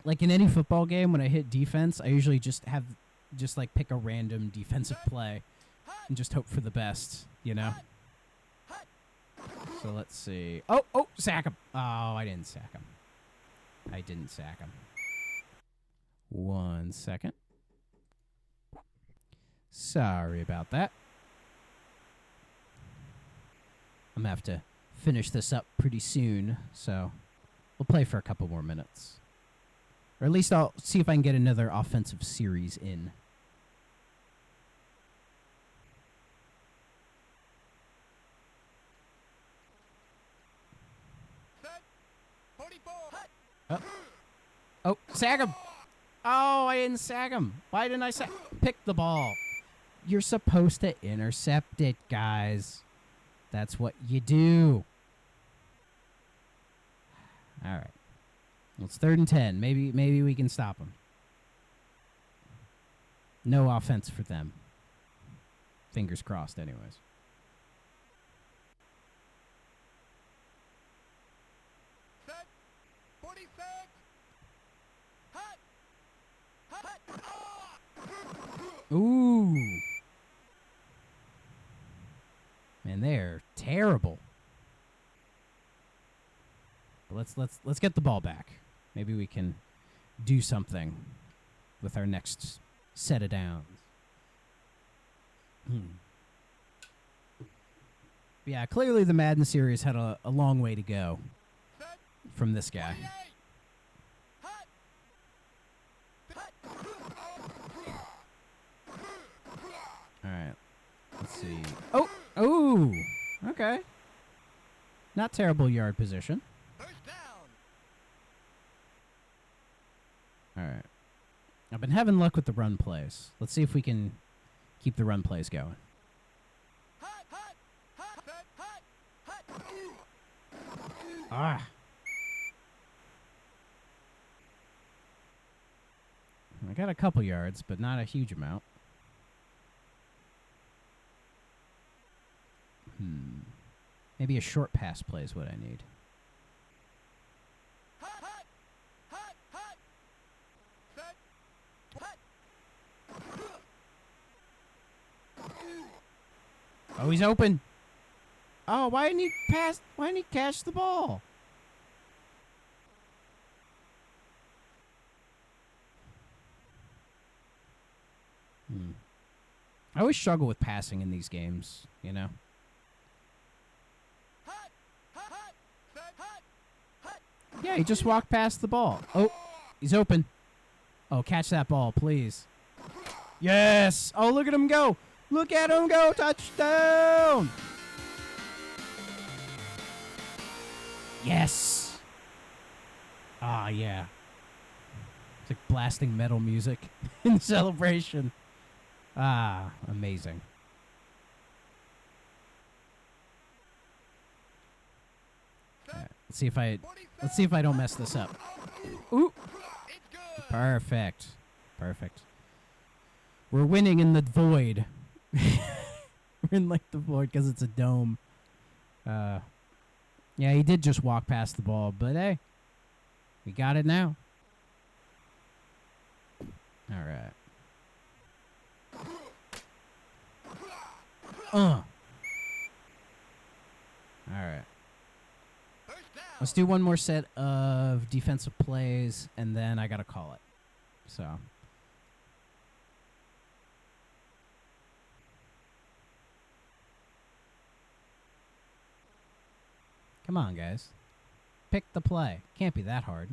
[SPEAKER 1] Like in any football game, when I hit defense, I usually just pick a random defensive play and just hope for the best, you know? So let's see. Oh, sack him. Oh, I didn't sack him. 1 second. Sorry about that. I'm going to have to finish this up pretty soon, so we'll play for a couple more minutes. Or at least I'll see if I can get another offensive series in. Oh, sack him. Oh, I didn't sack him. Why didn't I sack? Pick the ball. You're supposed to intercept it, guys. That's what you do. All right. Well, it's 3rd and 10. Maybe we can stop them. No offense for them. Fingers crossed, anyways.
[SPEAKER 4] Set. 46. Hut.
[SPEAKER 1] Ooh. Man, they're terrible. But let's get the ball back. Maybe we can do something with our next set of downs. Yeah, clearly the Madden series had a long way to go from this guy. All right. Let's see. Oh, okay. Not terrible yard position. All right. I've been having luck with the run plays. Let's see if we can keep the run plays going. Ah. I got a couple yards, but not a huge amount. Maybe a short pass play is what I need.
[SPEAKER 4] Hut, hut, hut, hut. Set, hut.
[SPEAKER 1] Oh, he's open. Oh, why didn't he pass? Why didn't he catch the ball? I always struggle with passing in these games, you know?
[SPEAKER 4] Hut, hut, hut. Set, hut, hut.
[SPEAKER 1] Yeah, he just walked past the ball. Oh, he's open. Oh, catch that ball, please. Yes! Oh, look at him go! Look at him go! Touchdown! Yes! Ah, yeah. It's like blasting metal music in celebration. Ah, amazing. Alright, let's see if I don't mess this up. Ooh,
[SPEAKER 4] It's good.
[SPEAKER 1] perfect. Perfect. We're winning in the void. We're in like the void because it's a dome. Yeah, he did just walk past the ball, but hey, we got it now. All right. All right.
[SPEAKER 4] First down.
[SPEAKER 1] Let's do one more set of defensive plays, and then I gotta call it. So. Come on, guys. Pick the play. Can't be that hard.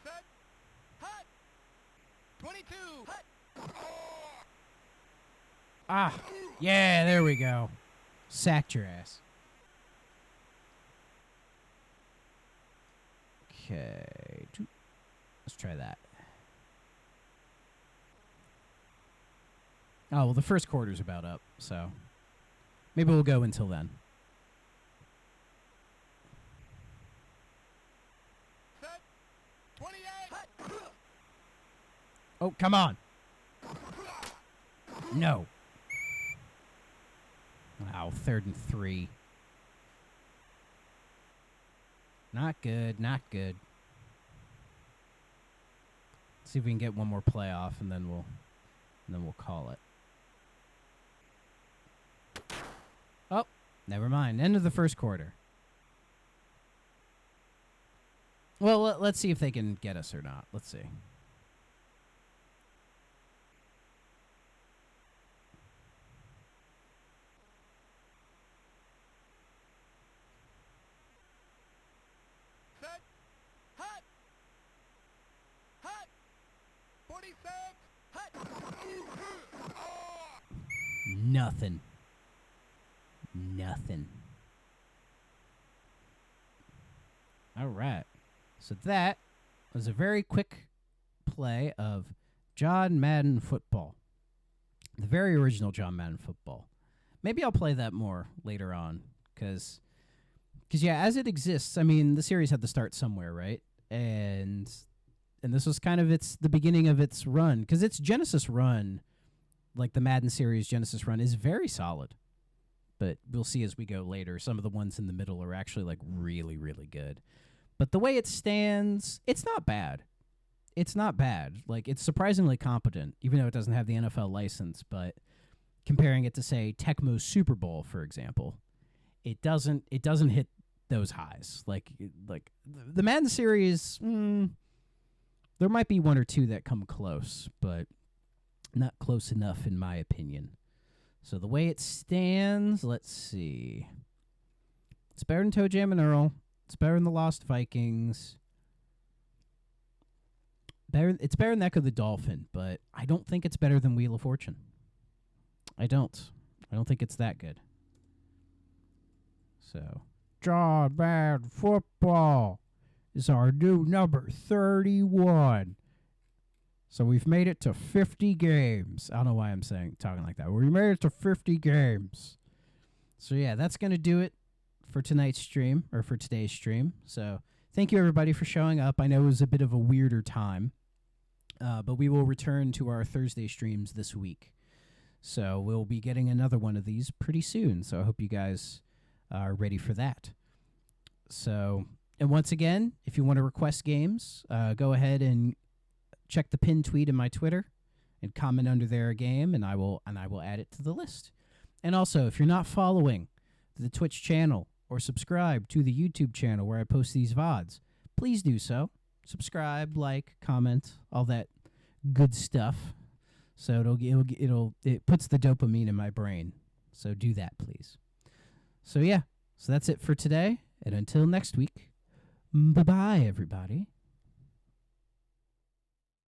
[SPEAKER 4] Set, hut. 22. Hut.
[SPEAKER 1] Ah, yeah, there we go. Sacked your ass. Okay. Let's try that. Oh, well, the first quarter's about up, so maybe we'll go until then.
[SPEAKER 4] Set, 28. Hut.
[SPEAKER 1] Oh, come on. No. Wow, 3rd and 3. Not good, not good. See if we can get one more play off, and then we'll call it. Oh, never mind. End of the first quarter. Well, let's see if they can get us or not. Let's see.
[SPEAKER 4] Set, hut. Hut. 46. Hut.
[SPEAKER 1] Nothing. Nothing. All right. So that was a very quick play of John Madden Football. The very original John Madden Football. Maybe I'll play that more later on because yeah, as it exists, I mean, the series had to start somewhere, right? And this was kind of the beginning of its run because its Genesis run, like the Madden series Genesis run, is very solid. But we'll see as we go later. Some of the ones in the middle are actually like really, really good. But the way it stands, it's not bad. It's not bad. Like, it's surprisingly competent, even though it doesn't have the NFL license. But comparing it to, say, Tecmo's Super Bowl, for example, it doesn't hit those highs. Like the Madden series, there might be one or two that come close, but not close enough in my opinion. So the way it stands, let's see. It's better than Toe Jam and Earl. It's better than the Lost Vikings. It's better than Echo the Dolphin, but I don't think it's better than Wheel of Fortune. I don't think it's that good. So, John Madden Football is our new number 31. So we've made it to 50 games. I don't know why I'm talking like that. We made it to 50 games. So yeah, that's going to do it for tonight's stream, or for today's stream. So thank you everybody for showing up. I know it was a bit of a weirder time, but we will return to our Thursday streams this week. So we'll be getting another one of these pretty soon. So I hope you guys are ready for that. So, and once again, if you want to request games, go ahead and check the pinned tweet in my Twitter and comment under there a game, and I will add it to the list. And also, if you're not following the Twitch channel or subscribe to the YouTube channel where I post these VODs, please do so. Subscribe, like, comment, all that good stuff. So it puts the dopamine in my brain. So do that, please. So yeah, so that's it for today. And until next week, bye-bye, everybody.